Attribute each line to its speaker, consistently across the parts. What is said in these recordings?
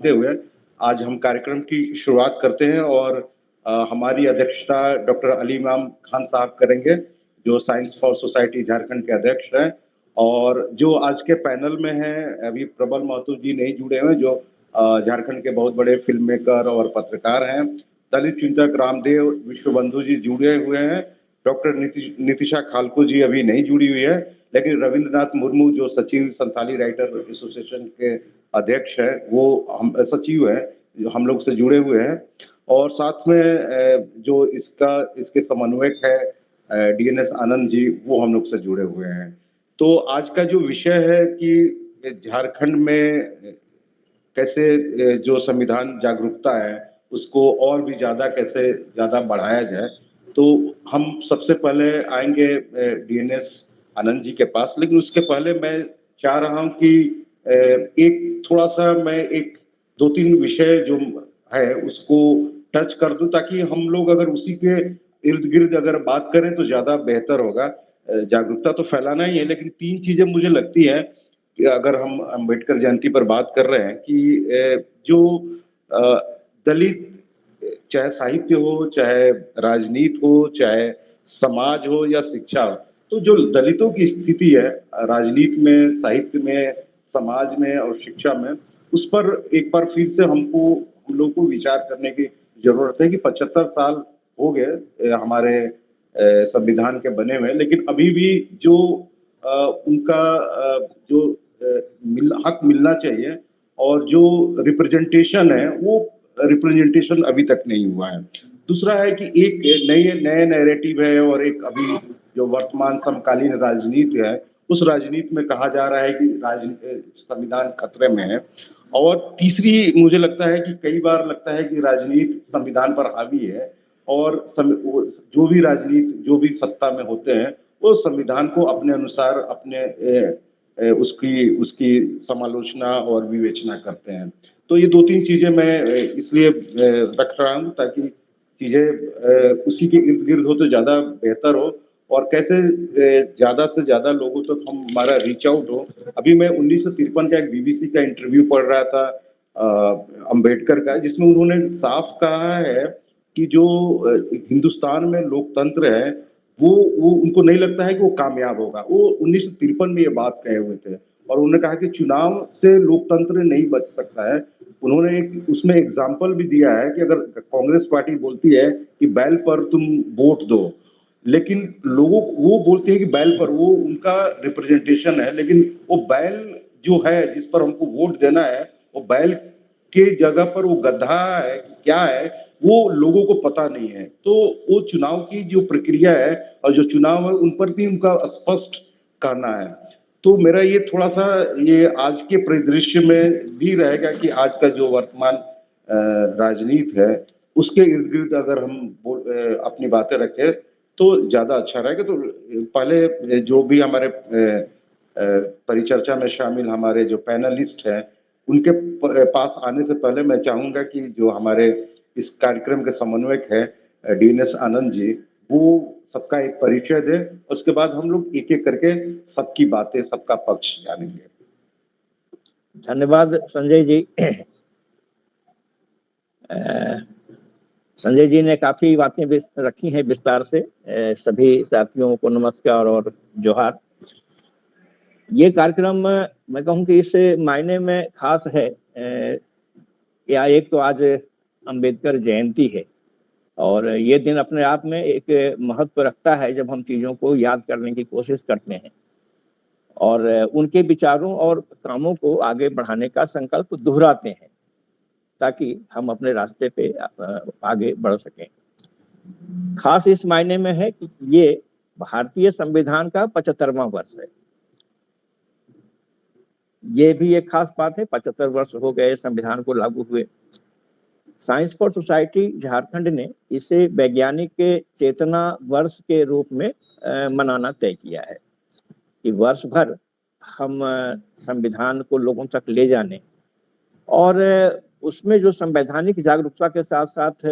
Speaker 1: करते हुए आज हम कार्यक्रम की शुरुआत करते हैं और हमारी अध्यक्षता डॉक्टर अली इमाम खान साहब करेंगे, जो साइंस फॉर सोसाइटी झारखंड के अध्यक्ष हैं। और जो आज के पैनल में हैं, अभी प्रबल महतो जी नहीं जुड़े हुए, जो झारखंड के बहुत बड़े फिल्म मेकर और पत्रकार हैं। दलित चिंतक रामदेव विश्वबंधु जी जुड़े हुए हैं। डॉक्टर नितिशा खालको जी अभी नहीं जुड़ी हुई है, लेकिन रविंद्रनाथ मुर्मू जो सचिव संथाली राइटर एसोसिएशन के अध्यक्ष हैं, वो हम सचिव हैं, जो हम लोग से जुड़े हुए हैं। और साथ में जो इसके समन्वयक है डीएनएस आनंद जी, वो हम लोग से जुड़े हुए हैं। तो आज का जो विषय है कि झारखंड में कैसे जो संविधान जागरूकता है उसको और भी ज़्यादा कैसे ज़्यादा बढ़ाया जाए। तो हम सबसे पहले आएंगे डीएनएस आनंद जी के पास, लेकिन उसके पहले मैं चाह रहा हूं कि एक थोड़ा सा मैं एक दो तीन विषय जो है उसको टच कर दूं, ताकि हम लोग अगर उसी के इर्द गिर्द अगर बात करें तो ज़्यादा बेहतर होगा। जागरूकता तो फैलाना ही है, लेकिन तीन चीज़ें मुझे लगती है कि अगर हम अम्बेडकर जयंती पर बात कर रहे हैं कि जो दलित, चाहे साहित्य हो, चाहे राजनीति हो, चाहे समाज हो या शिक्षा हो, तो जो दलितों की स्थिति है राजनीति में, साहित्य में, समाज में और शिक्षा में, उस पर एक बार फिर से हम लोग को विचार करने की जरूरत है कि 75 साल हो गए हमारे संविधान के बने हुए, लेकिन अभी भी जो उनका जो हक मिलना चाहिए और जो रिप्रेजेंटेशन है, वो रिप्रेजेंटेशन अभी तक नहीं हुआ है। दूसरा है कि एक नए नैरेटिव है और एक अभी जो वर्तमान समकालीन राजनीति है, उस राजनीति में कहा जा रहा है कि संविधान खतरे में है। और तीसरी मुझे लगता है कि कई बार लगता है कि राजनीति संविधान पर हावी है और जो भी राजनीति, जो भी सत्ता में होते हैं, वो संविधान को अपने अनुसार अपने उसकी उसकी समालोचना और विवेचना करते हैं। तो ये दो तीन चीजें मैं इसलिए रख रहा हूँ ताकि चीजें उसी के इर्द गिर्द हो तो ज्यादा बेहतर हो और कैसे ज्यादा से ज्यादा लोगों तक हमारा रीच आउट हो। अभी मैं 1953 का एक बीबीसी का इंटरव्यू पढ़ रहा था अंबेडकर का, जिसमें उन्होंने साफ कहा है कि जो हिंदुस्तान में लोकतंत्र है वो उनको नहीं लगता है कि वो कामयाब होगा। वो 1953 में ये बात कहे हुए थे और उन्होंने कहा कि चुनाव से लोकतंत्र नहीं बच सकता है। उन्होंने एक उसमें एग्जाम्पल भी दिया है कि अगर कांग्रेस पार्टी बोलती है कि बैल पर तुम वोट दो, लेकिन लोगों वो बोलते हैं कि बैल पर, वो उनका रिप्रेजेंटेशन है, लेकिन वो बैल जो है जिस पर हमको वोट देना है, वो बैल के जगह पर वो गधा है कि क्या है, वो लोगों को पता नहीं है। तो वो चुनाव की जो प्रक्रिया है और जो चुनाव है उन पर भी उनका स्पष्ट कहना है। तो मेरा ये थोड़ा सा ये आज के परिदृश्य में भी रहेगा कि आज का जो वर्तमान राजनीति है उसके इर्द गिर्द अगर हम अपनी बातें रखें तो ज्यादा अच्छा रहेगा। तो पहले जो भी हमारे परिचर्चा में शामिल हमारे जो पैनलिस्ट हैं उनके पास आने से पहले मैं चाहूंगा कि जो हमारे इस कार्यक्रम के समन्वयक है डीएनएस आनंद जी, वो सबका एक परिचय दे। उसके बाद हम लोग एक एक करके सबकी बातें, सबका पक्ष जानेंगे।
Speaker 2: धन्यवाद संजय जी। संजय जी ने काफी बातें रखी हैं विस्तार से। सभी साथियों को नमस्कार और जोहार। ये कार्यक्रम मैं कहूँ कि इस मायने में खास है, या एक तो आज अंबेडकर जयंती है और ये दिन अपने आप में एक महत्व रखता है जब हम चीज़ों को याद करने की कोशिश करते हैं और उनके विचारों और कामों को आगे बढ़ाने का संकल्प दोहराते हैं ताकि हम अपने रास्ते पे आगे बढ़ सकें। खास इस मायने में है कि ये भारतीय संविधान का 75वां वर्ष है। ये भी एक खास बात है, 75 वर्ष हो गए संविधान को लागू हुए। साइंस फॉर सोसाइटी झारखंड ने इसे वैज्ञानिक के चेतना वर्ष के रूप में मनाना तय किया है कि वर्ष भर हम संविधान को लोगों तक ले जाने और उसमें जो संवैधानिक जागरूकता के साथ साथ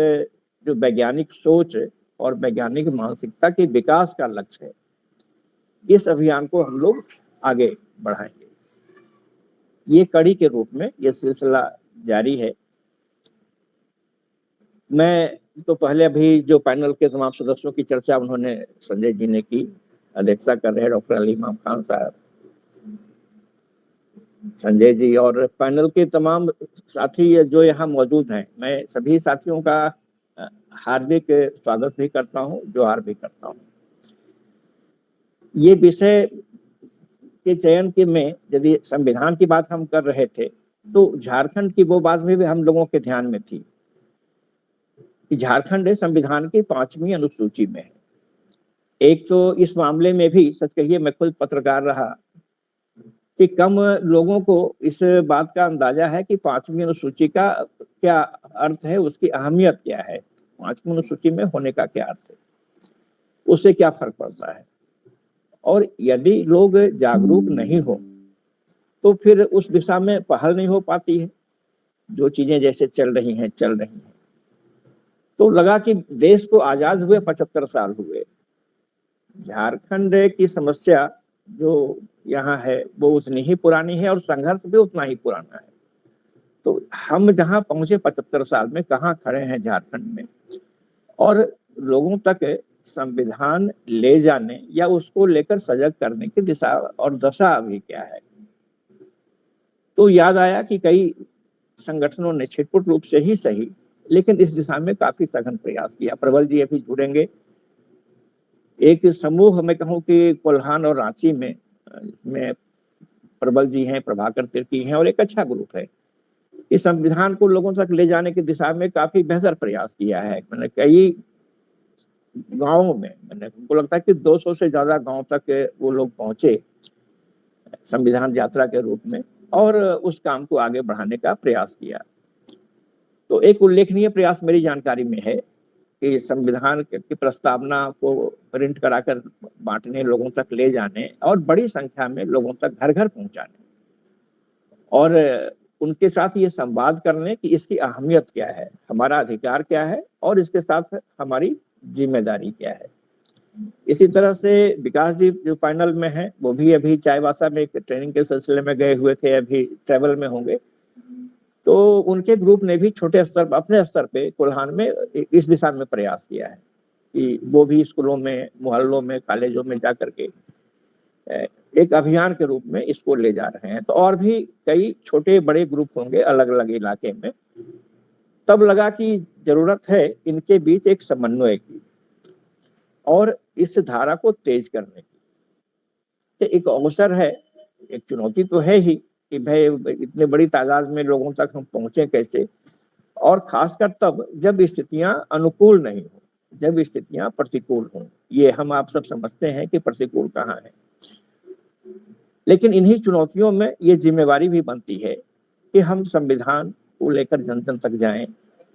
Speaker 2: जो वैज्ञानिक सोच और वैज्ञानिक मानसिकता के विकास का लक्ष्य है, इस अभियान को हम लोग आगे बढ़ाएंगे। ये कड़ी के रूप में ये सिलसिला जारी है। मैं तो पहले अभी जो पैनल के तमाम सदस्यों की चर्चा उन्होंने संजय जी ने की, अध्यक्षता कर रहे हैं डॉक्टर अली इमाम खान साहब, संजय जी और पैनल के तमाम साथी जो यहाँ मौजूद हैं, मैं सभी साथियों का हार्दिक स्वागत भी करता हूँ, जोहार भी करता हूँ। ये विषय के चयन के में यदि संविधान की बात हम कर रहे थे तो झारखंड की वो बात भी हम लोगों के ध्यान में थी कि झारखंड संविधान की 5वीं अनुसूची में है। एक तो इस मामले में भी सच कहिए मैं खुद पत्रकार रहा कि कम लोगों को इस बात का अंदाजा है कि 5वीं अनुसूची का क्या अर्थ है, उसकी अहमियत क्या है, 5वीं अनुसूची में होने का क्या अर्थ है, उससे क्या फर्क पड़ता है। और यदि लोग जागरूक नहीं हो तो फिर उस दिशा में पहल नहीं हो पाती है। जो चीजें जैसे चल रही हैं। तो लगा कि देश को आजाद हुए 75 साल हुए, झारखंड की समस्या जो यहाँ है वो उतनी ही पुरानी है और संघर्ष भी उतना ही पुराना है। तो हम जहाँ पहुंचे 75 साल में, कहाँ खड़े हैं झारखंड में, और लोगों तक संविधान ले जाने या उसको लेकर सजग करने की दिशा और दशा अभी क्या है। तो याद आया कि कई संगठनों ने छिटपुट रूप से ही सही लेकिन इस दिशा में काफी सघन प्रयास किया। प्रबल जी अभी जुड़ेंगे। एक समूह मैं कहूँ कि कोल्हान और रांची में प्रबल जी हैं, प्रभाकर तिर्की हैं और एक अच्छा ग्रुप है। इस संविधान को लोगों तक ले जाने की दिशा में काफी बेहतर प्रयास किया है। मैंने कई गाँवों में, मैंने हमको लगता है कि 200 से ज्यादा गाँव तक वो लोग पहुंचे संविधान यात्रा के रूप में और उस काम को आगे बढ़ाने का प्रयास किया। तो एक उल्लेखनीय प्रयास मेरी जानकारी में है कि संविधान की प्रस्तावना को प्रिंट कराकर बांटने, लोगों तक ले जाने और बड़ी संख्या में लोगों तक घर घर पहुंचाने और उनके साथ ये संवाद करने कि इसकी अहमियत क्या है, हमारा अधिकार क्या है और इसके साथ हमारी जिम्मेदारी क्या है। इसी तरह से विकास जी जो पैनल में है वो भी अभी चाईबासा में एक ट्रेनिंग के सिलसिले में गए हुए थे, अभी ट्रेवल में होंगे। तो उनके ग्रुप ने भी छोटे स्तर पर, अपने स्तर पे कोल्हान में इस दिशा में प्रयास किया है कि वो भी स्कूलों में, मोहल्लों में, कॉलेजों में जा करके एक अभियान के रूप में इसको ले जा रहे हैं। तो और भी कई छोटे बड़े ग्रुप होंगे अलग अलग इलाके में। तब लगा कि जरूरत है इनके बीच एक समन्वय की और इस धारा को तेज करने की। तो एक अवसर है, एक चुनौती तो है ही कि भाई इतने बड़ी तादाद में लोगों तक हम पहुंचे कैसे, और खासकर तब जब स्थितियां अनुकूल नहीं हो, जब स्थितियां प्रतिकूल हों। ये हम आप सब समझते हैं कि प्रतिकूल कहाँ है। लेकिन इन्हीं चुनौतियों में ये जिम्मेवारी भी बनती है कि हम संविधान को लेकर जन जन तक जाएं,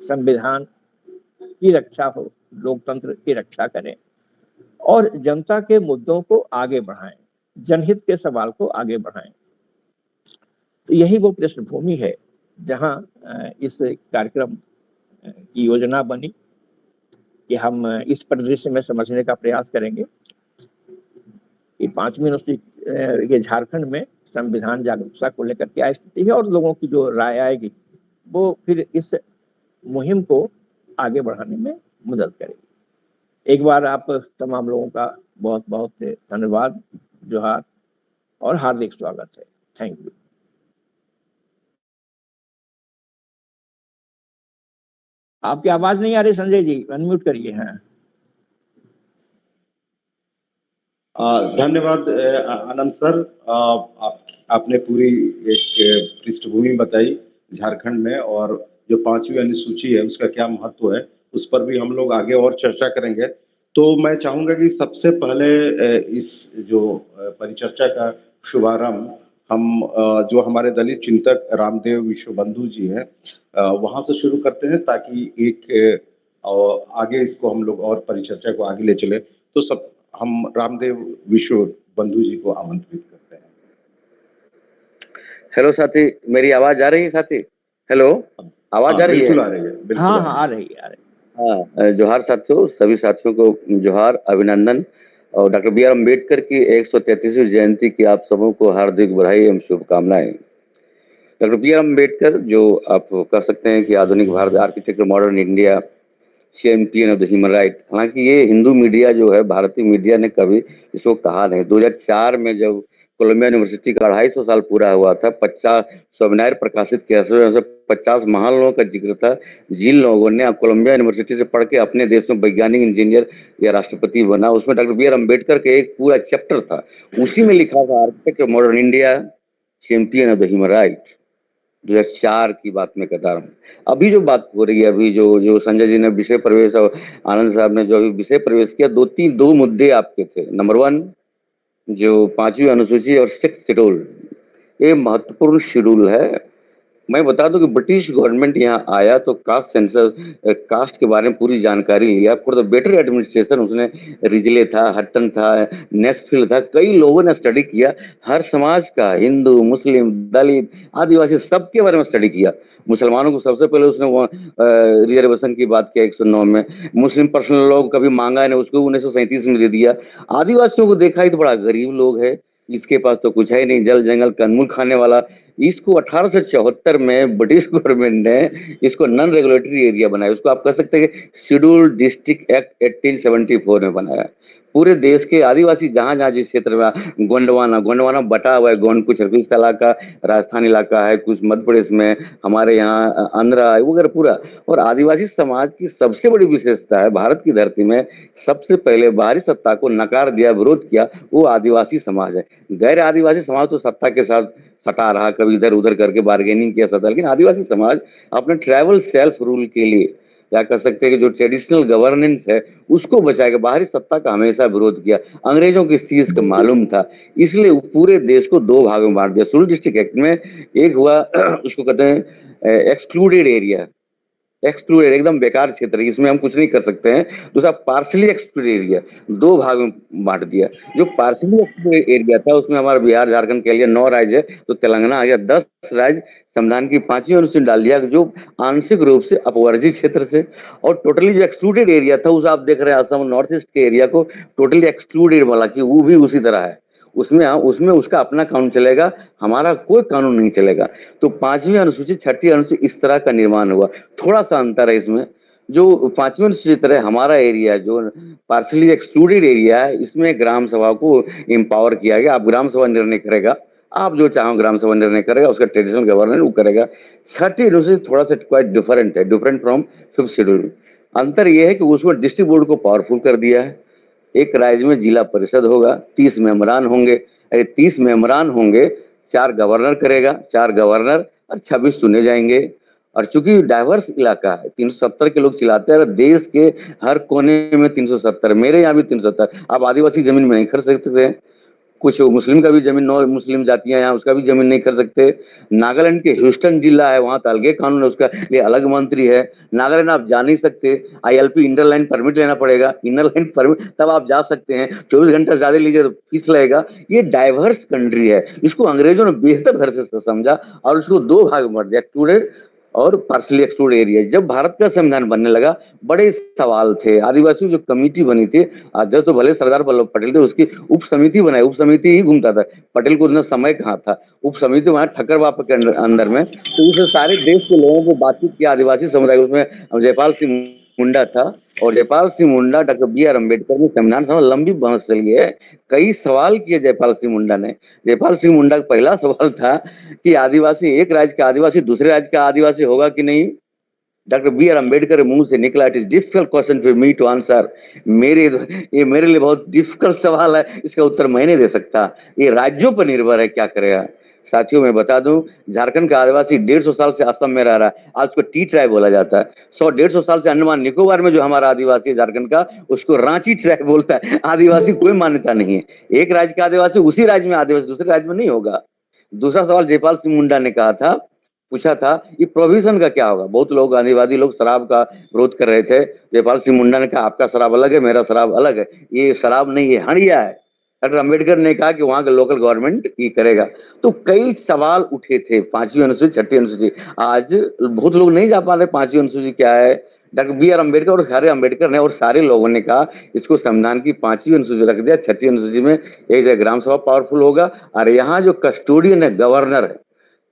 Speaker 2: संविधान की रक्षा हो, लोकतंत्र की रक्षा करें और जनता के मुद्दों को आगे बढ़ाएं, जनहित के सवाल को आगे बढ़ाएं। तो यही वो पृष्ठभूमि है जहां इस कार्यक्रम की योजना बनी कि हम इस परिदृश्य में समझने का प्रयास करेंगे कि 5वीं अनुसूची ये झारखंड में संविधान जागरूकता को लेकर क्या स्थिति है और लोगों की जो राय आएगी वो फिर इस मुहिम को आगे बढ़ाने में मदद करेगी। एक बार आप तमाम लोगों का बहुत बहुत धन्यवाद, जोहार और हार्दिक स्वागत है। Thank you. आपकी आवाज नहीं आ रही संजय जी, अनम्यूट करिए। हैं
Speaker 1: धन्यवाद आनंद सर। आपने पूरी एक पृष्ठभूमि बताई झारखंड में और जो 5वीं अनुसूची है उसका क्या महत्व है, उस पर भी हम लोग आगे और चर्चा करेंगे। तो मैं चाहूँगा कि सबसे पहले इस जो परिचर्चा का शुभारंभ हम जो हमारे दलित चिंतक रामदेव विश्वबंधु जी हैं वहाँ से शुरू करते हैं ताकि एक आगे इसको हम लोग और परिचर्चा को आगे ले चले। तो सब हम रामदेव विश्वबंधु जी को आमंत्रित करते हैं।
Speaker 3: हेलो साथी, मेरी आवाज आ रही है साथी? हेलो, आवाज आ रही है?
Speaker 1: बिल्कुल आ रही है, बिल्कुल
Speaker 2: हाँ आ रही है।
Speaker 3: हाँ, जोहार साथियों, सभी साथियों को जोहार, अभिनंदन और डॉक्टर बी आर अम्बेडकर की 133वीं जयंती की आप सबों को हार्दिक बधाई एवं शुभकामनाएं। डॉक्टर बी आर अम्बेडकर, जो आप कह सकते हैं कि आधुनिक Bharat, architect modern India, champion of the human right. हालांकि ये हिंदू मीडिया जो है, भारतीय मीडिया ने कभी इसको कहा नहीं। 2004 में जब कोलंबिया यूनिवर्सिटी का 250 साल पूरा हुआ था, 50 सेमिनार प्रकाशित किया, 50 महान लोगों का जिक्र था जिन लोगों ने कोलंबिया यूनिवर्सिटी से पढ़ के अपने देश में वैज्ञानिक, इंजीनियर या राष्ट्रपति बना। उसमें डॉक्टर बी आर अम्बेडकर का एक पूरा चैप्टर था, उसी में लिखा था architect of modern India, champion of the human right. 2004 की बात में बता रहा हूँ। अभी जो बात हो रही है, अभी जो संजय जी ने विषय प्रवेश और आनंद साहब ने जो अभी विषय प्रवेश किया, दो मुद्दे आपके थे। नंबर 1 जो 5वीं अनुसूची और 6th शेड्यूल, ये महत्वपूर्ण शेड्यूल है। मैं बता दूं कि ब्रिटिश गवर्नमेंट यहाँ आया तो कास्ट सेंसस, कास्ट के बारे में पूरी जानकारी लिया फॉर द बेटर एडमिनिस्ट्रेशन। उसने रिजले था, हट्टन था, नेस्फिल था, कई लोगों ने स्टडी किया हर समाज का, हिंदू, मुस्लिम, दलित, आदिवासी, सबके बारे में स्टडी किया। मुसलमानों को सबसे पहले उसने रिजर्वेशन की बात किया 109 में। मुस्लिम पर्सनल लॉ कभी मांगा नहीं, उसको 1937 में दे दिया। आदिवासियों को देखा ही तो बड़ा गरीब लोग है, इसके पास तो कुछ है नहीं, जल जंगल कंदमूल खाने वाला। इसको 1874 में ब्रिटिश गवर्नमेंट ने इसको नॉन रेगुलेटरी एरिया बनाया। उसको आप कह सकते हैं कि शेड्यूल्ड डिस्ट्रिक्ट एक्ट 1874 में बनाया। पूरे देश के आदिवासी जहां जहां जिस क्षेत्र में, गोंडवाना बटा हुआ है, गोंड कुछ इस इलाका राजस्थान इलाका है, कुछ मध्य प्रदेश में, हमारे यहाँ आंध्रा वगैरह पूरा। और आदिवासी समाज की सबसे बड़ी विशेषता है, भारत की धरती में सबसे पहले बाहरी सत्ता को नकार दिया, विरोध किया, वो आदिवासी समाज है। गैर आदिवासी समाज तो सत्ता के साथ सटा रहा, कभी इधर उधर करके बार्गेनिंग किया सत्ता, लेकिन आदिवासी समाज अपने ट्राइबल सेल्फ रूल के लिए, या कह सकते हैं कि जो ट्रेडिशनल गवर्नेंस है उसको बचाएगा, बाहरी सत्ता का हमेशा विरोध किया। अंग्रेजों की चीज का मालूम था, इसलिए पूरे देश को 2 भागों में बांट दिया। शेड्यूल्ड डिस्ट्रिक्ट एक्ट में एक हुआ उसको कहते हैं एक्सक्लूडेड एरिया, एक्सक्लूडेड एकदम बेकार क्षेत्र, इसमें हम कुछ नहीं कर सकते हैं। दूसरा पार्शली एक्सक्लूडेड एरिया, 2 भागों में बांट दिया। जो पार्शली एक्सक्लूडेड एरिया था उसमें हमारा बिहार, झारखंड के लिए 9 राज्य है, तो तेलंगाना आ गया 10 राज्य। संविधान की 5वीं अनुसूची डाल दिया जो आंशिक रूप से अपवर्जित क्षेत्र से। और टोटली जो एक्सक्लूडेड एरिया था उस आप देख रहे हैं असम नॉर्थ ईस्ट के एरिया को टोटली एक्सक्लूडेड वाला कि वो भी उसी तरह है, उसमें उसका अपना कानून चलेगा, हमारा कोई कानून नहीं चलेगा। तो 5वीं अनुसूची 6ठी अनुसूची इस तरह का निर्माण हुआ। थोड़ा सा अंतर है इसमें, जो 5वीं अनुसूची तरह हमारा एरिया जो पार्शली एक्सक्लूडेड एरिया है, इसमें ग्राम सभा को एम्पावर किया गया। आप ग्राम सभा निर्णय करेगा, आप जो चाहो ग्राम सभा निर्णय करेगा, उसका ट्रेडिशनल गवर्नर वो करेगा। 6ठी अनुसूची थोड़ा सा क्वाइट डिफरेंट है, डिफरेंट फ्रॉम 5th शेड्यूल। अंतर यह है कि उसमें डिस्ट्रिक्ट बोर्ड को पावरफुल कर दिया है। एक राज्य में जिला परिषद होगा, 30 मेंबरान होंगे। 30 मेंबरान होंगे, 4 गवर्नर करेगा, 4 गवर्नर और 26 चुने जाएंगे। और चूंकि डाइवर्स इलाका है, 370 के लोग चिल्लाते हैं, देश के हर कोने में 370, मेरे यहाँ भी 370। आप आदिवासी जमीन में नहीं खरीद सकते हैं, कुछ मुस्लिम का भी जमीन, 9 मुस्लिम जातियां यहाँ, उसका भी जमीन नहीं कर सकते। नागालैंड के ह्यूस्टन जिला है, वहां तो अलग कानून है, उसका लिए अलग मंत्री है। नागालैंड आप जा नहीं सकते, ILP इनर लाइन परमिट लेना पड़ेगा, इनर लाइन परमिट तब आप जा सकते हैं। 24 घंटा ज्यादा लीजिए तो फीस लगेगा। ये डाइवर्स कंट्री है, इसको अंग्रेजों ने बेहतर तरह से समझा और उसको 2 भाग में बांट दिया, एक्सक्लूडेड और पार्शली एक्सक्लूडेड एरिया। जब भारत का संविधान बनने लगा बड़े सवाल थे। आदिवासियों जो कमेटी बनी थी, जब तो भले सरदार वल्लभ पटेल थे, उसकी उप समिति बनाई, उप समिति ही घूमता था, पटेल को उतना समय कहाँ था। उप समिति वहां ठक्कर बाप के अंदर में, तो उसने सारे देश के लोगों को बातचीत किया, आदिवासी समुदाय, उसमें जयपाल सिंह मुंडा था। और Jaipal Singh Munda, doctor B R Ambedkar में संविधान सभा लंबी बहस चली है, कई सवाल किए जयपाल सिंह मुंडा ने। जयपाल सिंह मुंडा का पहला सवाल था कि आदिवासी, एक राज्य का आदिवासी दूसरे राज्य का आदिवासी होगा कि नहीं। डॉक्टर बी आर अम्बेडकर के मुंह से निकला, it is difficult question for me to answer. ये मेरे लिए बहुत डिफिकल्ट सवाल है, इसका उत्तर मैं नहीं दे सकता, ये राज्यों पर निर्भर है क्या करेगा। साथियों मैं बता दूं, झारखंड का आदिवासी 150 साल से असम में रह रहा है, आज उसको टी ट्राइब बोला जाता है। 100-150 साल से अंडमान निकोबार में जो हमारा आदिवासी है झारखंड का, उसको रांची ट्राइब बोलता है। आदिवासी कोई मान्यता नहीं है, एक राज्य का आदिवासी उसी राज्य में आदिवासी, दूसरे राज्य में नहीं होगा। दूसरा सवाल जयपाल सिंह मुंडा ने कहा था, पूछा था, ये प्रोविजन का क्या होगा। बहुत लोग गांधीवादी लोग शराब का विरोध कर रहे थे। जयपाल सिंह मुंडा ने कहा आपका शराब अलग है, मेरा शराब अलग है, ये शराब नहीं है, हंडिया है। डॉक्टर अम्बेडकर ने कहा कि वहां का लोकल गवर्नमेंट ही करेगा। तो कई सवाल उठे थे, 5वीं अनुसूची 6ठी अनुसूची। आज बहुत लोग नहीं जा पा रहे 5वीं अनुसूची क्या है। डॉक्टर बी आर अम्बेडकर और सारे अम्बेडकर ने और सारे लोगों ने कहा इसको संविधान की 5वीं अनुसूची रख दिया। 6ठी अनुसूची में एक जगह ग्राम सभा पावरफुल होगा और यहाँ जो कस्टोडियन है, गवर्नर है,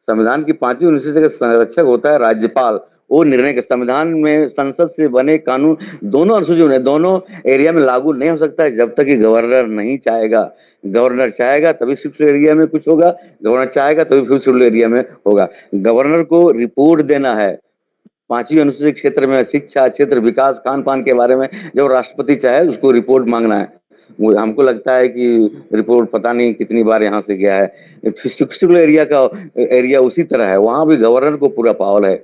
Speaker 3: संविधान की 5वीं अनुसूची का संरक्षक होता है राज्यपाल। वो निर्णय के संविधान में संसद से बने कानून दोनों अनुसूचियों में दोनों एरिया में लागू नहीं हो सकता है जब तक कि गवर्नर नहीं चाहेगा। गवर्नर चाहेगा तभी फिफ्थ एरिया में कुछ होगा, गवर्नर चाहेगा तभी फिफ्थ एरिया में होगा। गवर्नर को रिपोर्ट देना है 5वीं अनुसूची क्षेत्र में शिक्षा क्षेत्र विकास खान पान के बारे में जब राष्ट्रपति चाहे उसको रिपोर्ट मांगना है। हमको लगता है कि रिपोर्ट पता नहीं कितनी बार यहाँ से गया है। फिफ्थ एरिया का एरिया उसी तरह है, वहां भी गवर्नर को पूरा पावर है।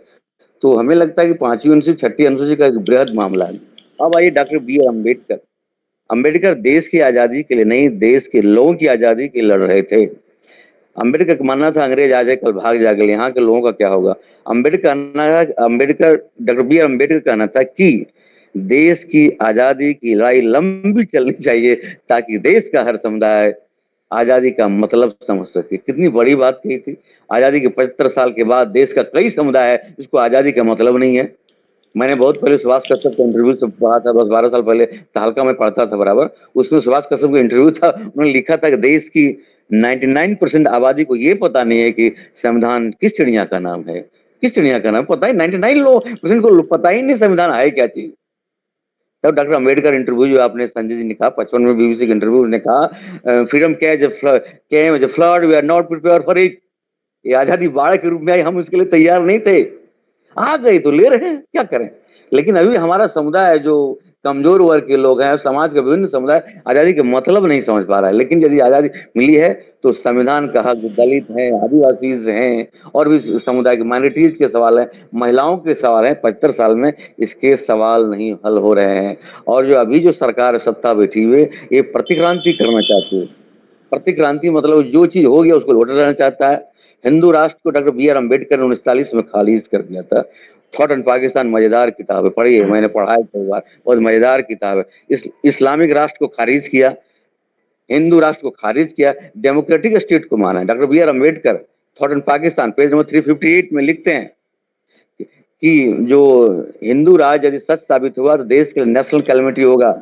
Speaker 3: तो हमें लगता है कि 5वीं अनुसूची 6ठी अनुसूची का एक बृहद मामला है। अब आइए डॉक्टर B.आर. अम्बेडकर। अम्बेडकर देश की आजादी के लिए नहीं, देश के लोगों की आजादी के लिए लड़ रहे थे। अम्बेडकर का मानना था अंग्रेज आ जाए कल भाग जाएगा, यहाँ के लोगों का क्या होगा। Doctor B R. अम्बेडकर कहना था कि देश की आजादी की लड़ाई लंबी चलनी चाहिए ताकि देश का हर समुदाय आजादी का मतलब समझ सके। कितनी बड़ी बात कही थी। आजादी के 75 साल के बाद देश का कई समुदाय है जिसको आजादी का मतलब नहीं है। मैंने बहुत पहले सुभाष कश्यप का इंटरव्यू से पढ़ा था, 10-12 साल पहले तहलका में पढ़ता था बराबर। उसमें सुभाष कश्यप का इंटरव्यू था, उन्होंने लिखा था कि देश की 99% आबादी को ये पता नहीं है कि संविधान किस चिड़िया का नाम है, किस चिड़िया का नाम पता ही 99% को पता ही नहीं संविधान है क्या चीज। तब डॉक्टर अम्बेडकर इंटरव्यू जो आपने संजय जी ने कहा 55 में BBC के इंटरव्यू ने कहा freedom came as a flood, we are not prepare for it. ये आजादी बाढ़ के रूप में आई, हम इसके लिए तैयार नहीं थे। आ गई तो ले रहे हैं, क्या करें। लेकिन अभी हमारा समुदाय जो कमजोर वर्ग के लोग हैं, समाज के विभिन्न समुदाय आजादी के मतलब नहीं समझ पा रहा है। लेकिन यदि आजादी मिली है तो संविधान का हक दलित हैं, आदिवासी हैं और भी समुदाय के माइनॉरिटीज के सवाल हैं, महिलाओं के सवाल हैं। 75 साल में इसके सवाल नहीं हल हो रहे हैं। और जो अभी जो सरकार सत्ता बैठी हुई ये प्रतिक्रांति करना चाहती है। प्रतिक्रांति मतलब जो चीज हो गया उसको लौट रहना चाहता है। हिंदू राष्ट्र को डॉक्टर B.आर. अम्बेडकर ने 1940 में खारिज कर दिया था। थॉट एंड पाकिस्तान मजेदार किताब है, पढ़िए, मैंने पढ़ा है कई बार, बहुत मजेदार किताब है। इस्लामिक राष्ट्र को खारिज किया, हिंदू राष्ट्र को खारिज किया, डेमोक्रेटिक स्टेट को माना है। Doctor B R. Ambedkar thought and Pakistan page number 358 में लिखते हैं कि जो हिंदू राज यदि सच साबित हुआ तो देश के लिए नेशनल कैलेमिटी होगा।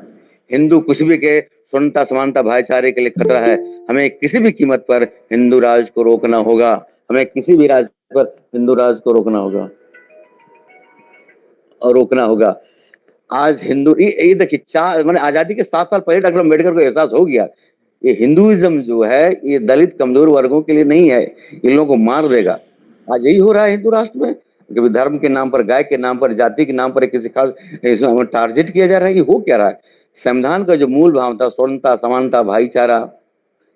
Speaker 3: हिंदू कुछ भी कहे, स्वतंत्रता समानता भाईचारे के लिए खतरा है। हमें किसी भी कीमत पर हिंदू राज को रोकना होगा, हमें किसी भी राज पर हिंदू राज को रोकना होगा और रोकना होगा। आज हिंदू ये देखिए, 4 मैंने आजादी के 7 साल पहले डॉक्टर अम्बेडकर को एहसास हो गया ये हिंदुइज्म जो है ये दलित कमजोर वर्गों के लिए नहीं है, इन लोगों को मार देगा। आज यही हो रहा है हिंदू राष्ट्र में, कभी धर्म के नाम पर, गाय के नाम पर, जाति के नाम पर किसी खास टारगेट किया जा रहा है। ये हो क्या रहा है। संविधान का जो मूल भाव था स्वतंत्रता समानता भाईचारा,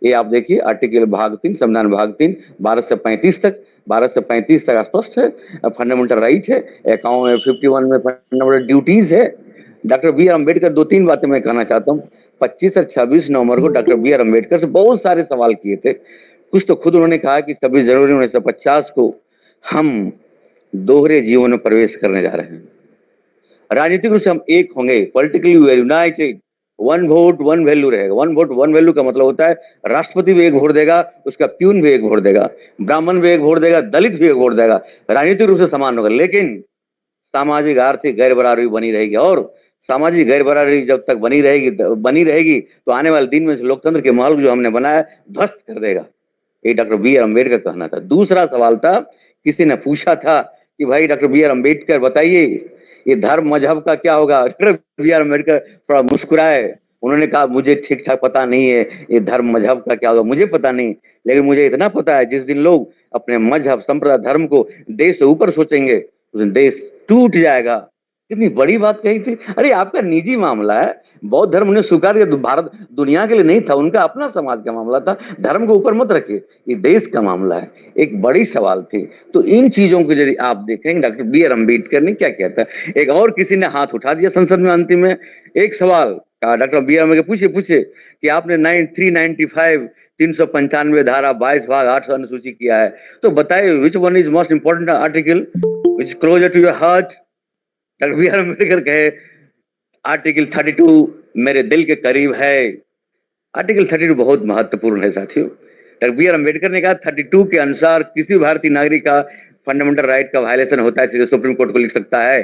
Speaker 3: ये आप देखिए आर्टिकल भाग 3 संविधान भाग 3 12 से 35 तक, 12 से 35 तक स्पष्ट है, फंडामेंटल राइट है। 51 में फंडामेंटल ड्यूटीज है। Doctor B R. अम्बेडकर 2-3 बातें मैं कहना चाहता हूँ। 25 और 26 नवंबर को डॉक्टर B.आर. अम्बेडकर से बहुत सारे सवाल किए थे। कुछ तो खुद उन्होंने कहा कि 26 जनवरी 1950 को हम दोहरे जीवन में प्रवेश करने जा रहे हैं। राजनीतिक रूप से हम एक होंगे, politically we are united, 1 vote 1 value रहेगा। 1 वोट 1 वैल्यू का मतलब होता है राष्ट्रपति भी एक वोट देगा, उसका प्यून भी एक वोट देगा, ब्राह्मण भी एक वोट देगा, दलित भी एक वोट देगा। राजनीतिक रूप से समान होगा, लेकिन सामाजिक आर्थिक गैर बराबरी बनी रहेगी। और सामाजिक गैर बराबरी जब तक बनी रहेगी तो आने वाले दिन में लोकतंत्र के माहौल जो हमने बनाया ध्वस्त कर देगा। ये डॉक्टर B.आर. अम्बेडकर कहना था। दूसरा सवाल था, किसी ने पूछा था कि भाई डॉक्टर B.आर. अम्बेडकर बताइए ये धर्म मजहब का क्या होगा। Doctor B R. अम्बेडकर थोड़ा मुस्कुराए, उन्होंने कहा मुझे ठीक ठाक पता नहीं है ये धर्म मजहब का क्या होगा, मुझे पता नहीं, लेकिन मुझे इतना पता है जिस दिन लोग अपने मजहब संप्रदाय धर्म को देश से ऊपर सोचेंगे उस दिन देश टूट जाएगा। कितनी बड़ी बात कही थी। अरे आपका निजी मामला है, बौद्ध धर्म उन्हें स्वीकार किया, भारत दुनिया के लिए नहीं था, उनका अपना समाज का मामला था। धर्म को ऊपर मत रखिए, ये देश का मामला है। एक बड़ी सवाल थी। तो इन चीजों को यदि आप देखेंगे डॉक्टर B.आर. अम्बेडकर ने क्या कहता है। एक और किसी ने हाथ उठा दिया संसद में अंतिम में, एक सवाल कहा डॉक्टर B.आर. अम्बेडकर पूछे कि आपने 395 395 धारा 22 भाग 8 अनुसूची किया है, तो बताइए which one is most important article which closer to your heart. Doctor B R. Ambedkar कहे आर्टिकल 32 मेरे दिल के करीब है। आर्टिकल 32 बहुत महत्वपूर्ण है साथियों। Doctor B R. अम्बेडकर ने कहा 32 के अनुसार किसी भारतीय नागरिक का फंडामेंटल राइट का वायलेशन होता है सीधे सुप्रीम कोर्ट को लिख सकता है।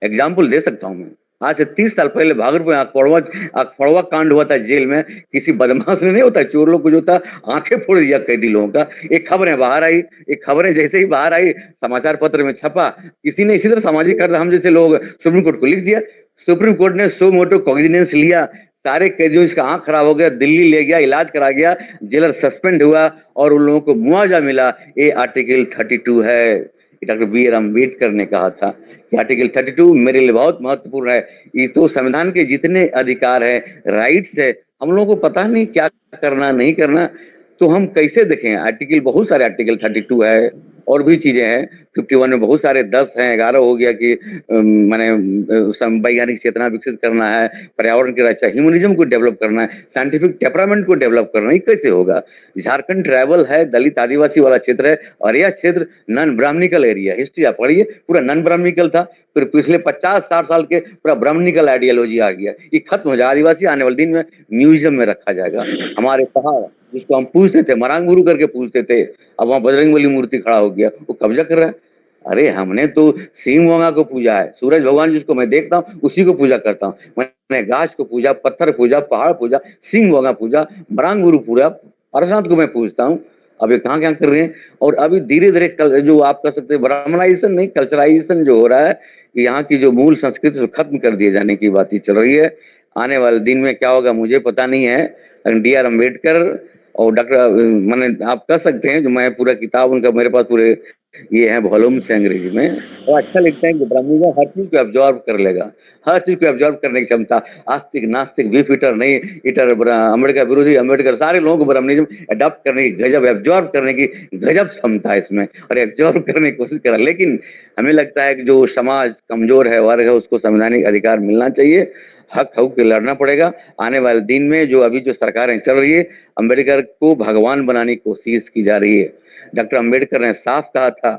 Speaker 3: एग्जाम्पल दे सकता हूं मैं, आज से 30 साल पहले भागलपुर में आखड़वा कांड हुआ था जेल में, किसी बदमाश ने नहीं होता, चोर लोग कुछ होता, आंखें फोड़ दिया कैदी लोगों का। एक खबरें बाहर आई, एक खबरें जैसे ही बाहर आई समाचार पत्र में छपा, किसी ने इसी तरह सामाजिक कार्य हम जैसे लोग सुप्रीम कोर्ट को लिख दिया। सुप्रीम कोर्ट ने सो मोटो कॉग्निजेंस लिया, सारे कैदियों का आंख खराब हो गया, दिल्ली ले गया, इलाज करा गया, जेलर सस्पेंड हुआ और उन लोगों को मुआवजा मिला। ये आर्टिकल 32 है। डॉक्टर बी आर अम्बेडकर ने कहा था कि आर्टिकल 32 मेरे लिए बहुत महत्वपूर्ण है। ये तो संविधान के जितने अधिकार है, राइट्स है, हम लोगों को पता नहीं क्या करना नहीं करना, तो हम कैसे देखें? आर्टिकल, बहुत सारे आर्टिकल 32 है और भी चीजें हैं। 51 में बहुत सारे 10 हैं, 11 हो गया कि माने वैज्ञानिक चेतना विकसित करना है, पर्यावरण की रक्षा, ह्यूमनिज्म को डेवलप करना है, साइंटिफिक टेम्परामेंट को डेवलप करना है। कैसे होगा? झारखंड ट्राइबल है, दलित आदिवासी वाला क्षेत्र है और यह क्षेत्र नॉन ब्राह्मणिकल एरिया। हिस्ट्री आप पढ़िए, पूरा नॉन ब्राह्मणिकल था, फिर पिछले 50-60 साल के पूरा ब्राह्मणिकल आइडियोलॉजी आ गया। ये खत्म हो जाए, आदिवासी आने वाले दिन में म्यूजियम में रखा जाएगा। हमारे पहाड़ जिसको हम पूछते थे, मरांग गुरु करके पूछते थे, अब वहां बजरंगबली मूर्ति खड़ा हो गया, वो कब्जा कर रहा है। अरे हमने तो सिंह वोंगा को पूजा है, सूरज भगवान जिसको मैं देखता हूँ उसी को पूजा करता हूँ। मैंने गाछ को पूजा, पत्थर पूजा, पहाड़ पूजा, सिंह वोंगा पूजा, मरांग गुरु पूजा, अरसात को मैं पूछता हूँ। अब ये कहाँ कर रहे हैं? और अभी धीरे धीरे जो आप कह सकते हैं ब्राह्मणाइजेशन नहीं, कल्चराइजेशन जो हो रहा है, यहाँ की जो मूल संस्कृति खत्म कर दिए जाने की बात ही चल रही है। आने वाले दिन में क्या होगा मुझे पता नहीं है। डी आर अम्बेडकर और डॉक्टर, मैंने आप कह सकते हैं, जो मैं पूरा किताब उनका मेरे पास पूरे ये है वॉल्यूम से अंग्रेजी में, तो अच्छा लिखते हैं कि ब्राह्मणिज्म हर चीज को एब्जॉर्ब कर लेगा, हर चीज को एब्जॉर्ब करने की क्षमता। आस्तिक नास्तिक बीफ ईटर नहीं ईटर, अम्बेडकर विरोधी अम्बेडकर, सारे लोगों को ब्राह्मणिज्म अडॉप्ट करने की गजब, एब्जॉर्ब करने की गजब क्षमता है इसमें, और एब्जॉर्ब करने की कोशिश करा। लेकिन हमें लगता है कि जो समाज कमजोर है, वर्ग है, उसको संवैधानिक अधिकार मिलना चाहिए, हक हक के लड़ना पड़ेगा। आने वाले दिन में जो अभी जो सरकारें चल रही है, अम्बेडकर को भगवान बनाने की कोशिश की जा रही है। डॉक्टर अम्बेडकर ने साफ कहा था,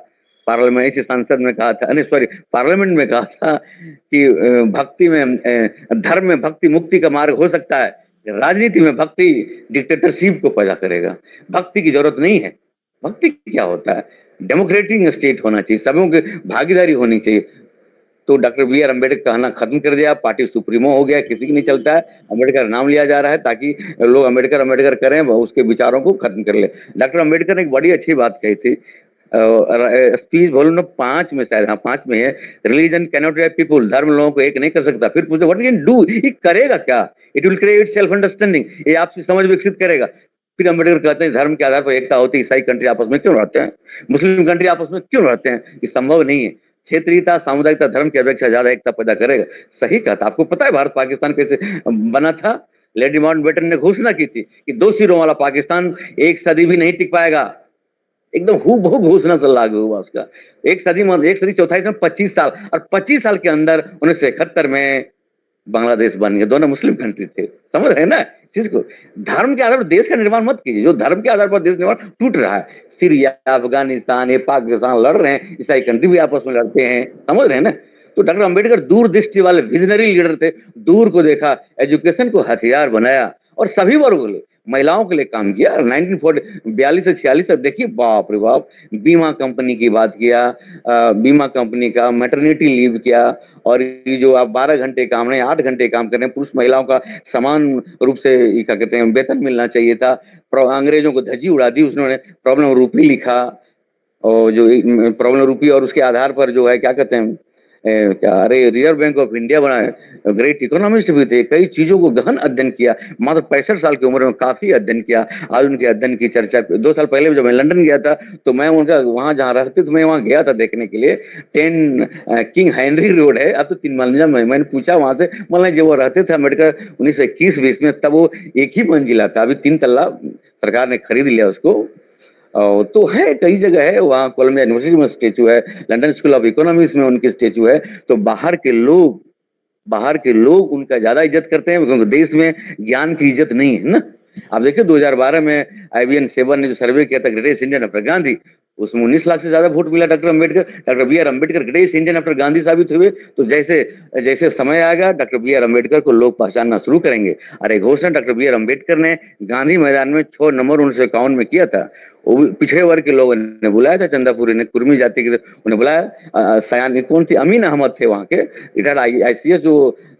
Speaker 3: पार्लियामेंट संसद में कहा था, सॉरी पार्लियामेंट में कहा था कि भक्ति में, धर्म में भक्ति मुक्ति का मार्ग हो सकता है, राजनीति में भक्ति डिक्टेटरशिप को पैदा करेगा। भक्ति की जरूरत नहीं है। भक्ति क्या होता है? डेमोक्रेटिक स्टेट होना चाहिए, सबों की भागीदारी होनी चाहिए। तो डॉक्टर बी आर अम्बेडकर कहना खत्म कर दिया, पार्टी सुप्रीमो हो गया, किसी की नहीं चलता है, अम्बेडकर नाम लिया जा रहा है ताकि लोग अम्बेडकर अम्बेडकर करें, उसके विचारों को खत्म कर ले। डॉक्टर अम्बेडकर ने एक बड़ी अच्छी बात कही थी, स्पीच वॉल्यूम 5 में शायद, हाँ 5 में है, रिलीजन कैनॉट ड्राइव पीपुल, धर्म लोगों को एक नहीं कर सकता। फिर पूछे व्हाट कैन डू, ये करेगा क्या? It will create self understanding, ये आपसी समझ विकसित करेगा। फिर अम्बेडकर कहते हैं धर्म के आधार पर एकता होती है, ईसाई कंट्री आपस में क्यों रहते हैं, मुस्लिम कंट्री आपस में क्यों रहते हैं? ये संभव नहीं है। क्षेत्रीयता, सामुदायिकता धर्म की अपेक्षा ज्यादा एकता पैदा करेगा। सही कहा था। आपको पता है भारत पाकिस्तान कैसे बना था? लेडी माउंटबेटन ने घोषणा की थी कि 2 सिरों वाला पाकिस्तान 1 सदी भी नहीं टिक पाएगा। एकदम हूबहू घोषणा से लागू हुआ उसका। 1 सदी चौथाई में 25 साल, और 25 साल के अंदर 1971 में बांग्लादेश बन गया। दोनों मुस्लिम कंट्री थे, समझ रहे हैं ना चीज को? धर्म के आधार पर देश का निर्माण मत कीजिए। जो धर्म के आधार पर देश निर्माण टूट रहा है, सीरिया, अफगानिस्तान, ये पाकिस्तान लड़ रहे हैं, ईसाई कंट्री भी आपस में लड़ते हैं, समझ रहे हैं ना? तो डॉक्टर अम्बेडकर दूरदृष्टि वाले विजनरी लीडर थे। दूर को देखा, एजुकेशन को हथियार बनाया और सभी वर्गों के लिए, महिलाओं के लिए काम किया। 1942 से 46 तक देखिए, बाप रे बाप, बीमा कंपनी की बात किया, बीमा कंपनी का मैटरनिटी लीव किया, और ये जो आप 12 घंटे काम नहीं 8 घंटे काम कर रहे हैं, पुरुष महिलाओं का समान रूप से क्या कहते हैं वेतन मिलना चाहिए था। अंग्रेजों को धज्जी उड़ा दी उसने, प्रॉब्लम रूपी लिखा, और जो प्रॉब्लम रूपी, और उसके आधार पर जो है क्या कहते हैं क्या, अरे रिजर्व बैंक ऑफ इंडिया बनाए। ग्रेट इकोनॉमिस्ट भी थे, कई चीजों को गहन अध्ययन किया। मात्र 65 साल की उम्र में काफी अध्ययन किया। आज उनके अध्ययन की चर्चा 2 साल पहले जब मैं लंदन गया था, तो मैं उनका वहां जहाँ रहते थे, मैं वहाँ गया था देखने के लिए। 10 किंग हेनरी रोड है, अब तो 3 मंजिला में। मैंने पूछा वहां से, मतलब जब वो रहते थे अम्बेडकर 1921-20 में, तब वो 1 ही मंजिला था, अभी 3 तल्ला सरकार ने खरीद लिया उसको। तो है, कई जगह है, वहाँ कोलंबिया यूनिवर्सिटी में स्टेचू है, लंदन स्कूल ऑफ इकोनॉमिक्स में उनकी स्टेचू है। तो बाहर के लोग उनका ज्यादा इज्जत करते हैं, क्योंकि देश में ज्ञान की इज्जत नहीं है ना। आप देखिए 2012 में IBN 7 ने जो सर्वे किया था, ग्रेटेस्ट इंडियन आफ्टर गांधी, उसमें 19 लाख से ज्यादा वोट मिला doctor B R Ambedkar greatest Indian after Gandhi साबित हुए। तो जैसे जैसे समय आएगा, डॉक्टर बी आर अम्बेडकर को लोग पहचानना शुरू करेंगे। अरे घोषणा डॉक्टर बी आर अम्बेडकर ने गांधी मैदान में 6 नवंबर 1951 में किया था। वो भी पिछड़े वर्ग के लोगों ने बुलाया था, चंदापुरी ने, कुर्मी जाति के उन्हें बुलाया। सयान कौन थी, अमीन अहमद थे वहाँ के रिटायर्ड ICS जो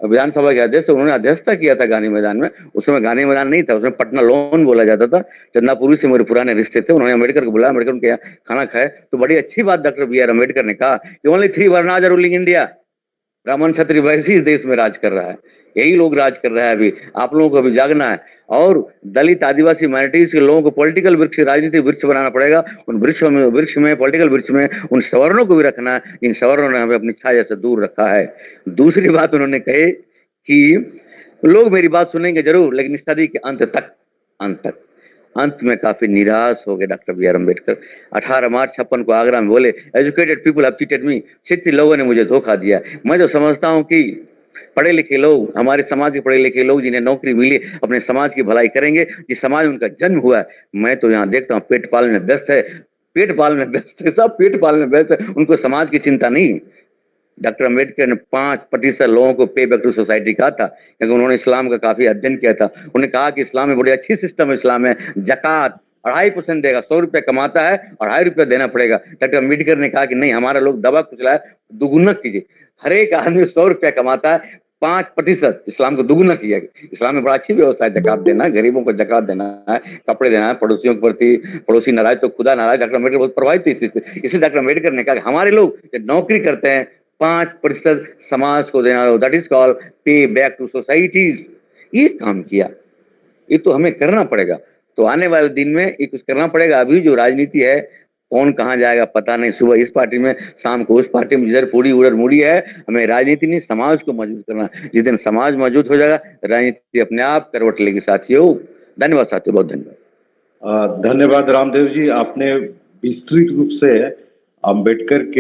Speaker 3: विधानसभा के अध्यक्ष, उन्होंने अध्यक्षता किया था गांधी मैदान में। उस समय गांधी मैदान नहीं था, उसमें पटना लॉन बोला जाता था। चंदापुरी से मेरे पुराने रिश्ते थे, उन्होंने अम्बेडकर को बुलाया, अम्बेडकर उनके यहाँ खाना खाए। तो बड़ी अच्छी बात डॉक्टर BR अम्बेडकर ने कहा कि ओनली 3 वर्णाज आर रूलिंग इंडिया, ब्राह्मण क्षत्रिय वैश्य इस देश में राज कर रहा है, यही लोग राज कर रहा है। अभी आप लोगों को अभी जागना है, और दलित आदिवासी माइनॉरिटीज के लोगों को पॉलिटिकल वृक्ष, राजनीतिक वृक्ष बनाना पड़ेगा। उन वृक्ष में पॉलिटिकल वृक्ष में उन सवर्णों को भी रखना है, इन सवर्णों ने हमें अपनी छाया से दूर रखा है। दूसरी बात उन्होंने कही कि लोग मेरी बात सुनेंगे जरूर, लेकिन इस सदी के अंत में काफी निराश हो गए डॉक्टर BR अम्बेडकर। 18 मार्च 56 को आगरा में बोले, एजुकेटेड पीपल हैव चीटेड मी, शिक्षित लोगों ने मुझे धोखा दिया। मैं तो समझता हूँ कि पढ़े लिखे लोग, हमारे समाज के पढ़े लिखे लोग जिन्हें नौकरी मिली, अपने समाज की भलाई करेंगे। जिस समाज में उनका जन्म हुआ है, मैं तो यहाँ देखता हूँ पेट पालने में व्यस्त है, सब पेट पालने में व्यस्त है, उनको समाज की चिंता नहीं। डॉक्टर अम्बेडकर ने 5% लोगों को पे बैक टू सोसाइटी कहा था, क्योंकि उन्होंने इस्लाम का काफी अध्ययन किया था। उन्होंने कहा कि इस्लाम में बड़ी अच्छी सिस्टम है, इस्लाम में जकात 2.5% देगा, 100 रुपये कमाता है, 2.5 रुपये देना पड़ेगा। डॉक्टर अम्बेडकर ने कहा कि नहीं, हमारा लोग दबा कुचला है, दुगुना कीजिए। हर एक आदमी 100 रुपया कमाता है, 5% इस्लाम को दुगुना किया। इस्लाम में बड़ा अच्छी व्यवस्था है, जकात देना, गरीबों को जकात देना है, कपड़े देना है, पड़ोसियों के प्रति, पड़ोसी नाराज तो खुदा नाराज। डॉक्टर अम्बेडकर बहुत प्रभावित थे इसलिए डॉक्टर अम्बेडकर ने कहा हमारे लोग नौकरी करते हैं, 5% समाज को देना, दैट इज कॉल्ड पे बैक टू सोसाइटीज। ये काम किया, ये तो हमें करना पड़ेगा। तो आने वाले दिन में ये कुछ करना पड़ेगा। अभी जो राजनीति है, कौन कहाँ जाएगा पता नहीं, सुबह इस पार्टी में, शाम को उस पार्टी में, जिधर पूरी उधर मुड़ी है। हमें राजनीति नहीं, समाज को मजबूत करना। जिस दिन समाज मजबूत हो जाएगा, राजनीति अपने आप करवट लेगी। साथियों धन्यवाद, साथियों बहुत धन्यवाद।
Speaker 1: धन्यवाद रामदेव जी, आपने विस्तृत रूप से अम्बेडकर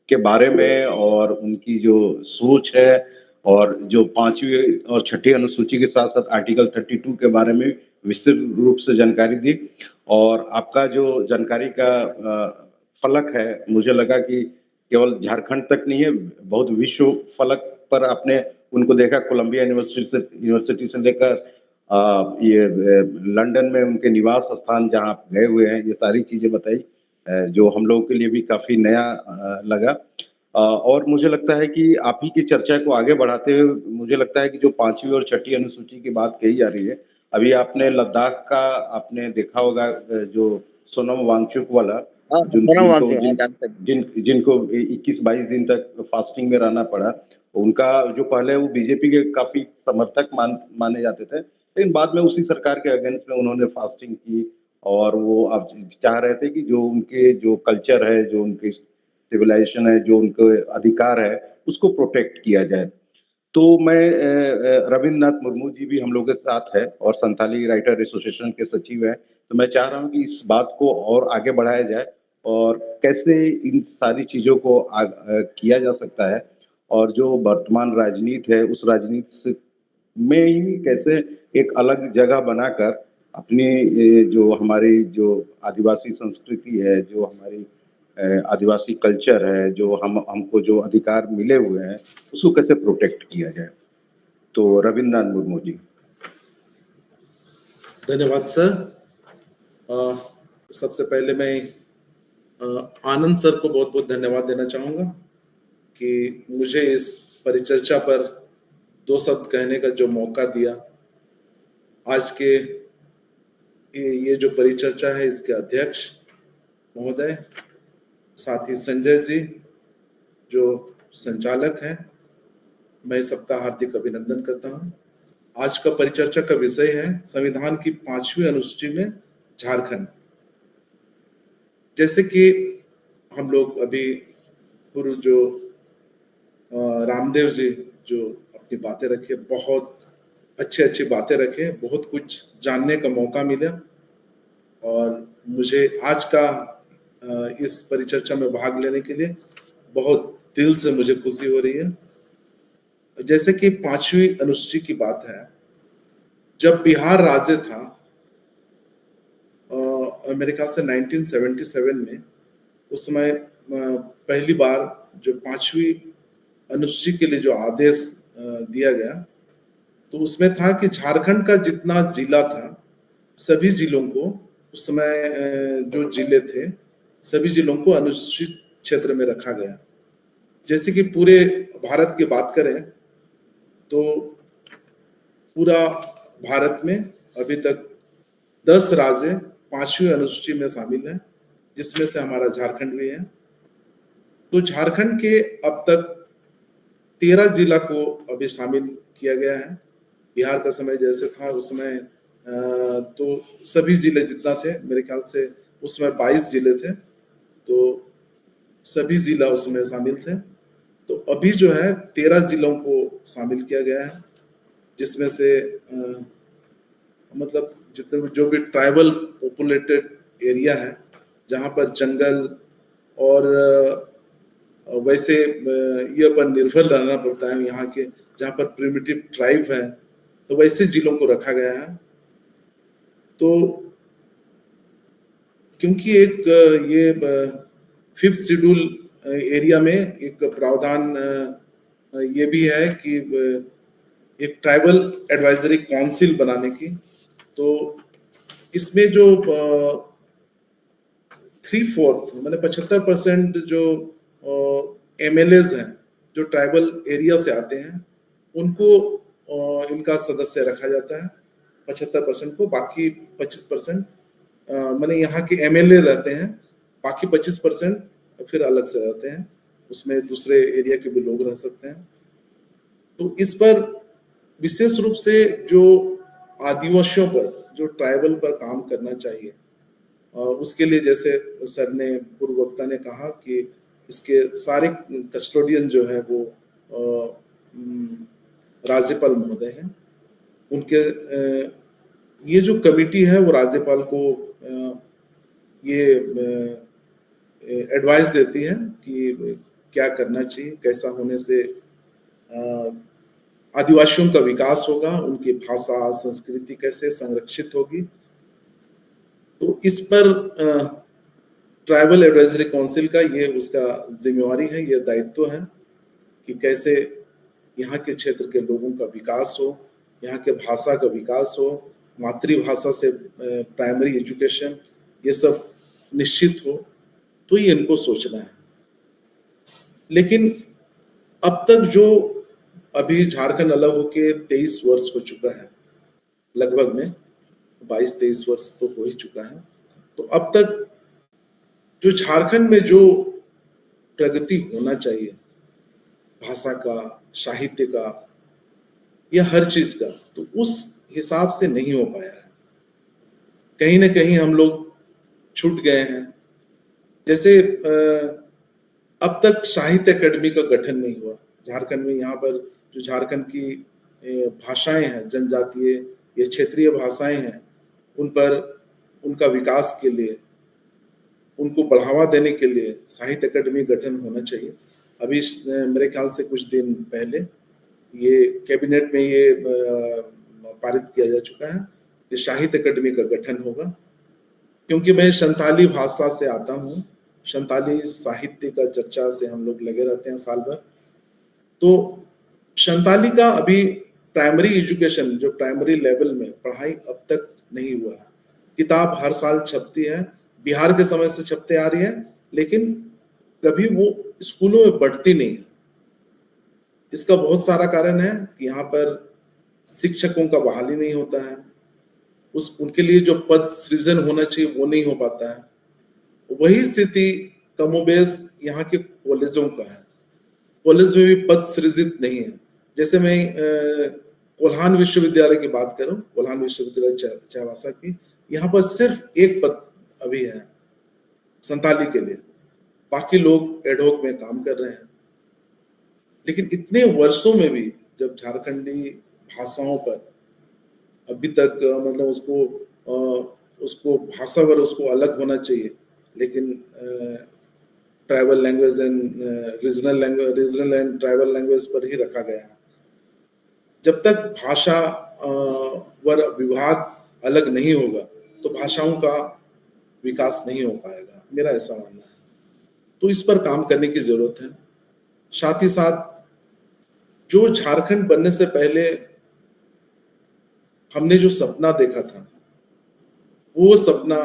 Speaker 1: के बारे में और उनकी जो सोच है, और जो 5वीं और 6ठी अनुसूची के साथ साथ आर्टिकल 32 के बारे में विस्तृत रूप से जानकारी दी। और आपका जो जानकारी का फलक है, मुझे लगा कि केवल झारखंड तक नहीं है, बहुत विश्व फलक पर आपने उनको देखा। कोलंबिया यूनिवर्सिटी से लेकर ये लंदन में उनके निवास स्थान जहाँ आप गए हुए हैं, ये सारी चीज़ें बताई, जो हम लोगों के लिए भी काफ़ी नया लगा। और मुझे लगता है कि आप ही की चर्चा को आगे बढ़ाते हुए, मुझे लगता है कि जो 5वीं और 6ठी अनुसूची की बात कही जा रही है, अभी आपने लद्दाख का आपने देखा होगा, जो सोनम वांगचुक वाला, जिनको 21-22 दिन तक फास्टिंग में रहना पड़ा। उनका जो पहले वो बीजेपी के काफ़ी समर्थक माने जाते थे, लेकिन बाद में उसी सरकार के अगेंस्ट में उन्होंने फास्टिंग की। और वो अब चाह रहे थे कि जो उनके जो कल्चर है, जो उनके सिविलाइजेशन है, जो उनके अधिकार है, उसको प्रोटेक्ट किया जाए। तो मैं रविंद्रनाथ मुर्मू जी भी हम लोग के साथ है और संथाली राइटर एसोसिएशन के सचिव हैं। तो मैं चाह रहा हूँ कि इस बात को और आगे बढ़ाया जाए, और कैसे इन सारी चीज़ों को किया जा सकता है, और जो वर्तमान राजनीति है, उस राजनीति में ही कैसे एक अलग जगह बनाकर अपनी जो हमारी जो आदिवासी संस्कृति है, जो हमारी आदिवासी कल्चर है, जो हमको जो अधिकार मिले हुए हैं, उसको कैसे प्रोटेक्ट किया जाए। तो रविंद्रनाथ मुर्मू जी।
Speaker 4: धन्यवाद सर। सबसे पहले मैं आनंद सर को बहुत बहुत धन्यवाद देना चाहूँगा कि मुझे इस परिचर्चा पर 2 शब्द कहने का जो मौका दिया। आज के ये जो परिचर्चा है, इसके अध्यक्ष महोदय, साथ ही संजय जी जो संचालक हैं, मैं सबका हार्दिक अभिनंदन करता हूं। आज का परिचर्चा का विषय है संविधान की 5वीं अनुसूची में झारखंड। जैसे कि हम लोग अभी पूर्व जो रामदेव जी जो अपनी बातें रखे, बहुत अच्छी बातें रखे, बहुत कुछ जानने का मौका मिला। और मुझे आज का इस परिचर्चा में भाग लेने के लिए बहुत दिल से मुझे खुशी हो रही है। जैसे कि 5वीं अनुसूची की बात है, जब बिहार राज्य था मेरे ख्याल से 1977 में, उस समय पहली बार जो 5वीं अनुसूची के लिए जो आदेश दिया गया, तो उसमें था कि झारखंड का जितना जिला था, सभी जिलों को उस समय जो जिले थे सभी जिलों को अनुसूचित क्षेत्र में रखा गया। जैसे कि पूरे भारत की बात करें तो पूरा भारत में अभी तक 10 राज्य 5वीं अनुसूची में शामिल हैं, जिसमें से हमारा झारखंड भी है। तो झारखंड के अब तक 13 जिला को अभी शामिल किया गया है। बिहार का समय जैसे था उसमें तो सभी जिले जितना थे, मेरे ख्याल से उसमें 22 जिले थे, तो सभी जिला उसमें शामिल थे। तो अभी जो है 13 जिलों को शामिल किया गया है, जिसमें से मतलब जितने जो भी ट्राइबल पॉपुलेटेड एरिया है, जहाँ पर जंगल और वैसे ये पर निर्भर रहना पड़ता है यहाँ के, जहाँ पर प्रिमिटिव ट्राइब है, तो वैसे जिलों को रखा गया है। तो क्योंकि एक ये 5th शेड्यूल एरिया में एक प्रावधान ये भी है कि एक ट्राइबल एडवाइजरी काउंसिल बनाने की, तो इसमें जो 3/4 मैंने 75% जो MLAs हैं जो ट्राइबल एरिया से आते हैं, उनको इनका सदस्य रखा जाता है 75% को। बाकी 25% मैंने यहाँ के MLA रहते हैं, बाकी 25% फिर अलग से रहते हैं, उसमें दूसरे एरिया के भी लोग रह सकते हैं। तो इस पर विशेष रूप से जो आदिवासियों पर, जो ट्राइबल पर काम करना चाहिए, उसके लिए जैसे सर ने, पूर्व वक्ता ने कहा कि इसके सारे कस्टोडियन जो है वो राज्यपाल महोदय हैं। उनके ये जो कमिटी है वो राज्यपाल को ये एडवाइस देती है कि क्या करना चाहिए, कैसा होने से आदिवासियों का विकास होगा, उनकी भाषा संस्कृति कैसे संरक्षित होगी। तो इस पर ट्राइबल एडवाइजरी काउंसिल का ये उसका जिम्मेवारी है, ये दायित्व है कि कैसे यहाँ के क्षेत्र के लोगों का विकास हो, यहाँ के भाषा का विकास हो, मातृभाषा से प्राइमरी एजुकेशन ये सब निश्चित हो, तो ये इनको सोचना है। लेकिन अब तक जो अभी झारखंड अलग होके 23 वर्ष हो चुका है, लगभग में 22-23 वर्ष तो हो ही चुका है। तो अब तक जो झारखंड में जो प्रगति होना चाहिए, भाषा का, साहित्य का या हर चीज का, तो उस हिसाब से नहीं हो पाया है। कहीं ना कहीं हम लोग छूट गए हैं। जैसे अब तक साहित्य अकेडमी का गठन नहीं हुआ झारखंड में। यहाँ पर जो झारखंड की भाषाएं हैं, जनजातीय या क्षेत्रीय भाषाएं हैं, उन पर उनका विकास के लिए, उनको बढ़ावा देने के लिए साहित्य अकेडमी गठन होना चाहिए। अभी मेरे ख्याल से कुछ दिन पहले ये कैबिनेट में ये पारित किया जा चुका है कि साहित्य अकेडमी का गठन होगा। क्योंकि मैं संताली भाषा से आता हूँ, संताली साहित्य का चर्चा से हम लोग लगे रहते हैं साल भर। तो संताली का अभी प्राइमरी एजुकेशन, जो प्राइमरी लेवल में पढ़ाई अब तक नहीं हुआ है। किताब हर साल छपती है, बिहार के समय से छपते आ रही है, लेकिन कभी वो स्कूलों में बढ़ती नहीं है। इसका बहुत सारा कारण है कि यहाँ पर शिक्षकों का बहाली नहीं होता है, उनके लिए जो पद सृजन होना चाहिए वो नहीं हो पाता है। वही स्थिति कमोबेश यहाँ के कॉलेजों का है। कॉलेज में भी पद सृजित नहीं है। जैसे मैं कोल्हान विश्वविद्यालय की बात करूं, कोल्हान विश्वविद्यालय चाईबासा की, यहाँ पर सिर्फ एक पद अभी है संताली के लिए, बाकी लोग एडहोक में काम कर रहे हैं। लेकिन इतने वर्षों में भी जब झारखंडी भाषाओं पर अभी तक मतलब उसको भाषावर उसको अलग होना चाहिए, लेकिन tribal language and regional and tribal language पर ही रखा गया है। जब तक भाषा वर विभाग अलग नहीं होगा तो भाषाओं का विकास नहीं हो पाएगा, मेरा ऐसा मानना है। तो इस पर काम करने की जरूरत है। साथ ही साथ जो झारखंड बनने से पहले हमने जो सपना देखा था वो सपना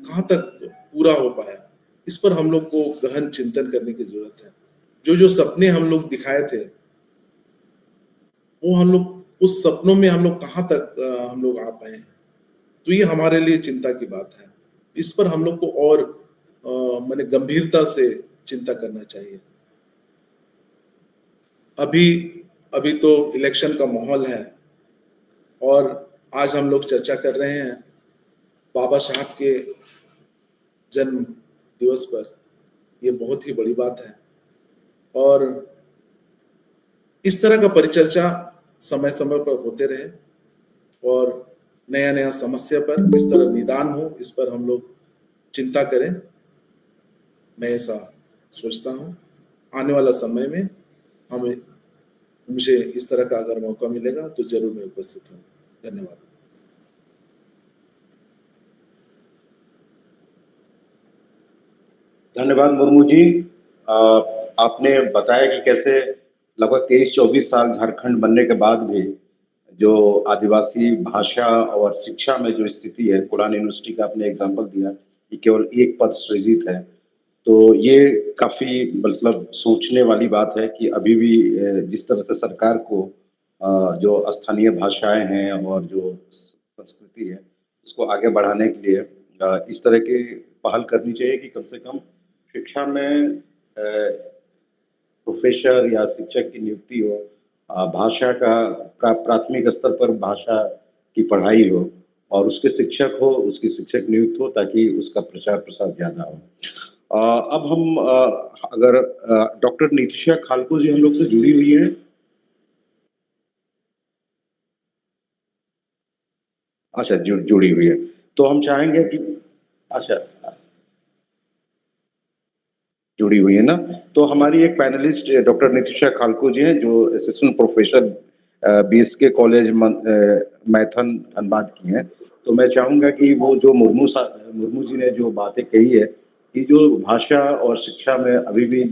Speaker 4: कहाँ तक पूरा हो पाया, इस पर हम लोग को गहन चिंतन करने की जरूरत है। जो जो सपने हम लोग दिखाए थे, वो हम लोग उस सपनों में हम लोग कहाँ तक हम लोग आ पाए हैं, तो ये हमारे लिए चिंता की बात है। इस पर हम लोग को और माने गंभीरता से चिंता करना चाहिए। अभी अभी तो इलेक्शन का माहौल है और आज हम लोग चर्चा कर रहे हैं बाबा साहब के जन्म दिवस पर। ये बहुत ही बड़ी बात है और इस तरह का परिचर्चा समय समय पर होते रहे और नया नया समस्या पर इस तरह निदान हो, इस पर हम लोग चिंता करें। मैं ऐसा सोचता हूँ आने वाला समय में हमें मुझे इस तरह का अगर मौका मिलेगा तो जरूर मैं उपस्थित हूँ। धन्यवाद।
Speaker 1: धन्यवाद मुर्मू जी। आपने बताया कि कैसे लगभग 23-24 साल झारखंड बनने के बाद भी जो आदिवासी भाषा और शिक्षा में जो स्थिति है, पुरानी यूनिवर्सिटी का आपने एग्जाम्पल दिया कि केवल एक पद सृजित है, तो ये काफ़ी मतलब सोचने वाली बात है कि अभी भी जिस तरह से सरकार को जो स्थानीय भाषाएं हैं और जो संस्कृति है, उसको आगे बढ़ाने के लिए इस तरह की पहल करनी चाहिए कि कम से कम शिक्षा में प्रोफेसर या शिक्षक की नियुक्ति हो, भाषा का प्राथमिक स्तर पर भाषा की पढ़ाई हो और उसके शिक्षक हो, उसकी शिक्षक नियुक्त हो ताकि उसका प्रचार प्रसार ज़्यादा हो। अब हम अगर डॉक्टर नितिशा खालको जी हम लोग से जुड़ी हुई हैं। अच्छा, जुड़ी हुई है, तो हम चाहेंगे कि अच्छा जुड़ी हुई है ना, तो हमारी एक पैनलिस्ट डॉक्टर नितिशा खालको जी हैं जो assistant professor BSK college Maithon Dhanbad की हैं। तो मैं चाहूँगा कि वो जो मुर्मू जी ने जो बातें कही है कि जो भाषा और शिक्षा में अभी भी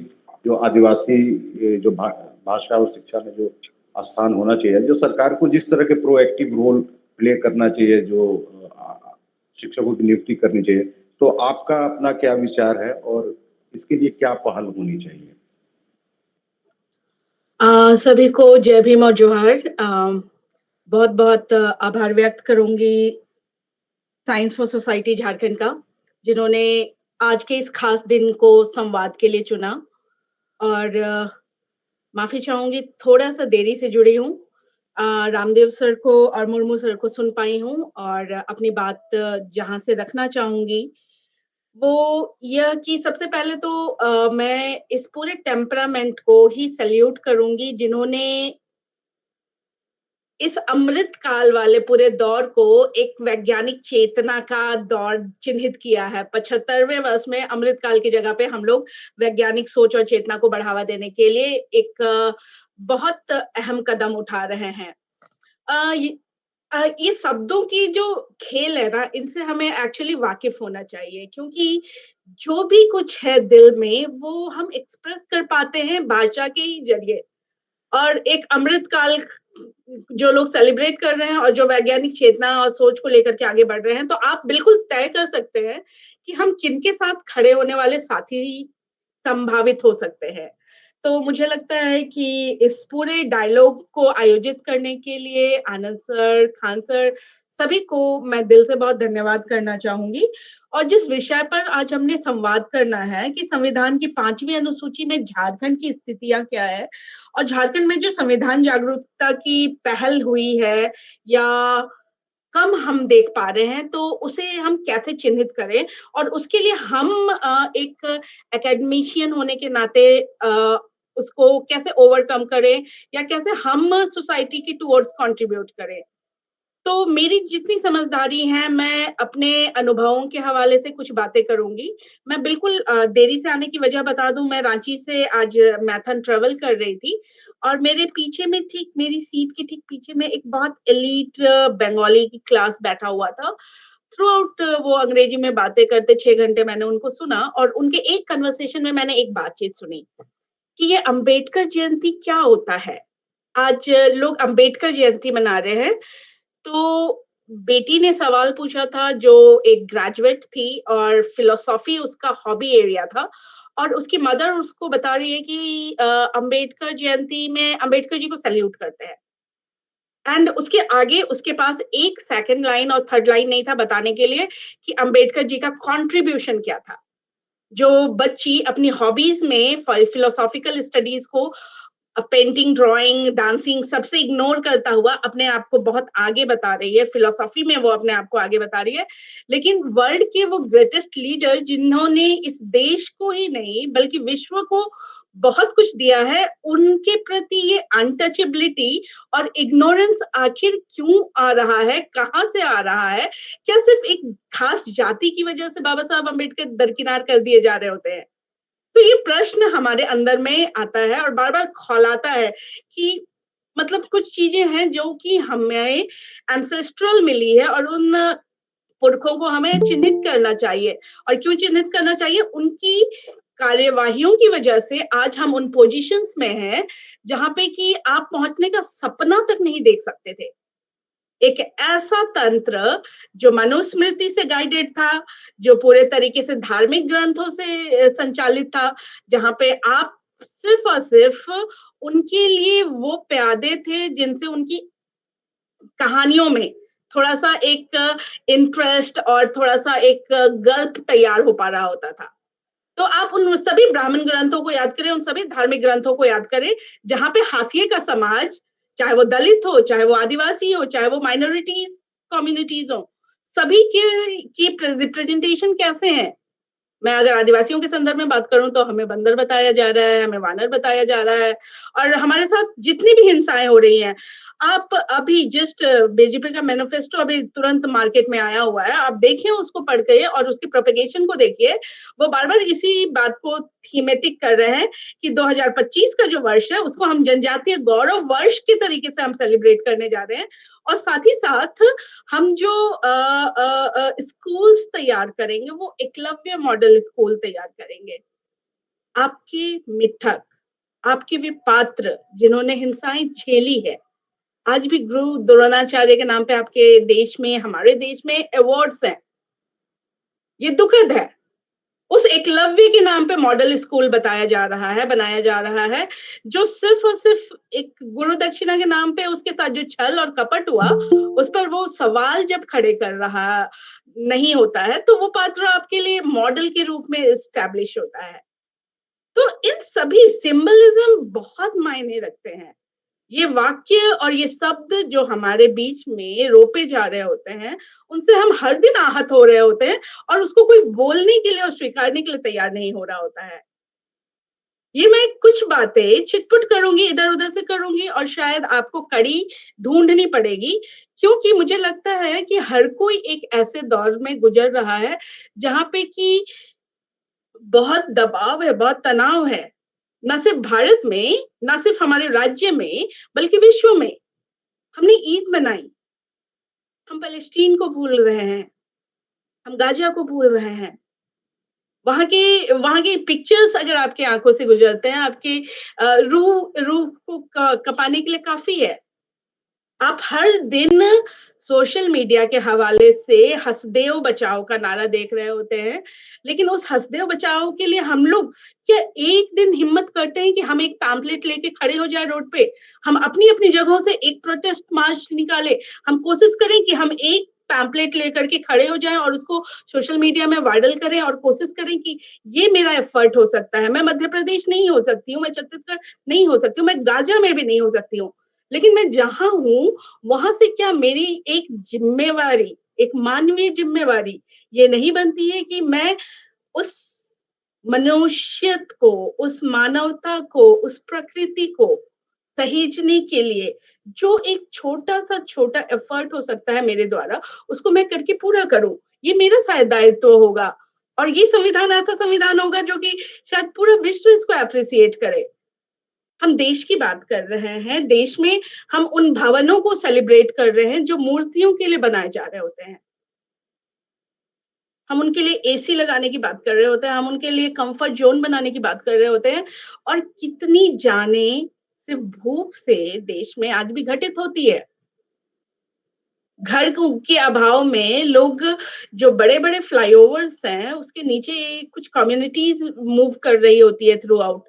Speaker 1: जो आदिवासी जो भाषा और शिक्षा में जो स्थान होना चाहिए, जो सरकार को जिस तरह के प्रोएक्टिव रोल प्ले करना चाहिए, जो शिक्षकों की नियुक्ति करनी चाहिए, तो आपका अपना क्या विचार है और इसके लिए क्या पहल होनी चाहिए?
Speaker 5: सभी को जय भीम और जोहार। बहुत बहुत आभार व्यक्त करूंगी साइंस फॉर सोसाइटी झारखंड का, जिन्होंने आज के इस खास दिन को संवाद के लिए चुना। और माफी चाहूंगी, थोड़ा सा देरी से जुड़ी हूँ। रामदेव सर को और मुर्मू सर को सुन पाई हूँ और अपनी बात जहां से रखना चाहूंगी वो यह कि सबसे पहले तो मैं इस पूरे टेम्परामेंट को ही सैल्यूट करूंगी जिन्होंने इस अमृत काल वाले पूरे दौर को एक वैज्ञानिक चेतना का दौर चिन्हित किया है। 75वें वर्ष में अमृत काल की जगह पे हम लोग वैज्ञानिक सोच और चेतना को बढ़ावा देने के लिए एक बहुत अहम कदम उठा रहे हैं। ये शब्दों की जो खेल है ना, इनसे हमें एक्चुअली वाकिफ होना चाहिए, क्योंकि जो भी कुछ है दिल में वो हम एक्सप्रेस कर पाते हैं भाषा के ही जरिए। और एक अमृत काल जो लोग सेलिब्रेट कर रहे हैं और जो वैज्ञानिक चेतना और सोच को लेकर के आगे बढ़ रहे हैं, तो आप बिल्कुल तय कर सकते हैं कि हम किनके साथ खड़े होने वाले साथी संभावित हो सकते हैं। तो मुझे लगता है कि इस पूरे डायलॉग को आयोजित करने के लिए आनंद सर, खान सर, सभी को मैं दिल से बहुत धन्यवाद करना चाहूंगी। और जिस विषय पर आज हमने संवाद करना है कि संविधान की 5वीं अनुसूची में झारखंड की स्थितियां क्या है और झारखंड में जो संविधान जागरूकता की पहल हुई है या कम हम देख पा रहे हैं, तो उसे हम कैसे चिन्हित करें और उसके लिए हम एक एकेडमिशियन होने के नाते उसको कैसे ओवरकम करें या कैसे हम सोसाइटी की टुवर्ड्स कंट्रीब्यूट करें। तो मेरी जितनी समझदारी है, मैं अपने अनुभवों के हवाले से कुछ बातें करूंगी। मैं बिल्कुल देरी से आने की वजह बता दूं, मैं रांची से आज मैथन ट्रेवल कर रही थी और मेरे पीछे में ठीक मेरी सीट के ठीक पीछे में एक बहुत एलीट बंगाली की क्लास बैठा हुआ था। थ्रू आउट वो अंग्रेजी में बातें करते 6 घंटे मैंने उनको सुना और उनके एक कन्वर्सेशन में मैंने एक बातचीत सुनी कि ये अंबेडकर जयंती क्या होता है। आज लोग अंबेडकर जयंती मना रहे हैं, तो बेटी ने सवाल पूछा था जो एक ग्रेजुएट थी और फिलोसॉफी उसका हॉबी एरिया था, और उसकी मदर उसको बता रही है कि अंबेडकर जयंती में अंबेडकर जी को सैल्यूट करते हैं। एंड उसके आगे उसके पास एक सेकंड लाइन और थर्ड लाइन नहीं था बताने के लिए कि अंबेडकर जी का कंट्रीब्यूशन क्या था। जो बच्ची अपनी हॉबीज में फिलोसॉफिकल स्टडीज को पेंटिंग, ड्राइंग, डांसिंग सबसे इग्नोर करता हुआ अपने आप को बहुत आगे बता रही है, फिलोसॉफी में वो अपने आप को आगे बता रही है, लेकिन वर्ल्ड के वो ग्रेटेस्ट लीडर जिन्होंने इस देश को ही नहीं बल्कि विश्व को बहुत कुछ दिया है, उनके प्रति ये अनटचेबिलिटी और इग्नोरेंस आखिर क्यों आ रहा है, कहाँ से आ रहा है? क्या सिर्फ एक खास जाति की वजह से बाबा साहब अम्बेडकर दरकिनार कर दिए जा रहे होते हैं? तो ये प्रश्न हमारे अंदर में आता है और बार-बार खौलाता है कि मतलब कुछ चीजें हैं जो कि हमें एंसेस्ट्रल मिली है और उन पुरखों को हमें चिन्हित करना चाहिए। और क्यों चिन्हित करना चाहिए? उनकी कार्यवाहियों की वजह से आज हम उन पोजीशंस में हैं, जहाँ पे कि आप पहुँचने का सपना तक नहीं देख सकते थे। एक ऐसा तंत्र जो मनुस्मृति से गाइडेड था, जो पूरे तरीके से धार्मिक ग्रंथों से संचालित था, जहाँ पे आप सिर्फ और सिर्फ उनके लिए वो प्यादे थे जिनसे उनकी कहानियों में थोड़ा-सा एक इंटरेस्ट और थोड़ा-सा एक गल्प तैयार हो पा रहा होता था। तो आप उन सभी ब्राह्मण ग्रंथों को याद करें, उन सभी धार्मिक ग्रंथों को याद करें, जहाँ पे हाशिए का समाज, चाहे वो दलित हो, चाहे वो आदिवासी हो, चाहे वो माइनॉरिटीज़ कम्युनिटीज़ हो, सभी के की रिप्रेजेंटेशन कैसे हैं? मैं अगर आदिवासियों के संदर्भ में बात करूँ तो हमें बंदर बताया जा रहा है, हमें वानर बताया जा रहा है और हमारे साथ जितनी भी हिंसाएँ हो रही हैं, आप अभी जस्ट बीजेपी का मैनिफेस्टो अभी तुरंत मार्केट में आया हुआ है, आप देखिए उसको पढ़ के और उसकी प्रोपेगेशन को देखिए, वो बार-बार इसी बात को थीमेटिक कर रहे हैं कि 2025 का जो वर्ष है, उसको हम जनजातीय गौरव वर्ष के तरीके से हम सेलिब्रेट करने जा रहे हैं और साथ ही साथ हम जो स्कूल्स तैयार करेंगे वो एकलव्य मॉडल स्कूल तैयार करेंगे। आपके मिथक, आपके वे पात्र जिन्होंने हिंसाएँ झेली है, आज भी गुरु द्रोणाचार्य के नाम पे आपके देश में, हमारे देश में अवार्ड्स हैं। ये दुखद है। उस एकलव्य के नाम पे मॉडल स्कूल बताया जा रहा है, बनाया जा रहा है, जो सिर्फ़ और सिर्फ़ एक गुरु दक्षिणा के नाम पे उसके साथ जो छल और कपट हुआ, उस पर वो सवाल जब खड़े कर रहा नहीं होता है, तो वो पात्र आपके लिए मॉडल के रूप में एस्टैब्लिश होता है। तो इन सभी सिंबलिज़्म बहुत मायने रखते हैं। ये वाक्य और ये शब्द जो हमारे बीच में रोपे जा रहे होते हैं, उनसे हम हर दिन आहत हो रहे होते हैं और उसको कोई बोलने के लिए और स्वीकारने के लिए तैयार नहीं हो रहा होता है। ये मैं कुछ बातें छिट-पुट करूँगी, इधर-उधर से करूँगी और शायद आपको कड़ी ढूँढनी पड़ेगी, क्योंकि मुझे लगता है कि हर कोई एक ऐसे दौर में गुज़र रहा है, जहाँ पे कि बहुत दबाव है, बहुत तनाव है। ना सिर्फ भारत में, ना सिर्फ हमारे राज्य में, बल्कि विश्व में। हमने ईद मनाई, हम पैलेस्टीन को भूल रहे हैं, हम गाज़ा को भूल रहे हैं। वहाँ की पिक्चर्स अगर आपकी आँखों से गुज़रते हैं, आपकी रूह रूह को कँपाने के लिए काफ़ी है। आप हर दिन सोशल मीडिया के हवाले से हँसदेव बचाओ का नारा देख रहे होते हैं, लेकिन उस हँसदेव बचाओ के लिए हम लोग क्या एक दिन हिम्मत करते हैं कि हम एक पैम्फलेट लेके खड़े हो जाएँ रोड पे? हम अपनी-अपनी जगहों से एक प्रोटेस्ट मार्च निकालें, हम कोशिश करें कि हम एक पैम्फलेट लेकर के खड़े हो जाएँ और उसको सोशल मीडिया में वायरल करें और कोशिश करें कि ये मेरा एफर्ट हो सकता है। मैं मध्य प्रदेश नहीं हो सकती हूँ, मैं छत्तीसगढ़ नहीं हो सकती हूँ, मैं गाज़ा में भी नहीं हो सकती हूँ। लेकिन मैं जहाँ हूँ, वहाँ से क्या मेरी एक ज़िम्मेवारी, एक मानवीय ज़िम्मेवारी ये नहीं बनती है कि मैं उस मनुष्यत को, उस मानवता को, उस प्रकृति को सहेजने के लिए जो एक छोटा-सा छोटा एफर्ट हो सकता है मेरे द्वारा, उसको मैं करके पूरा करूँ। ये मेरा शायद दायित्व होगा और ये संविधान ऐसा संविधान होगा जो कि शायद पूरा विश्व इसको एप्रिशिएट करे। हम देश की बात कर रहे हैं, देश में हम उन भवनों को सेलिब्रेट कर रहे हैं जो मूर्तियों के लिए बनाए जा रहे होते हैं। हम उनके लिए एसी लगाने की बात कर रहे होते हैं, हम उनके लिए कम्फर्ट ज़ोन बनाने की बात कर रहे होते हैं और कितनी जानें सिर्फ़ भूख से देश में आज भी घटित होती है। घर के अभाव में लोग जो बड़े-बड़े फ्लाईओवर्स हैं, उसके नीचे कुछ कम्युनिटीज़ मूव कर रही होती है थ्रू आउट।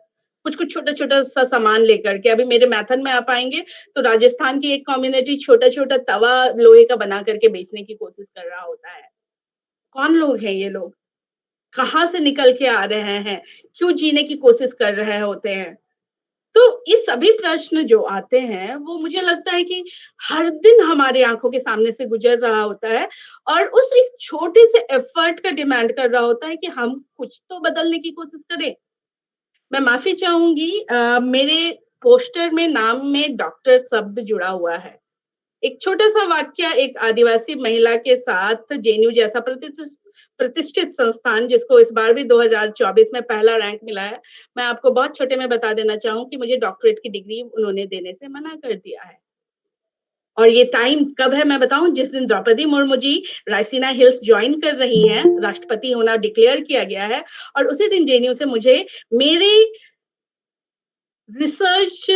Speaker 5: कुछ-कुछ छोटा-छोटा सा सामान लेकर के। अभी मेरे मैथन में आप आएँगे, तो राजस्थान की एक कम्युनिटी छोटा-छोटा तवा लोहे का बना करके बेचने की कोशिश कर रहा होता है। कौन लोग हैं ये लोग? कहाँ से निकल के आ रहे हैं? क्यों जीने की कोशिश कर रहे होते हैं? तो ये सभी प्रश्न जो आते हैं, वो मुझे लगता है कि हर दिन हमारी आँखों के सामने से गुज़र रहा होता है और उस एक छोटे से एफर्ट का डिमांड कर रहा होता है कि हम कुछ तो बदलने की कोशिश करें। मैं माफ़ी चाहूँगी मेरे पोस्टर में नाम में डॉक्टर शब्द जुड़ा हुआ है। एक छोटा-सा वाक्य एक आदिवासी महिला के साथ जेएनयू जैसा प्रतिष्ठित संस्थान जिसको इस बार भी 2024 में पहला रैंक मिला है। मैं आपको बहुत छोटे में बता देना चाहूँ कि मुझे डॉक्टरेट की डिग्री उन्होंने देने से मना कर दिया है। और ये टाइम कब है मैं बताऊँ जिस दिन द्रौपदी मुर्मू जी रायसीना हिल्स जॉइन कर रही हैं, राष्ट्रपति होना डिक्लेयर किया गया है और उसी दिन जेएनयू से मुझे मेरे रिसर्च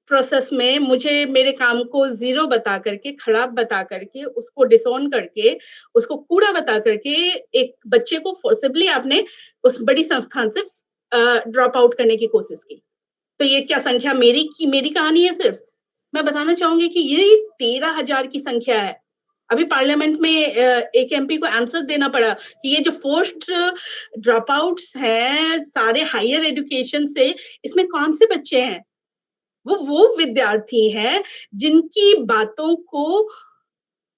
Speaker 5: प्रोसेस में मुझे मेरे काम को ज़ीरो बता करके, खराब बता करके, उसको डिसऑन करके, उसको कूड़ा बता करके एक बच्चे को फोर्सिबली आपने उस बड़ी संस्थान से ड्रॉप आउट करने की कोशिश की। तो ये क्या संख्या मेरी कहानी है सिर्फ? मैं बताना चाहूँगी कि ये 13,000 की संख्या है। अभी पार्लियामेंट में एक एमपी को आंसर देना पड़ा कि ये जो फोर्स्ड ड्रॉप आउट्स हैं सारे हायर एजुकेशन से, इसमें कौन से बच्चे हैं? वो विद्यार्थी हैं जिनकी बातों को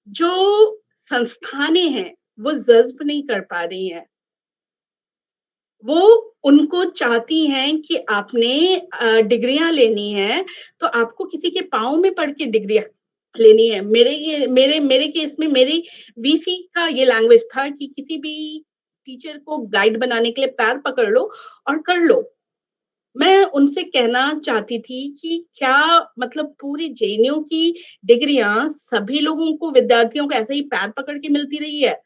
Speaker 5: जो संस्थानें हैं, वो जज़्ब नहीं कर पा रही हैं। वो उनको चाहती हैं कि आपने डिग्रियाँ लेनी है, तो आपको किसी के पाँव में पड़ के डिग्रियाँ लेनी है। मेरे केस में मेरी वीसी का ये लैंग्वेज था कि किसी भी टीचर को गाइड बनाने के लिए पैर पकड़ लो और कर लो। मैं उनसे कहना चाहती थी कि क्या मतलब पूरी जेएनयू की डिग्रियाँ सभी लोगों को विद्यार्थियों को ऐसे ही पैर पकड़ के मिलती रही है?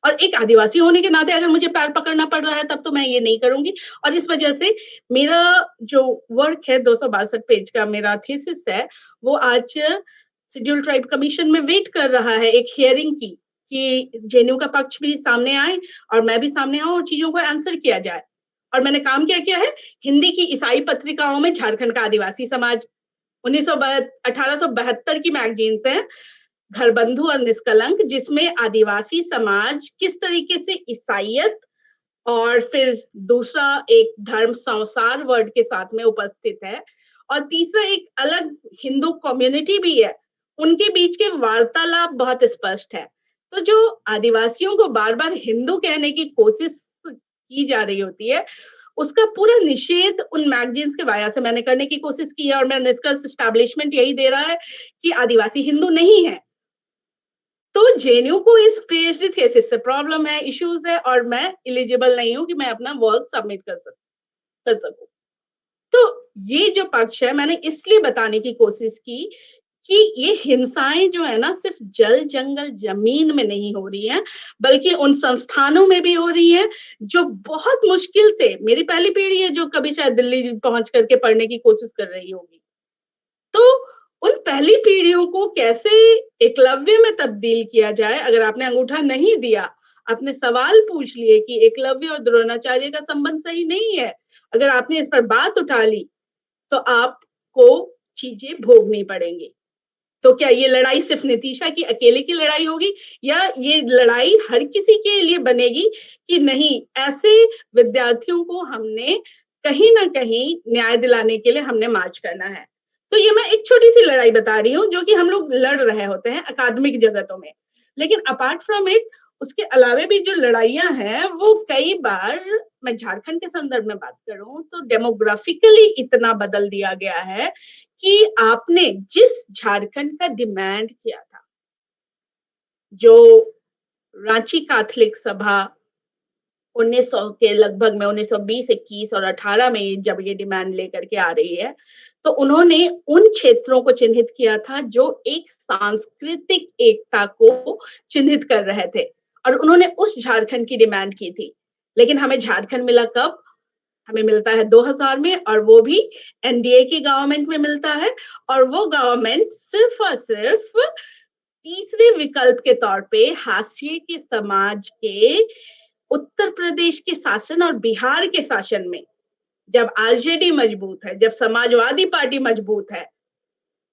Speaker 5: और एक आदिवासी होने के नाते अगर मुझे पैर पकड़ना पड़ रहा है तब तो मैं ये नहीं करूँगी और इस वजह से मेरा जो वर्क है 262 पेज का मेरा थीसिस है, वो आज शेड्यूल्ड ट्राइब कमीशन में वेट कर रहा है एक हियरिंग की, कि जेएनयू का पक्ष भी सामने आए और मैं भी सामने आऊँ और चीज़ों को आंसर किया जाए। और मैंने काम क्या किया है? हिंदी की ईसाई पत्रिकाओं में झारखंड का आदिवासी समाज 1872 की मैगज़ीन्स हैं, घरबंधु और निष्कलंक जिसमें आदिवासी समाज किस तरीके से ईसाईयत और फिर दूसरा एक धर्म संसार वर्ड के साथ में उपस्थित है और तीसरा एक अलग हिंदू कम्युनिटी भी है। उनके बीच के वार्तालाप बहुत स्पष्ट है। तो जो आदिवासियों को बार-बार हिंदू कहने की कोशिश की जा रही होती है, उसका पूरा निषेध उन मैगज़ीन्स के वाया से मैंने करने की कोशिश की है और मेरा निष्कर्ष एस्टैब्लिशमेंट यही दे रहा है कि आदिवासी हिंदू नहीं है। तो जेएनयू को इस पीएचडी थीसिस से प्रॉब्लम है, इश्यूज है और मैं एलिजिबल नहीं हूँ कि मैं अपना वर्क सबमिट कर सकूं। तो ये जो पक्ष है मैंने इसलिए बताने की कोशिश की कि ये हिंसाएं जो है ना सिर्फ जल जंगल जमीन में नहीं हो रही हैं बल्कि उन संस्थानों में भी हो रही हैं जो बहुत मुश्किल से मेरी पहली पीढ़ी है जो कभी शायद दिल्ली पहुंच करके पढ़ने की कोशिश कर रही होगी। तो उन पहली पीढ़ियों को कैसे एकलव्य में तब्दील किया जाए? अगर आपने अंगूठा नहीं दिया, आपने सवाल पूछ लिए कि एकलव्य और द्रोणाचार्य का संबंध सही नहीं है। अगर आपने इस पर बात उठा ली, तो आपको चीज़ें भोगनी पड़ेंगी। तो क्या ये लड़ाई सिर्फ नितिशा की अकेले की लड़ाई होगी या ये लड़ाई हर किसी के लिए बनेगी कि नहीं, ऐसे विद्यार्थियों को हमने कहीं न कहीं न्याय दिलाने के लिए हमने मार्च करना है। तो ये मैं एक छोटी-सी लड़ाई बता रही हूँ जो कि हम लोग लड़ रहे होते हैं अकादमिक जगतों में। लेकिन अपार्ट फ्रॉम इट उसके अलावे भी जो लड़ाइयाँ हैं वो कई बार मैं झारखंड के संदर्भ में बात करूँ तो डेमोग्राफिकली इतना बदल दिया गया है कि आपने जिस झारखंड का डिमांड किया था, जो रांची कैथोलिक सभा 1900 के लगभग में 1920, 21 और 18 में जब ये डिमांड लेकर के आ रही है, तो उन्होंने उन क्षेत्रों को चिन्हित किया था जो एक सांस्कृतिक एकता को चिन्हित कर रहे थे और उन्होंने उस झारखंड की डिमांड की थी। लेकिन हमें झारखंड मिला कब? हमें मिलता है 2000 में और वो भी एनडीए की गवर्नमेंट में मिलता है और वो गवर्नमेंट सिर्फ और सिर्फ तीसरे विकल्प के तौर पे हाशिए के समाज के उत्तर प्रदेश के शासन और बिहार के शासन में जब आरजेडी मजबूत है, जब समाजवादी पार्टी मजबूत है,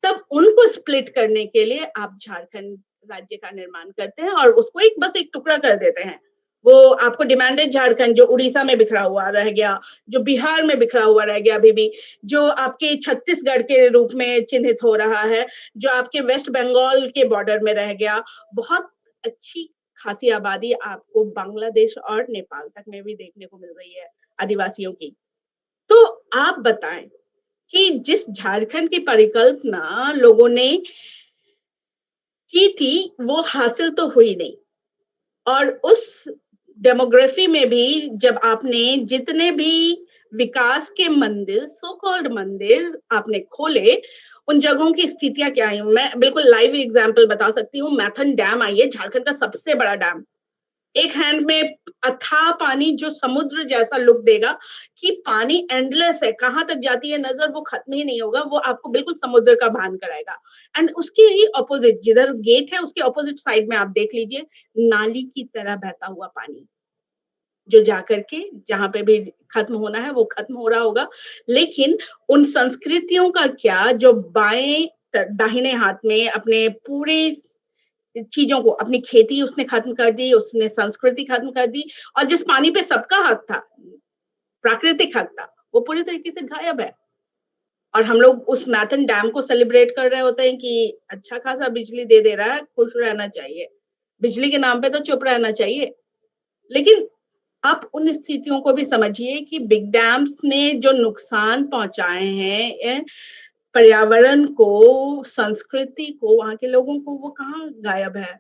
Speaker 5: तब उनको स्प्लिट करने के लिए आप झारखंड राज्य का निर्माण करते हैं और उसको बस एक टुकड़ा कर देते हैं। वो आपको डिमांडेड झारखंड जो उड़ीसा में बिखरा हुआ रह गया, जो बिहार में बिखरा हुआ रह गया अभी भी, जो आपके छत्तीसगढ़ के रूप में चिन्हित हो रहा है, जो आपके वेस्ट बंगाल के बॉर्डर में रह गया, बहुत अच्छी खासी आबादी आपको बांग्लादेश और नेपाल तक में भी देखने को मिल रही है आदिवासियों की। तो आप बताएं कि जिस झारखंड की परिकल्पना लोगों ने की थी वो हासिल तो हुई नहीं, और उस डेमोग्राफी में भी जब आपने जितने भी विकास के मंदिर, सो कॉल्ड मंदिर आपने खोले, उन जगहों की स्थितियां क्या है। मैं बिल्कुल लाइव एग्जांपल बता सकती हूँ। मैथन डैम आई है, झारखंड का सबसे बड़ा डैम, एक हैंड में अथाह पानी जो समुद्र जैसा लुक देगा कि पानी एंडलेस है, कहां तक जाती है नजर वो खत्म ही नहीं होगा, वो आपको बिल्कुल समुद्र का भान कराएगा। एंड उसके ही ऑपोजिट जिधर गेट है उसके ऑपोजिट साइड में आप देख लीजिए, नाली की तरह बहता हुआ पानी जो जाकर के जहां पे भी खत्म होना है वो खत्म हो रहा होगा। लेकिन उन संस्कृतियों का क्या जो बाएं दाहिने हाथ में अपने पूरे चीजों को, अपनी खेती उसने खत्म कर दी, उसने संस्कृति खत्म कर दी, और जिस पानी पे सबका हक था, प्राकृतिक हक था, वो पूरी तरीके से गायब है। और हम लोग उस मैथन डैम को सेलिब्रेट कर रहे होते हैं कि अच्छा खासा बिजली दे दे रहा है, खुश रहना चाहिए, बिजली के नाम पे तो चुप रहना चाहिए। लेकिन आप उन स्थितियों को भी समझिए कि बिग डैम्स ने जो नुकसान पहुंचाए हैं पर्यावरण को, संस्कृति को, वहां के लोगों को, वो कहाँ गायब है।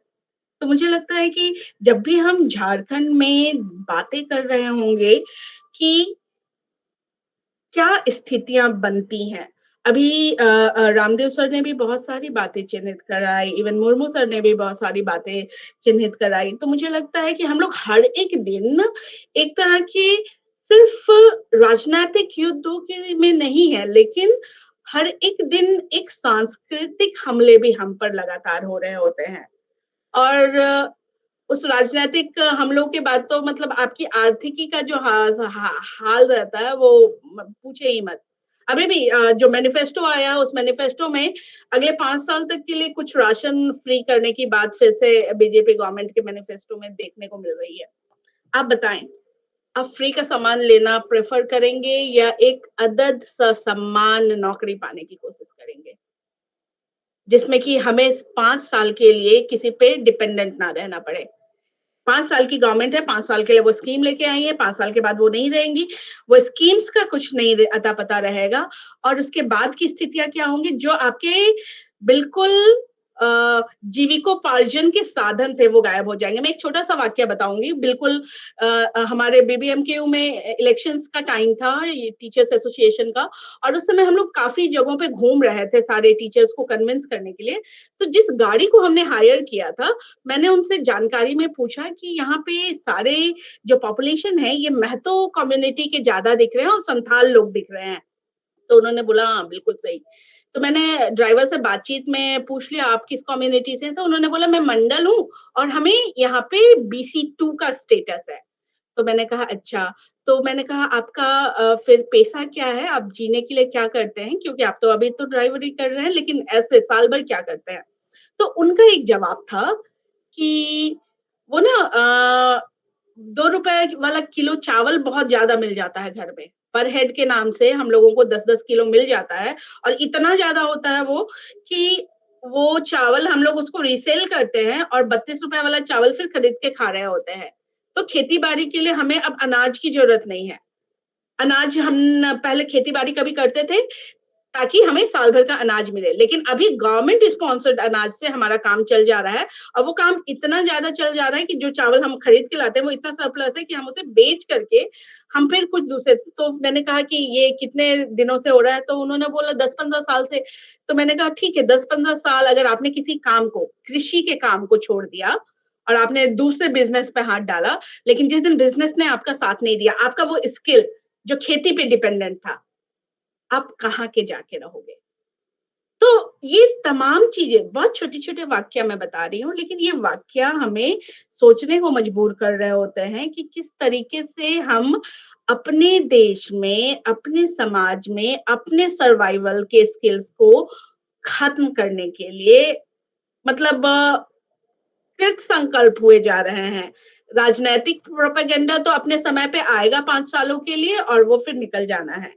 Speaker 5: तो मुझे लगता है कि जब भी हम झारखंड में बातें कर रहे होंगे कि क्या स्थितियां बनती हैं, अभी रामदेव सर ने भी बहुत सारी बातें चिन्हित कराई, इवन मुर्मू सर ने भी बहुत सारी बातें चिन्हित कराई। तो मुझे लगता है कि हम लोग हर एक दिन एक तरह की सिर्फ राजनीतिक युद्धों के में नहीं है, लेकिन हर एक दिन एक सांस्कृतिक हमले भी हम पर लगातार हो रहे होते हैं। और उस राजनीतिक हमलों के बाद तो मतलब आपकी आर्थिकी का जो हाल रहता है वो पूछे ही मत। अभी भी जो मैनिफेस्टो आया उस मैनिफेस्टो में अगले 5 साल तक के लिए कुछ राशन फ्री करने की बात फिर से बीजेपी गवर्नमेंट के मैनिफेस्टो में देखने को मिल रही है। आप बताएं, आप फ्री का सामान लेना प्रेफर करेंगे या एक अदद सम्मान नौकरी पाने की कोशिश करेंगे, जिसमें कि हमें 5 साल के लिए किसी पे डिपेंडेंट ना रहना पड़े। 5 साल की गवर्नमेंट है, 5 साल के लिए वो स्कीम लेके आई है, 5 साल के बाद वो नहीं रहेंगी, वो स्कीम्स का कुछ नहीं अता पता रहेगा, और उसके बाद की स्थितियां क्या होंगी जो आपके बिल्कुल जीविकोपार्जन के साधन थे वो गायब हो जाएंगे। मैं एक छोटा सा वाक्य बताऊंगी। बिल्कुल हमारे बीबीएमकेयू में इलेक्शंस का टाइम था, ये टीचर्स एसोसिएशन का, और उस समय हम लोग काफी जगहों पे घूम रहे थे सारे टीचर्स को कन्विंस करने के लिए। तो जिस गाड़ी को हमने हायर किया था, मैंने उनसे जानकारी में पूछा कि यहाँ पे सारे जो पॉपुलेशन है ये महतो कम्युनिटी के ज्यादा दिख रहे हैं और संथाल लोग दिख रहे हैं। तो उन्होंने बोला हाँ बिल्कुल सही। तो मैंने ड्राइवर से बातचीत में पूछ लिया आप किस कम्युनिटी से हैं, तो उन्होंने बोला मैं मंडल हूँ और हमें यहाँ पे BC2 का स्टेटस है। तो मैंने कहा अच्छा। तो मैंने कहा आपका फिर पेशा क्या है, आप जीने के लिए क्या करते हैं, क्योंकि आप तो अभी तो ड्राइवरी कर रहे हैं, लेकिन ऐसे साल भर क्या करते हैं। तो उनका एक जवाब था कि वो ना 2 रुपए वाला किलो चावल बहुत ज्यादा मिल जाता है घर में, पर हेड के नाम से हम लोगों को 10-10 किलो मिल जाता है, और इतना ज्यादा होता है वो कि वो चावल हम लोग उसको रीसेल करते हैं और 32 रुपए वाला चावल फिर खरीद के खा रहे होते हैं। तो खेती बाड़ी के लिए हमें अब अनाज की जरूरत नहीं है। अनाज हम पहले खेती बाड़ी कभी करते थे ताकि हमें साल भर का अनाज मिले, लेकिन अभी गवर्नमेंट स्पॉन्सर्ड अनाज से हमारा काम चल जा रहा है, और वो काम इतना ज्यादा चल जा रहा है कि जो चावल हम खरीद के लाते हैं वो इतना सरप्लस है कि हम उसे बेच करके हम फिर कुछ दूसरे। तो मैंने कहा कि ये कितने दिनों से हो रहा है, तो उन्होंने बोला 10-15 साल से। तो मैंने कहा ठीक है, 10-15 साल अगर आपने किसी काम को, कृषि के काम को छोड़ दिया और आपने दूसरे बिजनेस पे हाथ डाला, लेकिन जिस दिन बिजनेस ने आपका साथ नहीं दिया, आपका वो स्किल जो खेती पे डिपेंडेंट था, आप कहाँ के जाके रहोगे। तो ये तमाम चीजें बहुत छोटे-छोटे वाक्य मैं बता रही हूँ, लेकिन ये वाक्य हमें सोचने को मजबूर कर रहे होते हैं कि किस तरीके से हम अपने देश में, अपने समाज में, अपने सर्वाइवल के स्किल्स को खत्म करने के लिए मतलब कृत संकल्प हुए जा रहे हैं। राजनैतिक प्रोपेगेंडा तो अपने समय पे आएगा 5 सालों के लिए और वो फिर निकल जाना है।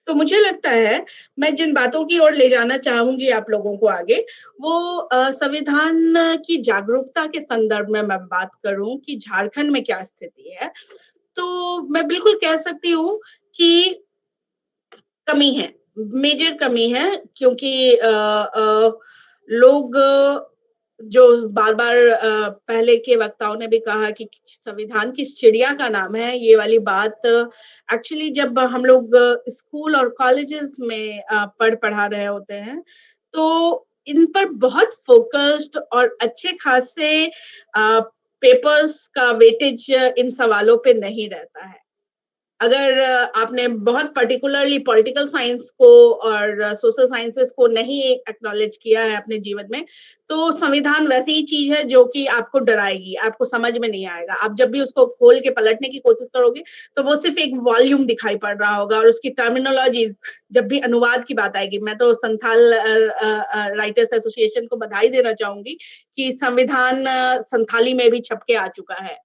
Speaker 5: तो मुझे लगता है, मैं जिन बातों की ओर ले जाना चाहूँगी आप लोगों को आगे, वो संविधान की जागरूकता के संदर्भ में मैं बात करूँ कि झारखंड में क्या स्थिति है। तो मैं बिल्कुल कह सकती हूँ कि कमी है, मेजर कमी है क्योंकि लोग जो बार-बार पहले के वक्ताओं ने भी कहा कि संविधान किस चिड़िया का नाम है, ये वाली बात एक्चुअली जब हम लोग स्कूल और कॉलेजेस में पढ़ा रहे होते हैं, तो इन पर बहुत फ़ोकस्ड और अच्छे खासे पेपर्स का वेटेज इन सवालों पे नहीं रहता है। अगर आपने बहुत पर्टिकुलरली पॉलिटिकल साइंस को और सोशल साइंसेस को नहीं एक्नॉलेज किया है अपने जीवन में, तो संविधान वैसी ही चीज़ है जो कि आपको डराएगी, आपको समझ में नहीं आएगा। आप जब भी उसको खोल के पलटने की कोशिश करोगे, तो वो सिर्फ़ एक वॉल्यूम दिखाई पड़ रहा होगा और उसकी टर्मिनोलॉजीज़ जब भी अनुवाद की बात आएगी, मैं तो संथाल राइटर्स एसोसिएशन को बधाई देना चाहूँगी कि संविधान संथाली में भी छप के आ चुका है।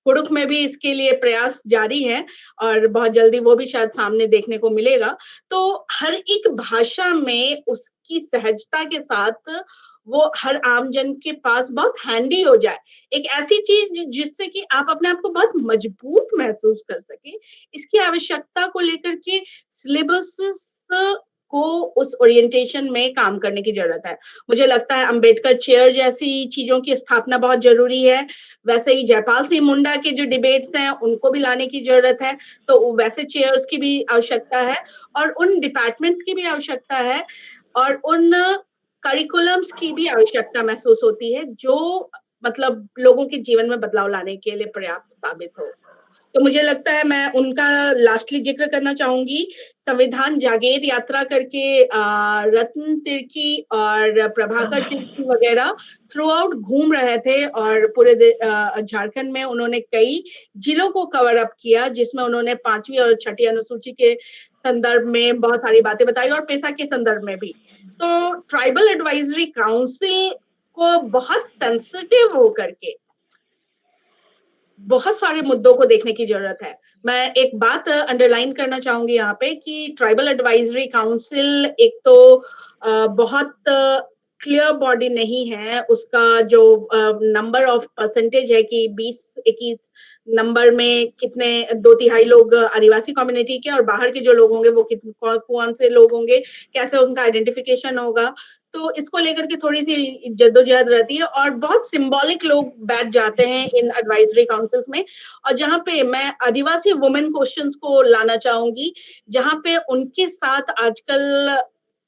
Speaker 5: कुडुख में भी इसके लिए प्रयास जारी है और बहुत जल्दी वो भी शायद सामने देखने को मिलेगा। तो हर एक भाषा में उसकी सहजता के साथ वो हर आम जन के पास बहुत हैंडी हो जाए। एक ऐसी चीज़ जिससे कि आप अपने आप को बहुत मजबूत महसूस कर सकें, इसकी आवश्यकता को लेकर के सिलेबसेस को उस ओरिएंटेशन में काम करने की ज़रूरत है। मुझे लगता है अम्बेडकर चेयर जैसी चीज़ों की स्थापना बहुत ज़रूरी है। वैसे ही जयपाल सिंह मुंडा के जो डिबेट्स हैं, उनको भी लाने की ज़रूरत है, तो वैसे चेयर्स की भी आवश्यकता है और उन डिपार्टमेंट्स की भी आवश्यकता है और उन करिकुलम्स की भी आवश्यकता महसूस होती है, जो मतलब लोगों के जीवन में बदलाव लाने के लिए पर्याप्त साबित हो। तो मुझे लगता है मैं उनका लास्टली ज़िक्र करना चाहूँगी, संविधान जागेर यात्रा करके रत्न तिर्की और प्रभाकर तिर्की वग़ैरह थ्रू आउट घूम रहे थे और पूरे झारखंड में उन्होंने कई जिलों को कवर अप किया, जिसमें उन्होंने 5वीं और 6ठी अनुसूची के संदर्भ में बहुत सारी बातें बताई और पेशा के संदर्भ में भी। तो ट्राइबल एडवाइजरी काउंसिल को बहुत सेंसिटिव होकर के बहुत सारे मुद्दों को देखने की ज़रूरत है। मैं एक बात अंडरलाइन करना चाहूँगी यहाँ पे कि ट्राइबल एडवाइजरी काउंसिल एक तो बहुत क्लियर बॉडी नहीं है, उसका जो नंबर ऑफ परसेंटेज है कि 20-21 नंबर में कितने 2/3 लोग आदिवासी कम्युनिटी के और बाहर के जो लोग होंगे वो कौन से लोग होंगे, कैसे उनका आइडेंटिफिकेशन होगा। तो इसको लेकर के थोड़ी-सी जद्दोजहद रहती है और बहुत सिंबॉलिक लोग बैठ जाते हैं इन एडवाइजरी काउंसिल्स में और जहाँ पे मैं आदिवासी वुमेन क्वेश्चंस को लाना चाहूँगी, जहाँ पे उनके साथ आजकल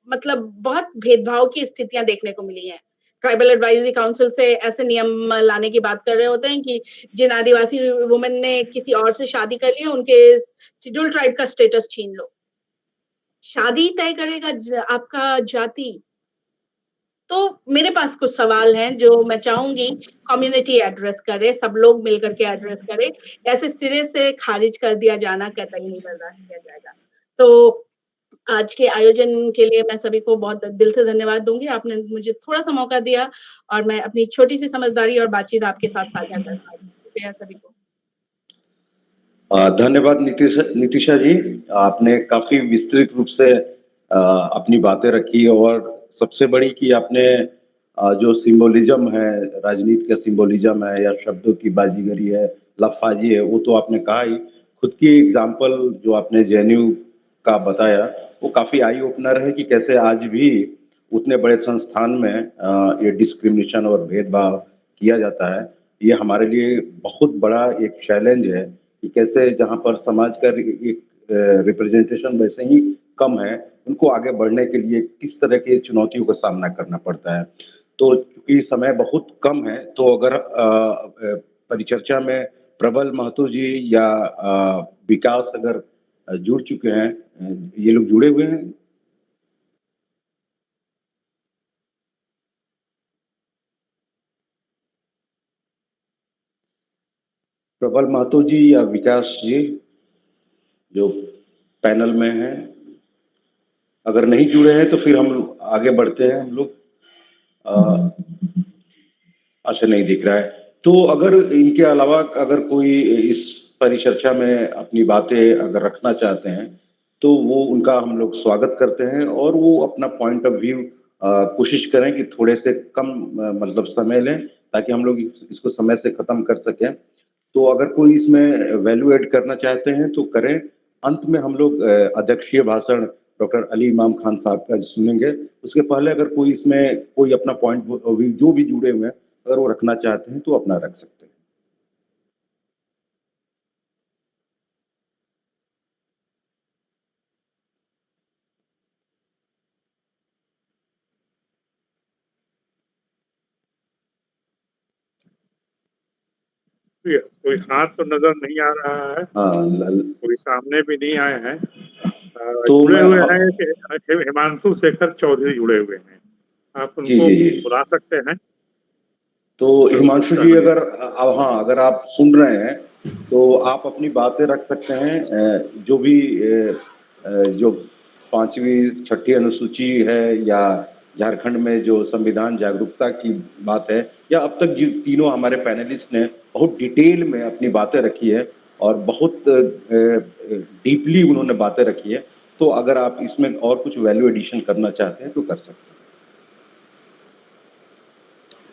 Speaker 5: मतलब बहुत भेदभाव की स्थितियाँ देखने को मिली हैं। ट्राइबल एडवाइजरी काउंसिल से ऐसे नियम लाने की बात कर रहे होते हैं कि जिन आदिवासी वुमेन ने किसी और से शादी कर ली है, उनके शेड्यूल्ड ट्राइब का स्टेटस छीन लो। शादी तय करेगा आपका जाति। तो मेरे पास कुछ सवाल हैं जो मैं चाहूँगी कम्युनिटी एड्रेस करे, सब लोग मिलकर के एड्रेस करें। ऐसे सिरे से खारिज कर दिया जाना कतई नहीं बर्दाश्त किया जाएगा। तो आज के आयोजन के लिए मैं सभी को बहुत दिल से धन्यवाद दूँगी। आपने मुझे थोड़ा-सा मौका दिया और मैं अपनी छोटी-सी समझदारी और बातचीत आपके साथ साझा कर पाई। शुक्रिया सभी को।
Speaker 1: धन्यवाद नितिशा जी, आपने काफ़ी विस्तृत रूप से अपनी बातें रखी और सबसे बड़ी कि आपने जो सिंबोलिज़्म है, राजनीति का सिंबोलिज़्म है या शब्दों की बाजीगरी है, लफ़्फ़ाज़ी है, वो तो आपने कहा ही। खुद की एग्ज़ाम्पल जो आपने जेएनयू का बताया, वो काफ़ी आई ओपनर है कि कैसे आज भी उतने बड़े संस्थान में ये डिस्क्रिमिनेशन और भेदभाव किया जाता है। ये हमारे लिए बहुत बड़ा एक चैलेंज है कि कैसे जहाँ पर समाज का एक रिप्रेजेंटेशन वैसे ही कम है, उनको आगे बढ़ने के लिए किस तरह की चुनौतियों का सामना करना पड़ता है। तो चूँकि समय बहुत कम है, तो अगर परिचर्चा में प्रबल महतो जी या विकास अगर जुड़ चुके हैं, ये लोग जुड़े हुए हैं? प्रबल महतो जी या विकास जी जो पैनल में हैं, अगर नहीं जुड़े हैं तो फिर हम आगे बढ़ते हैं हम लोग। अच्छा, नहीं दिख रहा है। तो अगर इनके अलावा अगर कोई इस परिचर्चा में अपनी बातें अगर रखना चाहते हैं तो वो उनका हम लोग स्वागत करते हैं और वो अपना पॉइंट ऑफ व्यू कोशिश करें कि थोड़े से कम मतलब समय लें ताकि हम लोग इसको समय से ख़त्म कर सकें। तो अगर कोई इसमें वैल्यू ऐड करना चाहते हैं तो करें। अंत में हम लोग अध्यक्षीय भाषण डॉक्टर अली इमाम खान साहब का सुनेंगे। उसके पहले अगर कोई इसमें कोई अपना पॉइंट ऑफ व्यू जो भी जुड़े हुए हैं अगर वो रखना चाहते हैं तो अपना रख सकते हैं।
Speaker 6: कोई हाथ तो नजर नहीं आ रहा है।
Speaker 1: हाँ,
Speaker 6: कोई सामने भी नहीं आए हैं।
Speaker 1: तो
Speaker 6: जुड़े हुए हैं कि हिमांशु शेखर चौधरी जुड़े हुए हैं, आप उनको बुला सकते हैं।
Speaker 1: तो हिमांशु जी अगर हाँ अगर आप सुन रहे हैं तो आप अपनी बातें रख सकते हैं। जो भी जो 5वीं 6ठी अनुसूची है या झारखंड में जो संविधान जागरूकता की बात है या अब तक जो तीनों हमारे पैनलिस्ट ने बहुत डिटेल में अपनी बातें रखी है और बहुत डीपली उन्होंने बातें रखी है। तो अगर आप इसमें और कुछ वैल्यू एडिशन करना चाहते हैं तो कर सकते हैं।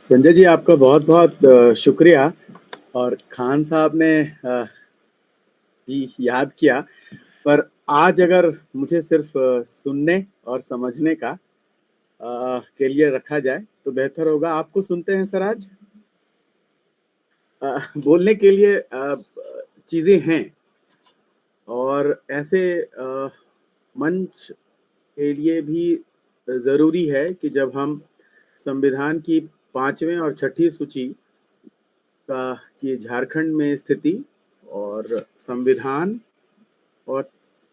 Speaker 7: संजय जी, आपका बहुत बहुत शुक्रिया। और खान साहब ने भी याद किया, पर आज अगर मुझे सिर्फ सुनने और समझने का के लिए रखा जाए तो बेहतर होगा। आपको सुनते हैं सर आज? बोलने के लिए चीजें हैं और ऐसे मंच के लिए भी जरूरी है कि जब हम संविधान की 5वें और 6ठी सूची का की झारखंड में स्थिति और संविधान और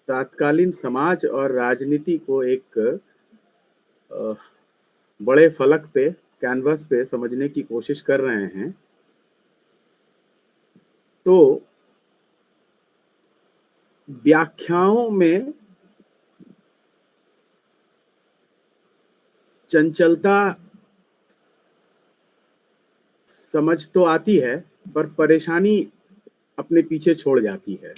Speaker 7: तात्कालीन समाज और राजनीति को एक बड़े फलक पे, कैनवस पे समझने की कोशिश कर रहे हैं, तो व्याख्याओं में चंचलता समझ तो आती है पर परेशानी अपने पीछे छोड़ जाती है।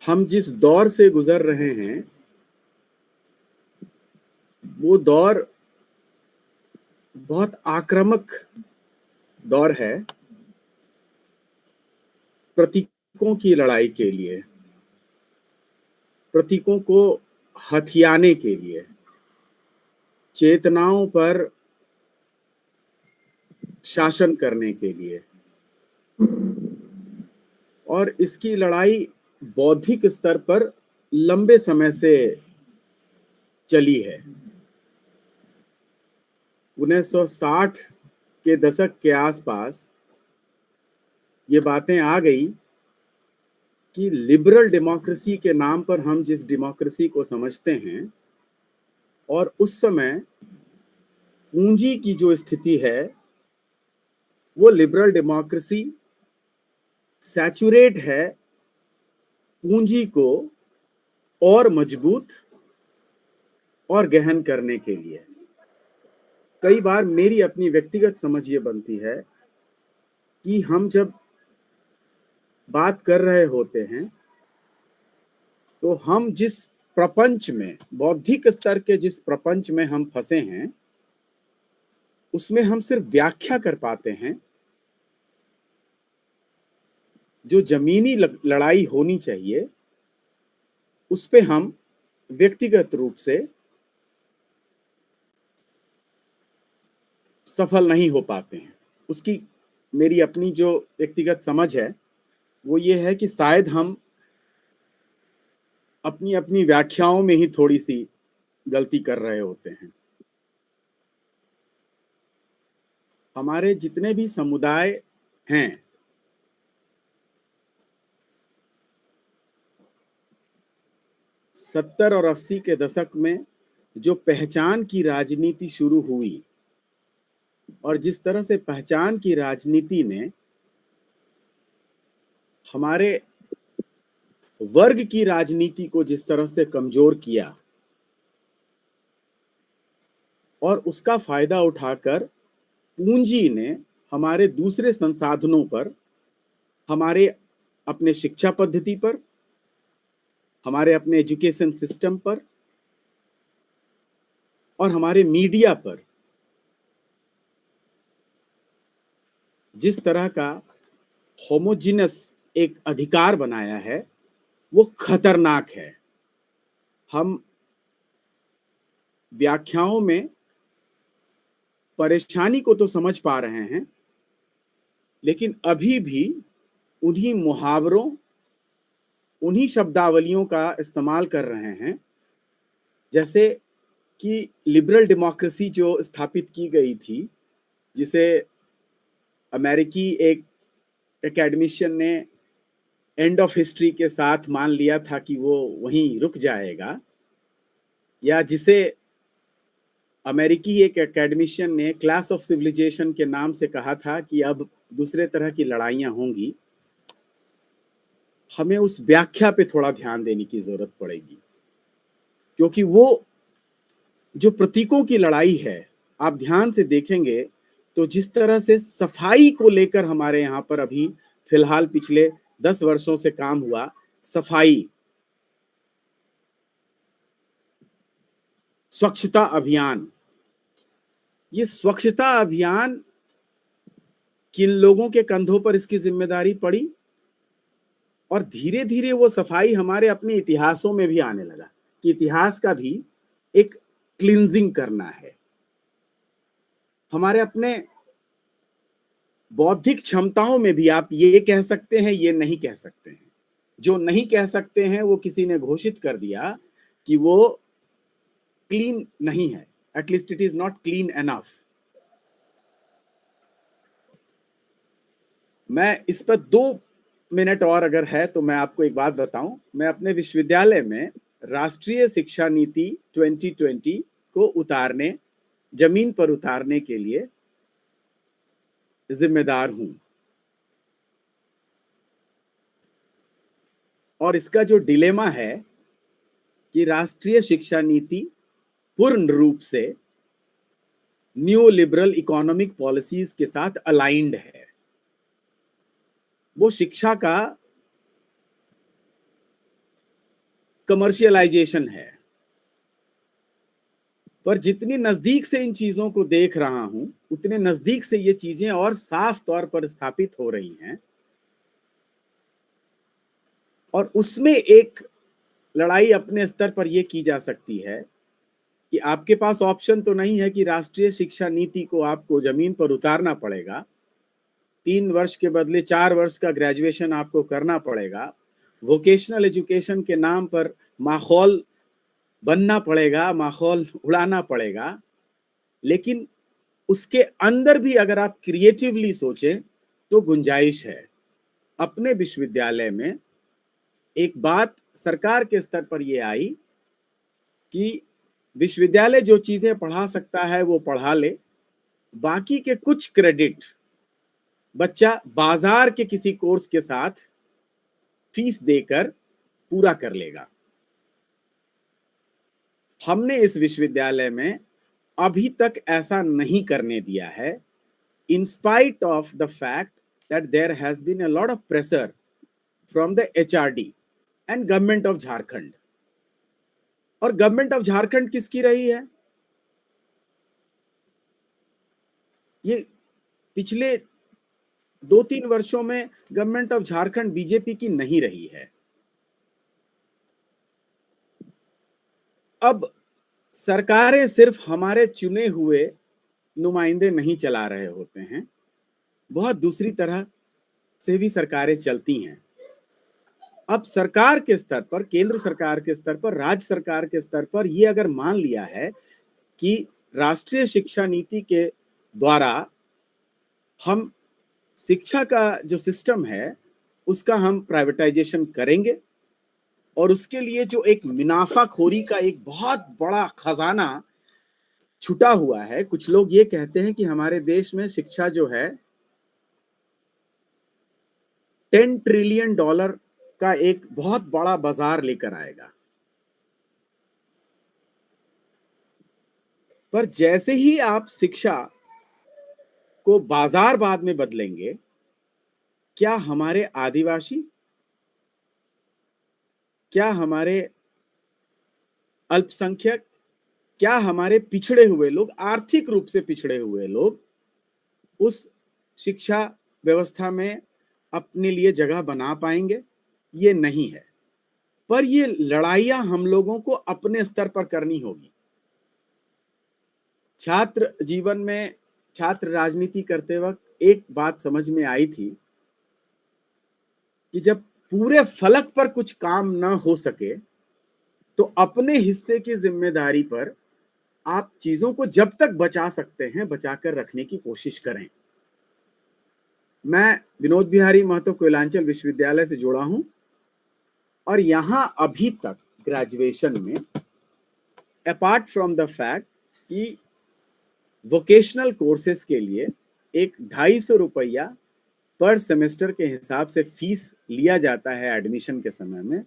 Speaker 7: हम जिस दौर से गुजर रहे हैं वो दौर बहुत आक्रामक दौर है प्रतीकों की लड़ाई के लिए, प्रतीकों को हथियाने के लिए, चेतनाओं पर शासन करने के लिए। और इसकी लड़ाई बौद्धिक स्तर पर लंबे समय से चली है। 1960 के दशक के आसपास ये बातें आ गई कि लिबरल डेमोक्रेसी के नाम पर हम जिस डेमोक्रेसी को समझते हैं और उस समय पूंजी की जो स्थिति है वो लिबरल डेमोक्रेसी सैचुरेट है पूंजी को और मजबूत और गहन करने के लिए। कई बार मेरी अपनी व्यक्तिगत समझ ये बनती है कि हम जब बात कर रहे होते हैं तो हम जिस प्रपंच में, बौद्धिक स्तर के जिस प्रपंच में हम फंसे हैं उसमें हम सिर्फ व्याख्या कर पाते हैं। जो जमीनी लड़ाई होनी चाहिए उस पे हम व्यक्तिगत रूप से सफल नहीं हो पाते हैं। उसकी मेरी अपनी जो व्यक्तिगत समझ है वो ये है कि शायद हम अपनी अपनी व्याख्याओं में ही थोड़ी सी गलती कर रहे होते हैं। हमारे जितने भी समुदाय हैं सत्तर और 80 के दशक में जो पहचान की राजनीति शुरू हुई और जिस तरह से पहचान की राजनीति ने हमारे वर्ग की राजनीति को जिस तरह से कमजोर किया और उसका फायदा उठाकर पूंजी ने हमारे दूसरे संसाधनों पर, हमारे अपने शिक्षा पद्धति पर, हमारे अपने एजुकेशन सिस्टम पर और हमारे मीडिया पर जिस तरह का होमोजिनस एक अधिकार बनाया है वो खतरनाक है। हम व्याख्याओं में परेशानी को तो समझ पा रहे हैं, लेकिन अभी भी उन्हीं मुहावरों, उन्हीं शब्दावलियों का इस्तेमाल कर रहे हैं जैसे कि लिबरल डेमोक्रेसी जो स्थापित की गई थी, जिसे अमेरिकी एक एकेडमिशियन ने एंड ऑफ हिस्ट्री के साथ मान लिया था कि वो वहीं रुक जाएगा, या जिसे अमेरिकी एक एकेडमिशियन ने क्लास ऑफ सिविलाइजेशन के नाम से कहा था कि अब दूसरे तरह की लड़ाइयां होंगी, हमें उस व्याख्या पे थोड़ा ध्यान देने की जरूरत पड़ेगी। क्योंकि वो जो प्रतीकों की लड़ाई है, आप ध्यान से देखेंगे तो जिस तरह से सफाई को लेकर हमारे यहाँ पर अभी फिलहाल पिछले 10 वर्षों से काम हुआ, सफाई, स्वच्छता अभियान, ये स्वच्छता अभियान किन लोगों के कंधों पर इसकी जिम्मेदारी पड़ी और धीरे धीरे वो सफाई हमारे अपने इतिहासों में भी आने लगा कि इतिहास का भी एक क्लींजिंग करना है। हमारे अपने बौद्धिक क्षमताओं में भी आप ये कह सकते हैं, ये नहीं कह सकते हैं। जो नहीं कह सकते हैं वो किसी ने घोषित कर दिया कि वो क्लीन नहीं है, at least it is not clean enough. मैं इस पर 2 मिनट और अगर है तो मैं आपको एक बात बताऊं। मैं अपने विश्वविद्यालय में राष्ट्रीय शिक्षा नीति 2020 को उतारने, जमीन पर उतारने के लिए जिम्मेदार हूं। और इसका जो डिलेमा है कि राष्ट्रीय शिक्षा नीति पूर्ण रूप से न्यू लिबरल इकोनॉमिक पॉलिसीज के साथ अलाइंड है। वो शिक्षा का कमर्शियलाइजेशन है। पर जितनी नजदीक से इन चीजों को देख रहा हूं, उतने नजदीक से ये चीजें और साफ तौर पर स्थापित हो रही हैं। और उसमें एक लड़ाई अपने स्तर पर यह की जा सकती है कि आपके पास ऑप्शन तो नहीं है कि राष्ट्रीय शिक्षा नीति को आपको जमीन पर उतारना पड़ेगा, 3 वर्ष के बदले 4 वर्ष का ग्रेजुएशन आपको करना पड़ेगा, वोकेशनल एजुकेशन के नाम पर माहौल बनना पड़ेगा, माहौल उड़ाना पड़ेगा। लेकिन उसके अंदर भी अगर आप क्रिएटिवली सोचें तो गुंजाइश है। अपने विश्वविद्यालय में एक बात सरकार के स्तर पर यह आई कि विश्वविद्यालय जो चीजें पढ़ा सकता है वो पढ़ा ले, बाकी के कुछ क्रेडिट बच्चा बाजार के किसी कोर्स के साथ फीस देकर पूरा कर लेगा। हमने इस विश्वविद्यालय में अभी तक ऐसा नहीं करने दिया है, in spite of the fact that there has been a lot of pressure from the HRD and government of Jharkhand। और गवर्नमेंट ऑफ झारखंड किसकी रही है? ये पिछले 2-3 वर्षों में गवर्नमेंट ऑफ झारखंड बीजेपी की नहीं रही है। अब सरकारें सिर्फ हमारे चुने हुए नुमाइंदे नहीं चला रहे होते हैं, बहुत दूसरी तरह से भी सरकारें चलती हैं। अब सरकार के स्तर पर, केंद्र सरकार के स्तर पर, राज्य सरकार के स्तर पर ये अगर मान लिया है कि राष्ट्रीय शिक्षा नीति के द्वारा हम शिक्षा का जो सिस्टम है उसका हम प्राइवेटाइजेशन करेंगे और उसके लिए जो एक मुनाफाखोरी का एक बहुत बड़ा खजाना छुटा हुआ है। कुछ लोग ये कहते हैं कि हमारे देश में शिक्षा जो है $10 ट्रिलियन का एक बहुत बड़ा बाजार लेकर आएगा। पर जैसे ही आप शिक्षा को बाजारवाद में बदलेंगे, क्या हमारे आदिवासी, क्या हमारे अल्पसंख्यक, क्या हमारे पिछड़े हुए लोग, आर्थिक रूप से पिछड़े हुए लोग उस शिक्षा व्यवस्था में अपने लिए जगह बना पाएंगे? ये नहीं है। पर ये लड़ाइयां हम लोगों को अपने स्तर पर करनी होगी। छात्र जीवन में, छात्र राजनीति करते वक्त एक बात समझ में आई थी कि जब पूरे फलक पर कुछ काम न हो सके तो अपने हिस्से की जिम्मेदारी पर आप चीजों को जब तक बचा सकते हैं बचाकर रखने की कोशिश करें। मैं विनोद बिहारी महतो कोयलांचल विश्वविद्यालय से जुड़ा हूं और यहां अभी तक ग्रेजुएशन में, अपार्ट फ्रॉम द फैक्ट कि वोकेशनल कोर्सेज के लिए एक 250 रुपया पर सेमेस्टर के हिसाब से फीस लिया जाता है एडमिशन के समय में,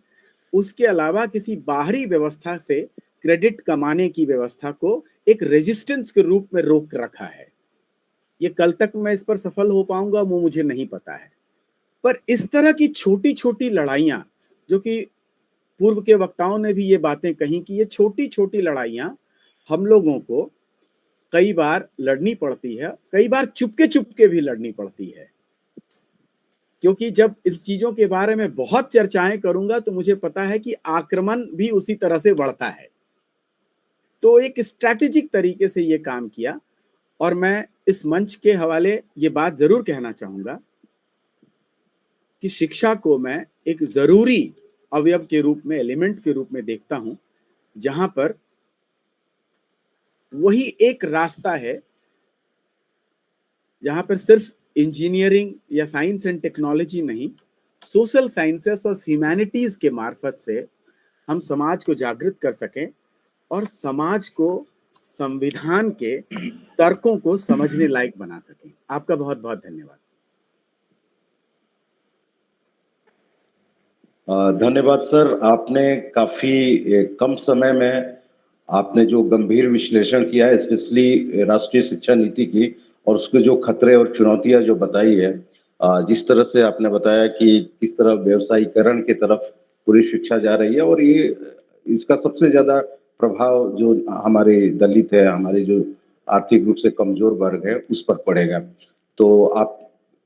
Speaker 7: उसके अलावा किसी बाहरी व्यवस्था से क्रेडिट कमाने की व्यवस्था को एक रेजिस्टेंस के रूप में रोक रखा है। ये कल तक मैं इस पर सफल हो पाऊंगा वो मुझे नहीं पता है। पर इस तरह की छोटी छोटी लड़ाइयां, जो कि पूर्व के वक्ताओं ने भी ये बातें कही कि ये छोटी छोटी लड़ाइयां हम लोगों को कई बार लड़नी पड़ती है, कई बार चुपके भी लड़नी पड़ती है। क्योंकि जब इस चीजों के बारे में बहुत चर्चाएं करूंगा तो मुझे पता है कि आक्रमण भी उसी तरह से बढ़ता है। तो एक स्ट्रैटेजिक तरीके से ये काम किया और मैं इस मंच के हवाले ये बात जरूर कहना चाहूंगा कि शिक्षा को मैं एक जरूरी अवयव के रूप में, एलिमेंट के रूप में देखता हूं, जहां पर वही एक रास्ता है जहां पर सिर्फ इंजीनियरिंग या साइंस एंड टेक्नोलॉजी नहीं, सोशल साइंसेस और ह्यूमैनिटीज के मार्फत से हम समाज को जागृत कर सकें और समाज को संविधान के तर्कों को समझने लायक बना सकें। आपका बहुत बहुत धन्यवाद।
Speaker 1: धन्यवाद सर। आपने काफी कम समय में आपने जो गंभीर विश्लेषण किया है, स्पेशली राष्ट्रीय शिक्षा नीति की और उसके जो खतरे और चुनौतियां जो बताई है, जिस तरह से आपने बताया कि किस तरह व्यवसायीकरण की तरफ पूरी शिक्षा जा रही है और ये इसका सबसे ज्यादा प्रभाव जो हमारे दलित है, हमारे जो आर्थिक रूप से कमजोर वर्ग है, उस पर पड़ेगा। तो आप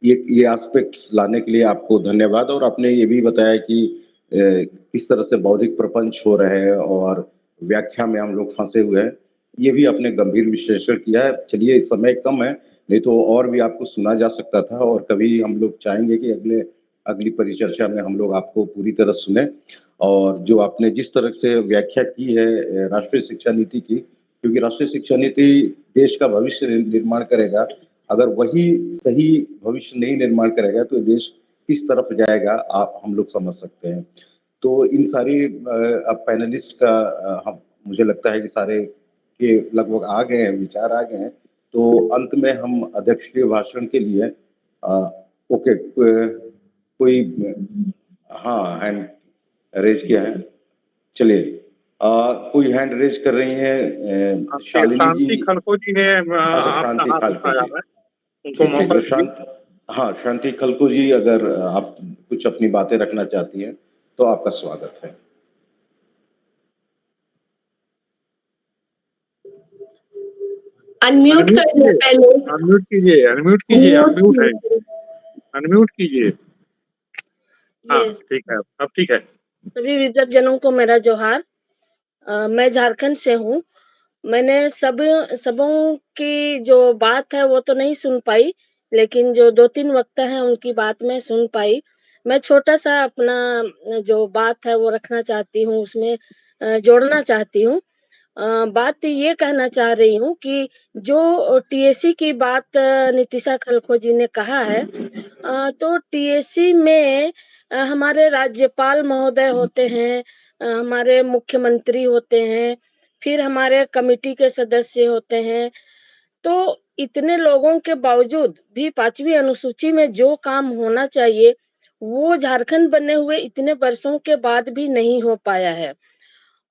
Speaker 1: ये एस्पेक्ट्स लाने के लिए आपको धन्यवाद। और आपने ये भी बताया कि किस तरह से बौद्धिक प्रपंच हो रहे हैं और व्याख्या में हम लोग फंसे हुए हैं, ये भी आपने गंभीर विश्लेषण किया है। चलिए, समय कम है, नहीं तो और भी आपको सुना जा सकता था और कभी हम लोग चाहेंगे कि अगली परिचर्चा में हम लोग आपको पूरी तरह सुने। और जो आपने जिस तरह से व्याख्या की है राष्ट्रीय शिक्षा नीति की, क्योंकि राष्ट्रीय शिक्षा नीति देश का भविष्य निर्माण करेगा, अगर वही सही भविष्य नहीं निर्माण करेगा तो देश किस तरफ जाएगा आप हम लोग समझ सकते हैं। तो इन सारी अब पैनलिस्ट का हम मुझे लगता है कि सारे के लगभग आ गए हैं, विचार आ गए हैं। तो अंत में हम अध्यक्षीय भाषण के लिए ओके, कोई हाँ हैंड रेज किया है। चलिए, कोई हैंड रेज कर रही है
Speaker 6: शांति खलको जी ने
Speaker 1: शांति खलको जी। हाँ, शांति खलको जी, अगर आप कुछ अपनी बातें रखना चाहती हैं तो आपका स्वागत है।
Speaker 5: अनम्यूट करिए पहले।
Speaker 6: अनम्यूट कीजिए, अनम्यूट कीजिए। हाँ, ठीक है, अब ठीक है।
Speaker 8: सभी विद्वत जनों को मेरा जोहार। मैं झारखंड से हूँ। मैंने सबों की जो बात है वो तो नहीं सुन पाई, लेकिन जो 2-3 वक्ता हैं उनकी बात मैं सुन पाई। मैं छोटा सा अपना जो बात है वो रखना चाहती हूँ, उसमें जोड़ना चाहती हूँ। बात ये कहना चाह रही हूँ कि जो टीएससी की बात नीतिशा खलखो जी ने कहा है, तो टीएससी में हमारे राज्यपाल महोदय होते हैं, हमारे मुख्यमंत्री होते हैं, फिर हमारे कमिटी के सदस्य होते हैं। तो इतने लोगों के बावजूद भी 5वीं अनुसूची में जो काम होना चाहिए, वो झारखंड बने हुए इतने वर्षों के बाद भी नहीं हो पाया है।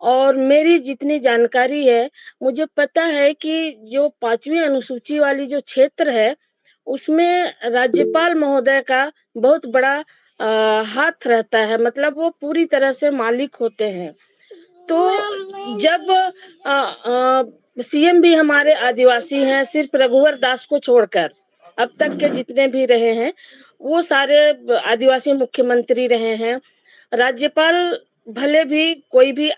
Speaker 8: और मेरी जितनी जानकारी है, मुझे पता है कि जो 5वीं अनुसूची वाली जो क्षेत्र है, उसमें राज्यपाल महोदय का बहुत बड़ा हाथ रहता है, मतलब वो पूरी तरह से मालिक होते हैं। तो जब सीएम भी हमारे आदिवासी हैं, सिर्फ रघुवर दास को छोड़कर अब तक के जितने भी रहे हैं, वो सारे आदिवासी मुख्यमंत्री रहे हैं। राज्यपाल भले भी कोई भी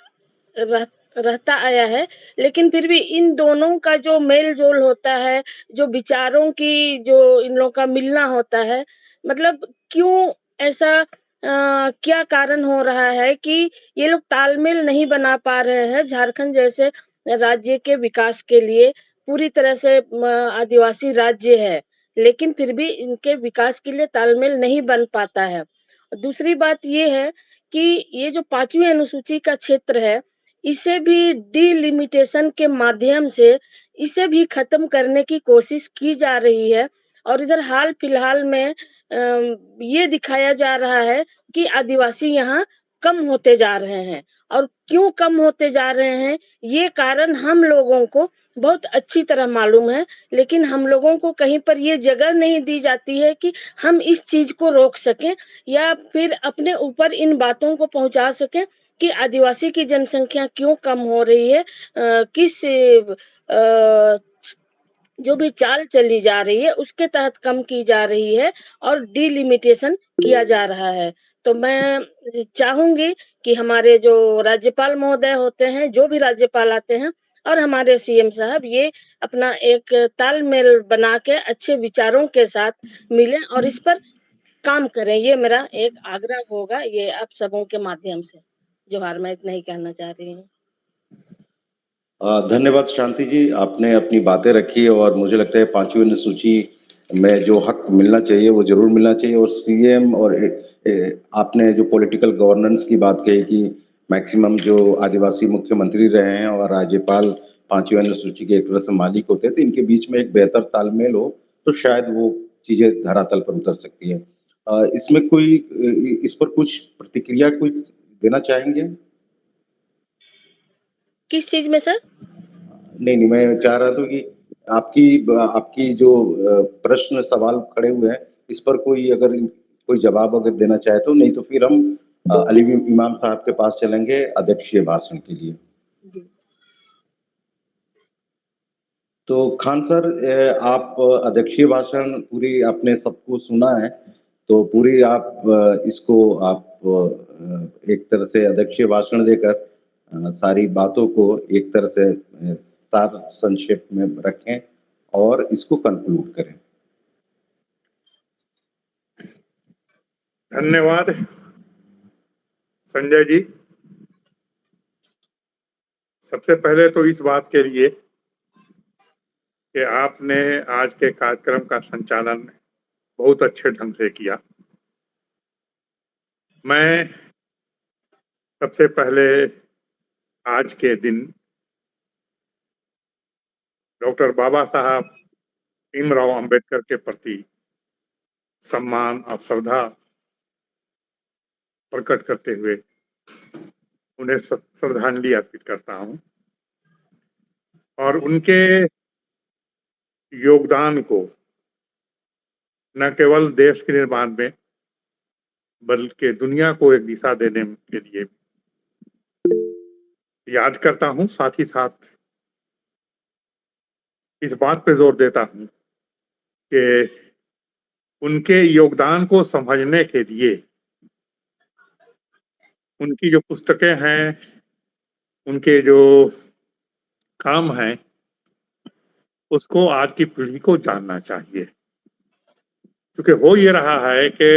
Speaker 8: रहता आया है, लेकिन फिर भी इन दोनों का जो मेल-जोल होता है, जो विचारों की जो इन लोगों का मिलना होता है, मतलब क्यों ऐसा क्या कारण हो रहा है कि ये लोग तालमेल नहीं बना पा रहे हैं झारखंड जैसे राज्य के विकास के लिए। पूरी तरह से आदिवासी राज्य है, लेकिन फिर भी इनके विकास के लिए तालमेल नहीं बन पाता है। दूसरी बात ये है कि ये जो 5वीं अनुसूची का क्षेत्र है, इसे भी डिलिमिटेशन के माध्यम से इसे भी खत्म करने की कोशिश की जा रही है। और इधर हाल फिलहाल में ये दिखाया जा रहा है कि आदिवासी यहाँ कम होते जा रहे हैं। और क्यों कम होते जा रहे हैं, ये कारण हम लोगों को बहुत अच्छी तरह मालूम है, लेकिन हम लोगों को कहीं पर ये जगह नहीं दी जाती है कि हम इस चीज को रोक सकें या फिर अपने ऊपर इन बातों को पहुंचा सकें कि आदिवासी की जनसंख्या क्यों कम हो रही है, किस जो भी चाल चली जा रही है उसके तहत कम की जा रही है और डिलिमिटेशन किया जा रहा है। तो मैं चाहूंगी कि हमारे जो राज्यपाल महोदय होते हैं, जो भी राज्यपाल आते हैं, और हमारे सीएम साहब ये अपना एक तालमेल बना के अच्छे विचारों के साथ मिलें और इस पर काम करें। ये मेरा एक आग्रह होगा, ये आप सबों के माध्यम से। जोहार, मैं इतना ही कहना चाह रही हूँ।
Speaker 1: धन्यवाद शांति जी, आपने अपनी बातें रखी और मुझे लगता है 5वीं अनुसूची में जो हक मिलना चाहिए वो जरूर मिलना चाहिए। और सीएम और आपने जो पॉलिटिकल गवर्नेंस की बात कही कि मैक्सिमम जो आदिवासी मुख्यमंत्री रहे हैं और राज्यपाल 5वीं अनुसूची के एक तरह से मालिक होते हैं, तो इनके बीच में एक बेहतर तालमेल हो तो शायद वो चीजें धरातल पर उतर सकती है। इसमें कोई इस पर कुछ प्रतिक्रिया कोई देना चाहेंगे?
Speaker 8: किस चीज में सर?
Speaker 1: नहीं, मैं चाह रहा था कि आपकी जो प्रश्न सवाल खड़े हुए हैं, इस पर कोई जवाब अगर देना चाहे तो, नहीं तो फिर हम अली इमाम साहब के पास चलेंगे अध्यक्षीय भाषण के लिए।
Speaker 8: जी।
Speaker 1: तो खान सर, आप अध्यक्षीय भाषण पूरी आपने सबको सुना है, तो पूरी आप इसको आप एक तरह से अध्यक्षीय भाषण देकर सारी बातों को एक तरह से सार संक्षेप में रखें और इसको कंक्लूड करें।
Speaker 6: धन्यवाद संजय जी। सबसे पहले तो इस बात के लिए कि आपने आज के कार्यक्रम का संचालन बहुत अच्छे ढंग से किया। मैं सबसे पहले आज के दिन डॉक्टर बाबा साहब भीमराव अंबेडकर के प्रति सम्मान और श्रद्धा प्रकट करते हुए उन्हें श्रद्धांजलि अर्पित करता हूं और उनके योगदान को न केवल देश के निर्माण में बल्कि दुनिया को एक दिशा देने के लिए याद करता हूं। साथ ही साथ इस बात पे जोर देता हूं कि उनके योगदान को समझने के लिए उनकी जो पुस्तकें हैं, उनके जो काम हैं, उसको आज की पीढ़ी को जानना चाहिए। क्योंकि हो ये रहा है कि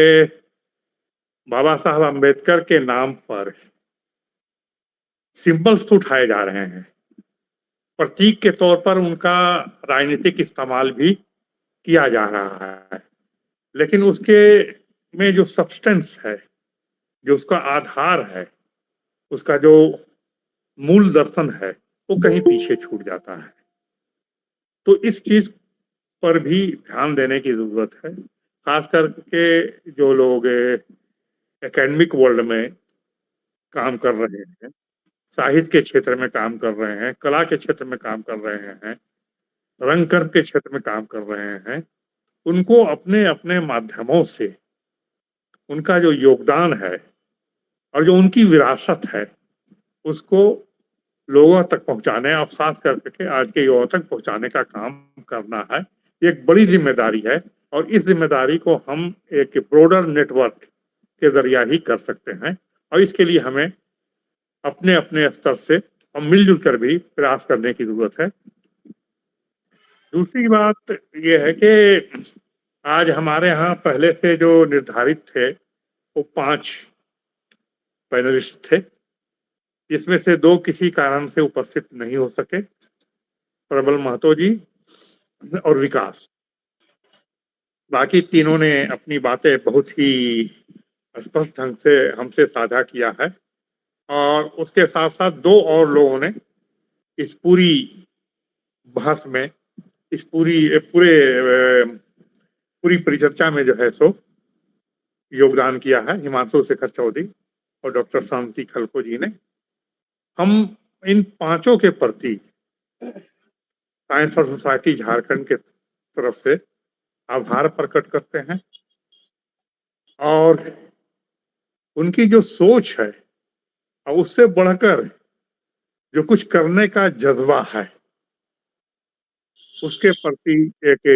Speaker 6: बाबा साहब अम्बेडकर के नाम पर सिंबल्स तो उठाए जा रहे हैं, प्रतीक के तौर पर उनका राजनीतिक इस्तेमाल भी किया जा रहा है, लेकिन उसके में जो सब्सटेंस है, जो उसका आधार है, उसका जो मूल दर्शन है, वो कहीं पीछे छूट जाता है। तो इस चीज पर भी ध्यान देने की जरूरत है, खास करके जो लोग एकेडमिक वर्ल्ड में काम कर रहे हैं, साहित्य के क्षेत्र में काम कर रहे हैं, कला के क्षेत्र में काम कर रहे हैं, रंगकर्म के क्षेत्र में काम कर रहे हैं, उनको अपने अपने माध्यमों से उनका जो योगदान है और जो उनकी विरासत है उसको लोगों तक पहुंचाने और खास करके आज के युवाओं तक पहुंचाने का काम करना है। ये एक बड़ी जिम्मेदारी है और इस जिम्मेदारी को हम एक ब्रॉडर नेटवर्क के जरिया ही कर सकते हैं और इसके लिए हमें अपने अपने स्तर से और मिलजुल कर भी प्रयास करने की जरूरत है। दूसरी बात यह है कि आज हमारे यहाँ पहले से जो निर्धारित थे वो 5 पैनलिस्ट थे, जिसमें से 2 किसी कारण से उपस्थित नहीं हो सके, प्रबल महतो जी और विकास। बाकी तीनों ने अपनी बातें बहुत ही स्पष्ट ढंग से हमसे साझा किया है और उसके साथ साथ 2 और लोगों ने इस पूरी बहस में, इस पूरी परिचर्चा में जो है सो योगदान किया है, हिमांशु शेखर चौधरी और डॉक्टर शांति खलको जी ने। हम इन 5 के प्रति साइंस फॉर सोसाइटी झारखंड के तरफ से आभार प्रकट करते हैं और उनकी जो सोच है और उससे बढ़कर जो कुछ करने का जज्बा है उसके प्रति एक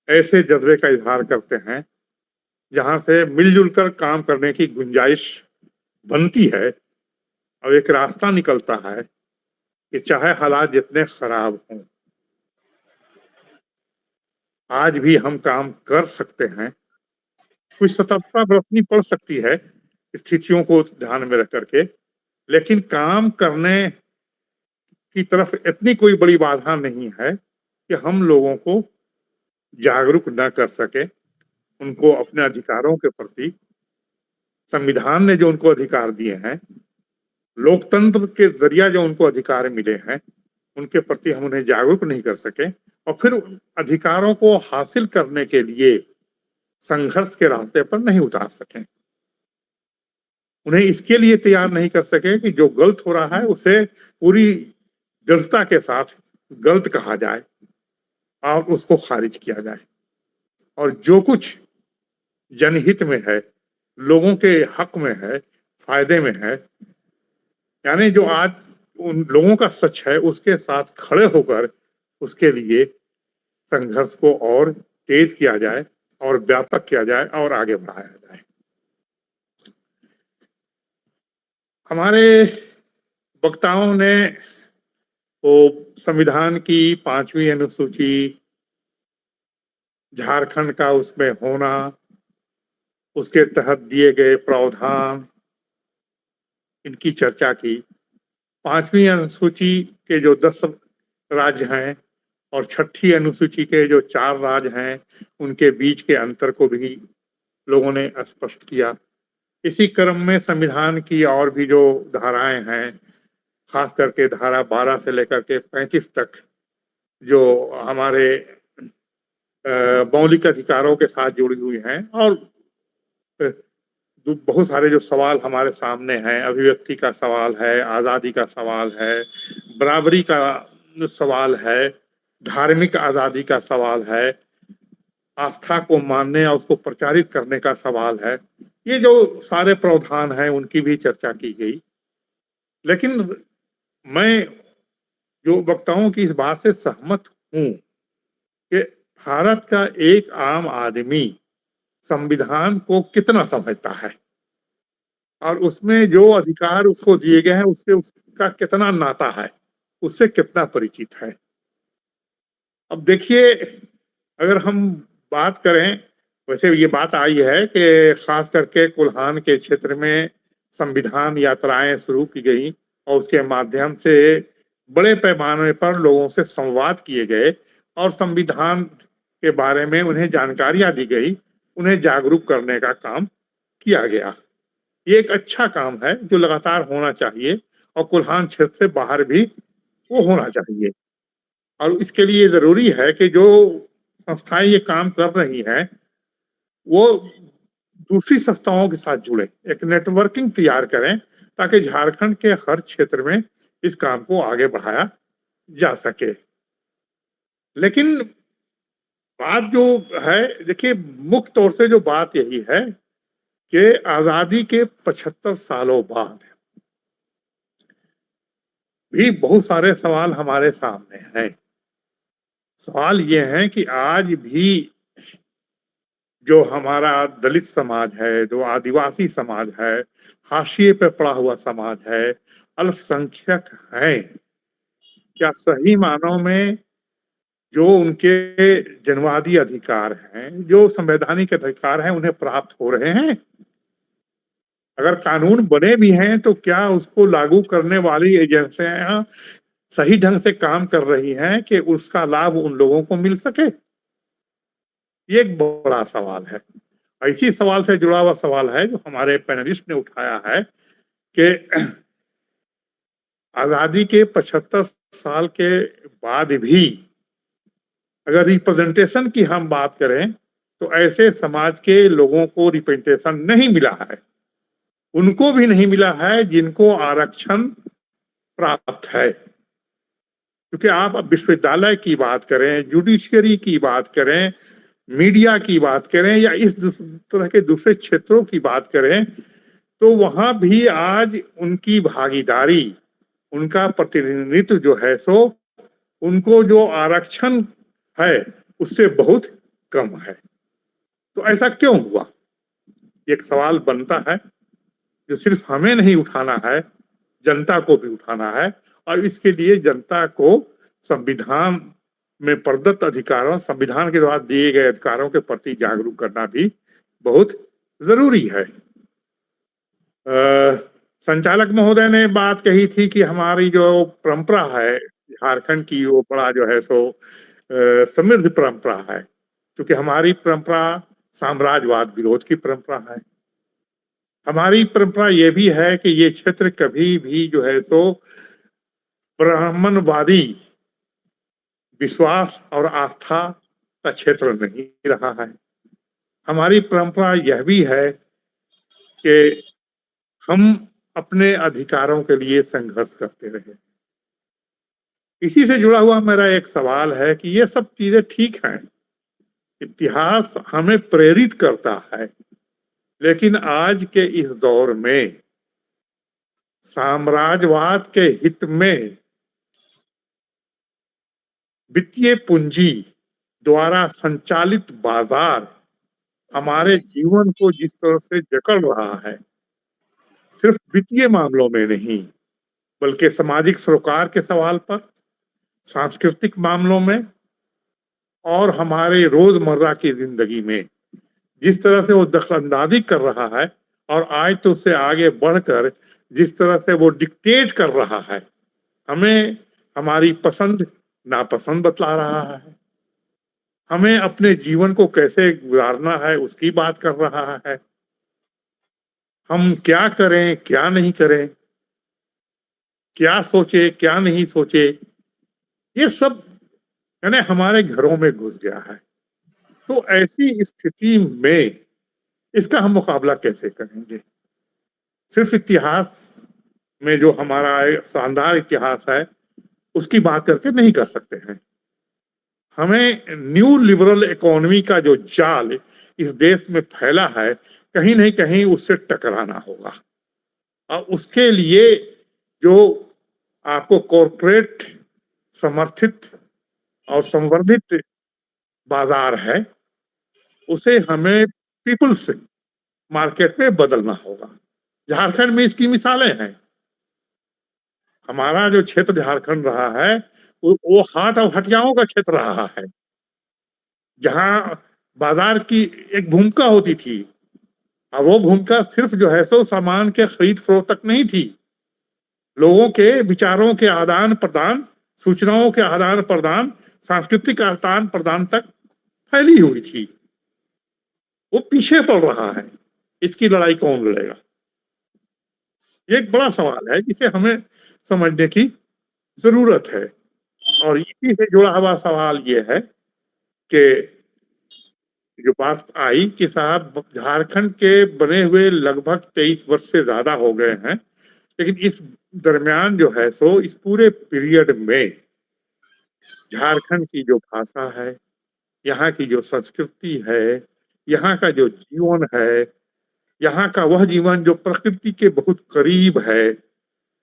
Speaker 6: ऐसे जज्बे का इजहार करते हैं जहां से मिलजुल कर काम करने की गुंजाइश बनती है और एक रास्ता निकलता है कि चाहे हालात जितने खराब हों, आज भी हम काम कर सकते हैं। कुछ सतर्कता बरतनी पड़ सकती है स्थितियों को ध्यान में रख करके, लेकिन काम करने की तरफ इतनी कोई बड़ी बाधा नहीं है कि हम लोगों को जागरूक न कर सके। उनको अपने अधिकारों के प्रति संविधान ने जो उनको अधिकार दिए हैं, लोकतंत्र के जरिया जो उनको अधिकार मिले हैं, उनके प्रति हम उन्हें जागरूक नहीं कर सके और फिर अधिकारों को हासिल करने के लिए संघर्ष के रास्ते पर नहीं उतार सके। उन्हें इसके लिए तैयार नहीं कर सके कि जो गलत हो रहा है उसे पूरी दृढ़ता के साथ गलत कहा जाए और उसको खारिज किया जाए और जो कुछ जनहित में है, लोगों के हक में है, फायदे में है, यानी जो आज उन लोगों का सच है उसके साथ खड़े होकर उसके लिए संघर्ष को और तेज किया जाए और व्यापक किया जाए और आगे बढ़ाया जाए। हमारे वक्ताओं ने वो संविधान की 5वीं अनुसूची, झारखंड का उसमें होना, उसके तहत दिए गए प्रावधान, इनकी चर्चा की। 5वीं अनुसूची के जो 10 राज्य हैं और 6ठी अनुसूची के जो 4 राज्य हैं, उनके बीच के अंतर को भी लोगों ने स्पष्ट किया। इसी क्रम में संविधान की और भी जो धाराएं हैं, खास करके धारा 12 से लेकर के 35 तक, जो हमारे मौलिक अधिकारों के साथ जुड़ी हुई हैं और बहुत सारे जो सवाल हमारे सामने हैं, अभिव्यक्ति का सवाल है, आज़ादी का सवाल है, बराबरी का सवाल है, धार्मिक आज़ादी का सवाल है, आस्था को मानने और उसको प्रचारित करने का सवाल है, ये जो सारे प्रावधान हैं उनकी भी चर्चा की गई। लेकिन मैं जो वक्ताओं की इस बात से सहमत हूँ कि भारत का एक आम आदमी संविधान को कितना समझता है और उसमें जो अधिकार उसको दिए गए हैं उससे उसका कितना नाता है, उससे कितना परिचित है। अब देखिए, अगर हम बात करें, वैसे ये बात आई है कि खास करके कुल्हान के क्षेत्र में संविधान यात्राएं शुरू की गई और उसके माध्यम से बड़े पैमाने पर लोगों से संवाद किए गए और संविधान के बारे में उन्हें जानकारियां दी गई, उन्हें जागरूक करने का काम किया गया। ये एक अच्छा काम है जो लगातार होना चाहिए और कोल्हान क्षेत्र से बाहर भी वो होना चाहिए। और इसके लिए जरूरी है कि जो संस्थाएं ये काम कर रही हैं वो दूसरी संस्थाओं के साथ जुड़े, एक नेटवर्किंग तैयार करें ताकि झारखंड के हर क्षेत्र में इस काम को आगे बढ़ाया जा सके। लेकिन बात जो है, देखिए मुख्य तौर से जो बात यही है कि आजादी के 75 सालों बाद भी बहुत सारे सवाल हमारे सामने हैं। सवाल ये है कि आज भी जो हमारा दलित समाज है, जो आदिवासी समाज है, हाशिए पे पड़ा हुआ समाज है, अल्पसंख्यक है, क्या सही मानों में जो उनके जनवादी अधिकार हैं, जो संवैधानिक अधिकार हैं, उन्हें प्राप्त हो रहे हैं? अगर कानून बने भी हैं तो क्या उसको लागू करने वाली एजेंसियां सही ढंग से काम कर रही हैं कि उसका लाभ उन लोगों को मिल सके? ये एक बड़ा सवाल है। इसी सवाल से जुड़ा हुआ सवाल है जो हमारे पैनलिस्ट ने उठाया है कि आजादी के 75 साल के बाद भी अगर रिप्रेजेंटेशन की हम बात करें तो ऐसे समाज के लोगों को रिप्रेजेंटेशन नहीं मिला है। उनको भी नहीं मिला है जिनको आरक्षण प्राप्त है। क्योंकि आप विश्वविद्यालय की बात करें, जुडिशियरी की बात करें, मीडिया की बात करें या इस तरह के दूसरे क्षेत्रों की बात करें तो वहां भी आज उनकी भागीदारी, उनका प्रतिनिधित्व जो है सो उनको जो आरक्षण है उससे बहुत कम है। तो ऐसा क्यों हुआ? एक सवाल बनता है जो सिर्फ हमें नहीं उठाना है, जनता को भी उठाना है। और इसके लिए जनता को संविधान में प्रदत्त अधिकारों, संविधान के द्वारा दिए गए अधिकारों के प्रति जागरूक करना भी बहुत जरूरी है। संचालक महोदय ने बात कही थी कि हमारी जो परंपरा है झारखंड की वो बड़ा जो है सो समृद्ध परंपरा है, क्योंकि हमारी परंपरा साम्राज्यवाद विरोध की परंपरा है। हमारी परंपरा ये भी है कि ये क्षेत्र कभी भी जो है तो ब्राह्मणवादी विश्वास और आस्था का क्षेत्र नहीं रहा है। हमारी परंपरा यह भी है कि हम अपने अधिकारों के लिए संघर्ष करते रहे। इसी से जुड़ा हुआ मेरा एक सवाल है कि ये सब चीजें ठीक हैं, इतिहास हमें प्रेरित करता है, लेकिन आज के इस दौर में साम्राज्यवाद के हित में वित्तीय पूंजी द्वारा संचालित बाजार हमारे जीवन को जिस तरह से जकड़ रहा है, सिर्फ वित्तीय मामलों में नहीं बल्कि सामाजिक सरोकार के सवाल पर, सांस्कृतिक मामलों में और हमारे रोजमर्रा की जिंदगी में जिस तरह से वो दखलंदाजी कर रहा है और आज तो उससे आगे बढ़कर जिस तरह से वो डिक्टेट कर रहा है, हमें हमारी पसंद नापसंद बतला रहा है, हमें अपने जीवन को कैसे गुजारना है उसकी बात कर रहा है, हम क्या करें क्या नहीं करें, क्या सोचे क्या नहीं सोचे, ये सब यानी हमारे घरों में घुस गया है। तो ऐसी स्थिति में इसका हम मुकाबला कैसे करेंगे? सिर्फ इतिहास में जो हमारा शानदार इतिहास है उसकी बात करके नहीं कर सकते हैं। हमें न्यू लिबरल इकोनॉमी का जो जाल इस देश में फैला है कहीं नहीं कहीं उससे टकराना होगा। और उसके लिए जो आपको कॉरपोरेट समर्थित और संवर्धित बाजार है उसे हमें पीपल्स मार्केट में बदलना होगा। झारखंड में इसकी मिसालें हैं। हमारा जो क्षेत्र झारखंड रहा है वो हाट और हटियाओं का क्षेत्र रहा है, जहां बाजार की एक भूमिका होती थी। और वो भूमिका सिर्फ जो है सो सामान के खरीद फरोख्त तक नहीं थी, लोगों के विचारों के आदान प्रदान, सूचनाओं के आदान प्रदान, सांस्कृतिक आदान प्रदान तक फैली हुई थी। वो पीछे पड़ रहा है। इसकी लड़ाई कौन लड़ेगा? ये एक बड़ा सवाल है जिसे हमें समझने की जरूरत है। और इसी से जुड़ा हुआ सवाल ये है कि जो बात आई कि साहब झारखंड के बने हुए लगभग 23 वर्ष से ज्यादा हो गए हैं, लेकिन इस दरमियान जो है सो इस पूरे पीरियड में झारखंड की जो भाषा है, यहाँ की जो संस्कृति है, यहाँ का जो जीवन है, यहाँ का वह जीवन जो प्रकृति के बहुत करीब है,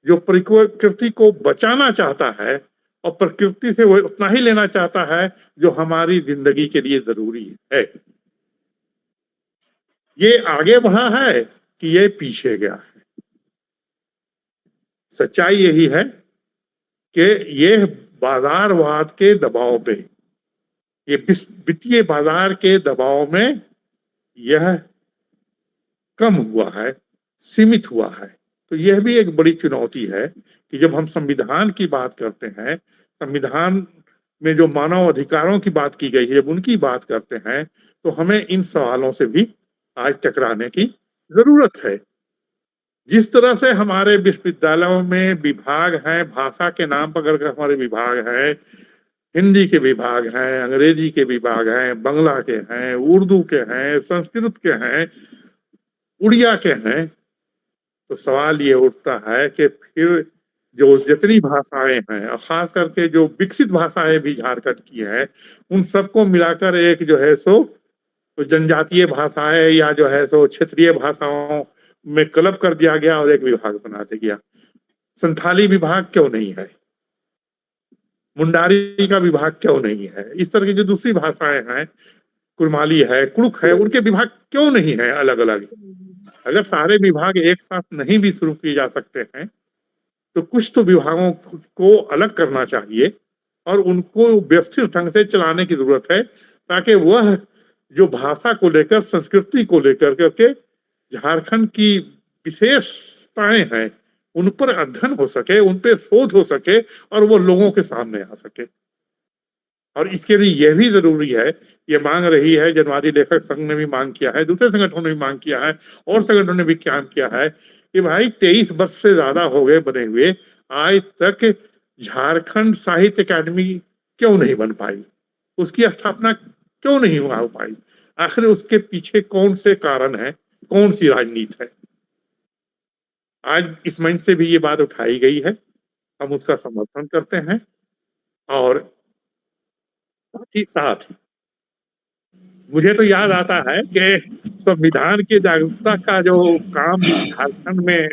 Speaker 6: जो प्रकृति को बचाना चाहता है और प्रकृति से वो उतना ही लेना चाहता है जो हमारी जिंदगी के लिए जरूरी है, ये आगे बढ़ा है कि ये पीछे गया है। सच्चाई यही है कि ये बाजारवाद के दबाव पे, ये वित्तीय बाजार के दबाव में यह कम हुआ है, सीमित हुआ है। तो यह भी एक बड़ी चुनौती है कि जब हम संविधान की बात करते हैं, संविधान में जो मानव अधिकारों की बात की गई है, जब उनकी बात करते हैं तो हमें इन सवालों से भी आज टकराने की जरूरत है। जिस तरह से हमारे विश्वविद्यालयों में विभाग हैं, भाषा के नाम पर अगर हमारे विभाग हैं, हिंदी के विभाग हैं, अंग्रेजी के विभाग हैं, बंगला के हैं, उर्दू के हैं, संस्कृत के हैं, उड़िया के हैं, तो सवाल ये उठता है कि फिर जो जितनी भाषाएं हैं और खास करके जो विकसित भाषाएं भी झारखंड की हैं, उन सबको मिलाकर एक जो है सो तो जनजातीय भाषाएं या जो है सो क्षेत्रीय भाषाओं में क्लब कर दिया गया और एक विभाग बना दिया गया। संथाली विभाग क्यों नहीं है? मुंडारी का विभाग क्यों नहीं है? इस तरह की जो दूसरी भाषाएं हैं, कुरमाली है, कुड़ुक है, उनके विभाग क्यों नहीं है अलग अलग? अगर सारे विभाग एक साथ नहीं भी शुरू किए जा सकते हैं तो कुछ तो विभागों को अलग करना चाहिए और उनको व्यवस्थित ढंग से चलाने की जरूरत है, ताकि वह जो भाषा को लेकर, संस्कृति को लेकर करके झारखंड की विशेषताएं हैं उन पर अध्ययन हो सके, उन पर शोध हो सके और वो लोगों के सामने आ सके। और इसके लिए यह भी जरूरी है, ये मांग रही है, जनवादी लेखक संघ ने भी मांग किया है, दूसरे संगठनों ने भी मांग किया है और संगठनों ने भी काम किया है कि भाई 23 वर्ष से ज्यादा हो गए बने हुए, आज तक झारखंड साहित्य अकादमी क्यों नहीं बन पाई? उसकी स्थापना क्यों नहीं हो पाई? आखिर उसके पीछे कौन से कारण है, कौन सी राजनीति है? आज इस मंच से भी ये बात उठाई गई है, हम उसका समर्थन करते हैं और साथ ही साथ मुझे तो याद आता है कि संविधान की जागरूकता का जो काम झारखंड में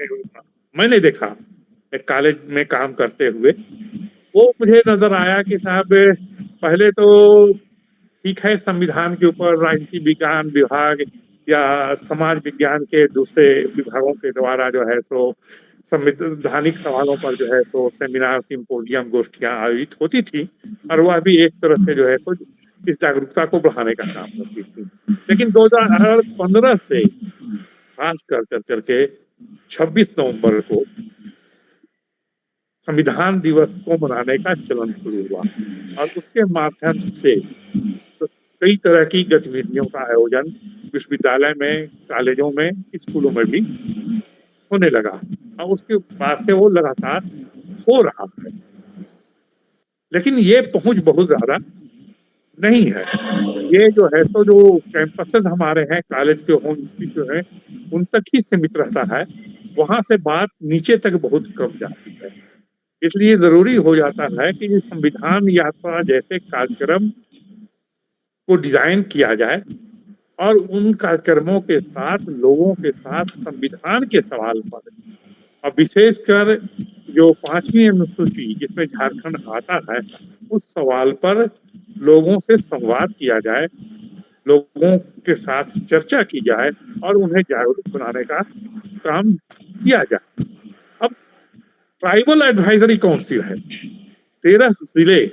Speaker 6: मैंने देखा एक कॉलेज में काम करते हुए, वो मुझे नजर आया कि साहब पहले तो ठीक है, संविधान के ऊपर राजनीति विज्ञान विभाग या समाज विज्ञान के दूसरे विभागों के द्वारा जो है सो संवैधानिक सवालों पर जो है सो सेमिनार, सिम्पोजियम, गोष्ठियां आयोजित होती थी और वह भी एक तरह से जो है सो इस जागरूकता को बढ़ाने का काम करती थी। लेकिन 2015 से खास कर करके 26 नवंबर को संविधान दिवस को मनाने का चलन शुरू हुआ और उसके माध्यम से तो कई तरह की गतिविधियों का आयोजन विश्वविद्यालय में, कॉलेजों में, स्कूलों में भी होने लगा और उसके बाद से वो लगातार हो रहा है। लेकिन ये पहुंच बहुत ज्यादा नहीं है। ये जो है सो जो कैंपसेस हमारे हैं, कॉलेज के होम इंस्टीट्यूट हैं, उन तक ही सीमित रहता है, वहां से बात नीचे तक बहुत कम जाती है। इसलिए जरूरी हो जाता है कि ये संविधान यात्रा जैसे कार्यक्रम को डिजाइन किया जाए और उन कार्यक्रमों के साथ लोगों के साथ संविधान के सवाल पर और विशेषकर जो 5वीं अनुसूची जिसमें झारखंड आता है, उस सवाल पर लोगों से संवाद किया जाए, लोगों के साथ चर्चा की जाए और उन्हें जागरूक बनाने का काम किया जाए। अब ट्राइबल एडवाइजरी काउंसिल है, 13 जिले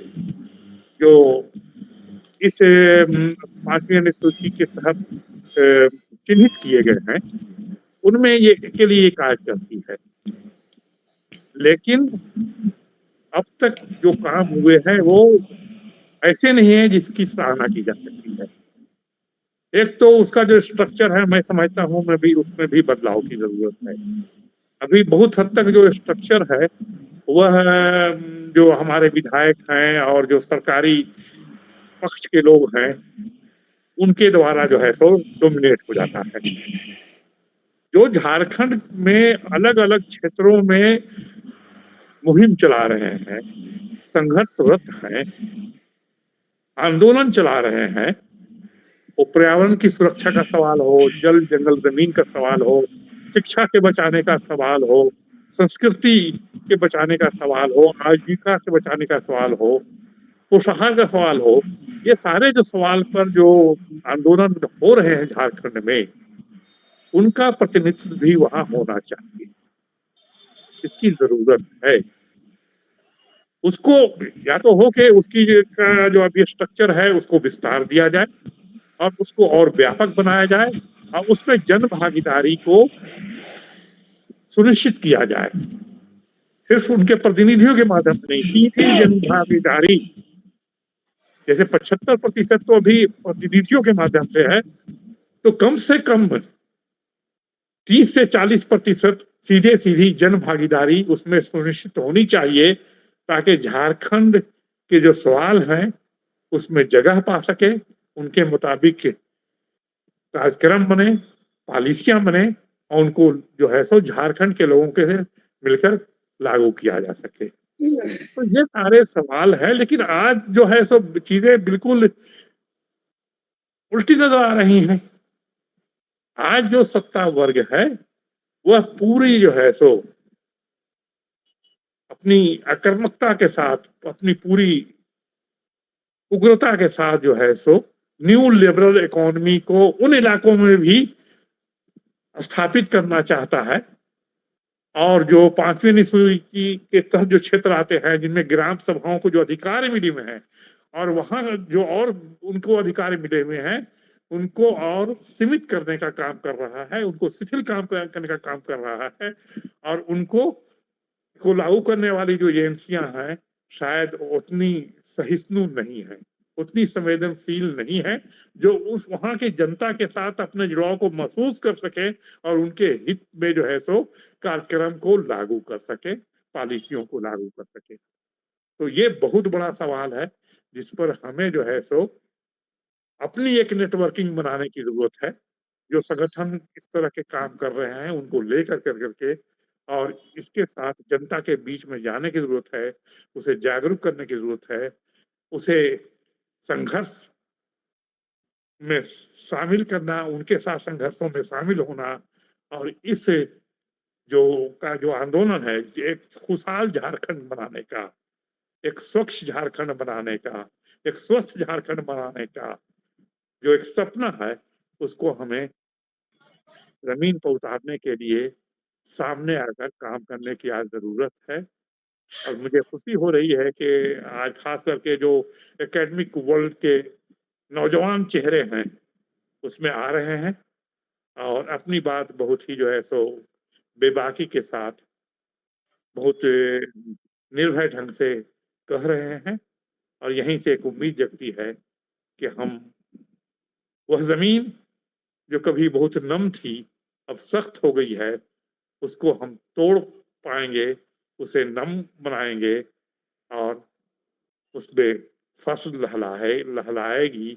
Speaker 6: जो इस 5वीं अनुसूची के तहत चिन्हित किए गए हैं, उनमें ये के लिए कार्य करती है। लेकिन अब तक जो काम हुए हैं वो ऐसे नहीं है जिसकी सराहना की जा सकती है। एक तो उसका जो स्ट्रक्चर है, मैं समझता हूँ मैं भी उसमें भी बदलाव की जरूरत है। अभी बहुत हद तक जो स्ट्रक्चर है वह जो हमारे विधायक हैं और जो सरकारी पक्ष के लोग हैं उनके द्वारा जो है सो डोमिनेट हो जाता है। जो झारखंड में अलग अलग क्षेत्रों में मुहिम चला रहे हैं, संघर्षरत हैं, आंदोलन चला रहे हैं, वो पर्यावरण की सुरक्षा का सवाल हो, जल जंगल जमीन का सवाल हो, शिक्षा के बचाने का सवाल हो, संस्कृति के बचाने का सवाल हो, आजीविका से बचाने का सवाल हो, पोषाहार का सवाल हो, ये सारे जो सवाल पर जो आंदोलन हो रहे हैं झारखंड में, उनका प्रतिनिधित्व भी वहां होना चाहिए। इसकी जरूरत है। उसको या तो हो कि उसकी जो अभी स्ट्रक्चर है उसको विस्तार दिया जाए और उसको और व्यापक बनाया जाए और उसमें जन भागीदारी को सुनिश्चित किया जाए। सिर्फ उनके प्रतिनिधियों के माध्यम से नहीं, सीधी जन भागीदारी, जैसे 75% तो अभी प्रतिनिधियों के माध्यम से है, तो कम से कम 30 से 40% सीधे सीधी जन भागीदारी उसमें सुनिश्चित होनी चाहिए, ताकि झारखंड के जो सवाल हैं उसमें जगह पा सके, उनके मुताबिक कार्यक्रम बने, पॉलिसियां बने और उनको जो है सो झारखंड के लोगों के मिलकर लागू किया जा सके। तो ये सारे सवाल है, लेकिन आज जो है सो चीजें बिल्कुल उल्टी नजर आ रही हैं। आज जो सत्ता वर्ग है वह पूरी जो है सो अपनी आक्रामकता के साथ, अपनी पूरी उग्रता के साथ जो है सो न्यू लिबरल इकोनॉमी को उन इलाकों में भी स्थापित करना चाहता है। और जो 5वीं अनुसूची के तहत जो क्षेत्र आते हैं जिनमें ग्राम सभाओं को जो अधिकार मिले हुए हैं और वहां जो और उनको अधिकार मिले हुए हैं उनको और सीमित करने का काम कर रहा है, उनको शिथिल काम करने का काम कर रहा है और उनको लागू करने वाली जो एजेंसियां हैं शायद उतनी सहिष्णु नहीं है, उतनी संवेदनशील नहीं है, जो उस वहां की जनता के साथ अपने जुड़ाव को महसूस कर सके और उनके हित में जो है सो कार्यक्रम को लागू कर सके, पॉलिसियों को लागू कर सके। तो ये बहुत बड़ा सवाल है जिस पर हमें जो है सो अपनी एक नेटवर्किंग बनाने की जरूरत है। जो संगठन इस तरह के काम कर रहे हैं उनको लेकर करके और इसके साथ जनता के बीच में जाने की जरूरत है, उसे जागरूक करने की जरूरत है, उसे संघर्ष में शामिल करना, उनके साथ संघर्षों में शामिल होना और इस जो आंदोलन है एक खुशहाल झारखंड बनाने का, एक स्वच्छ झारखंड बनाने का, एक स्वस्थ झारखंड बनाने का जो एक सपना है उसको हमें जमीन पर उतारने के लिए सामने आकर काम करने की आज जरूरत है। और मुझे खुशी हो रही है कि आज खास करके जो एकेडमिक वर्ल्ड के नौजवान चेहरे हैं उसमें आ रहे हैं और अपनी बात बहुत ही जो है सो बेबाकी के साथ बहुत निर्भय ढंग से कह रहे हैं और यहीं से एक उम्मीद जगती है कि हम वह जमीन जो कभी बहुत नम थी अब सख्त हो गई है उसको हम तोड़ पाएंगे, उसे नम बनाएंगे और उसमें फसल लहलाएगी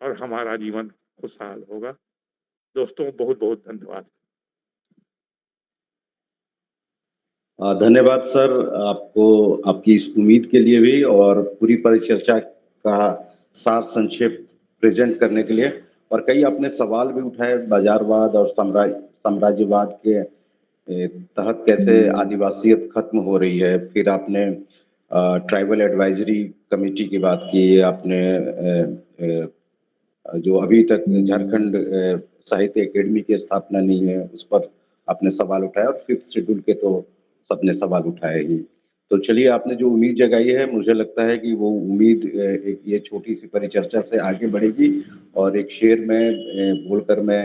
Speaker 6: और हमारा जीवन खुशहाल होगा। दोस्तों बहुत बहुत धन्यवाद।
Speaker 1: धन्यवाद सर आपको, आपकी इस उम्मीद के लिए भी और पूरी परिचर्चा का सार संक्षेप प्रेजेंट करने के लिए। और कई आपने सवाल भी उठाए बाजारवाद और साम्राज्यवाद के तहत कैसे आदिवासियत खत्म हो रही है, फिर आपने ट्राइबल एडवाइजरी कमेटी की बात की, आपने जो अभी तक झारखंड साहित्य एकेडमी की स्थापना नहीं है उस पर आपने सवाल उठाया और 5th शेड्यूल के तो सबने सवाल उठाए ही। तो चलिए आपने जो उम्मीद जगाई है मुझे लगता है कि वो उम्मीद एक ये छोटी सी परिचर्चा से आगे बढ़ेगी। और एक शेर में बोलकर मैं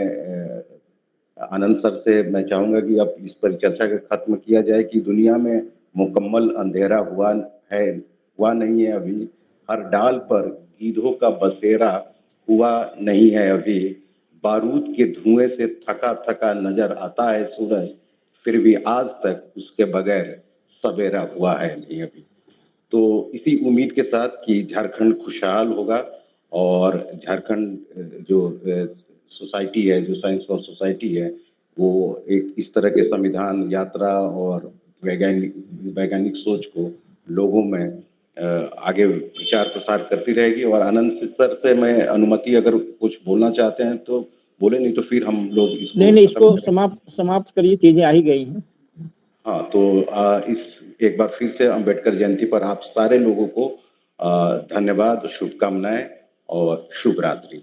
Speaker 1: आनंद सर से मैं चाहूँगा कि अब इस परिचर्चा का खत्म किया जाए कि दुनिया में मुकम्मल अंधेरा हुआ नहीं है अभी, हर डाल पर गीधों का बसेरा हुआ नहीं है अभी, बारूद के धुएं से थका थका नजर आता है सूरज, फिर भी आज तक उसके बगैर सवेरा हुआ है नहीं अभी। तो इसी उम्मीद के साथ कि झारखंड खुशहाल होगा और झारखंड जो सोसाइटी है, जो साइंस फॉर सोसाइटी है, वो एक इस तरह के संविधान यात्रा और वैज्ञानिक सोच को लोगों में आगे प्रचार प्रसार करती रहेगी। और आनंद सर से मैं अनुमति, अगर कुछ बोलना चाहते हैं तो बोले, नहीं तो फिर हम लोग इसको
Speaker 2: नहीं, इसको समाप्त करिए, चीजें आ ही गई हैं।
Speaker 1: हाँ, तो इस एक बार फिर से अम्बेडकर जयंती पर आप सारे लोगों को धन्यवाद, शुभकामनाएं और शुभ रात्रि।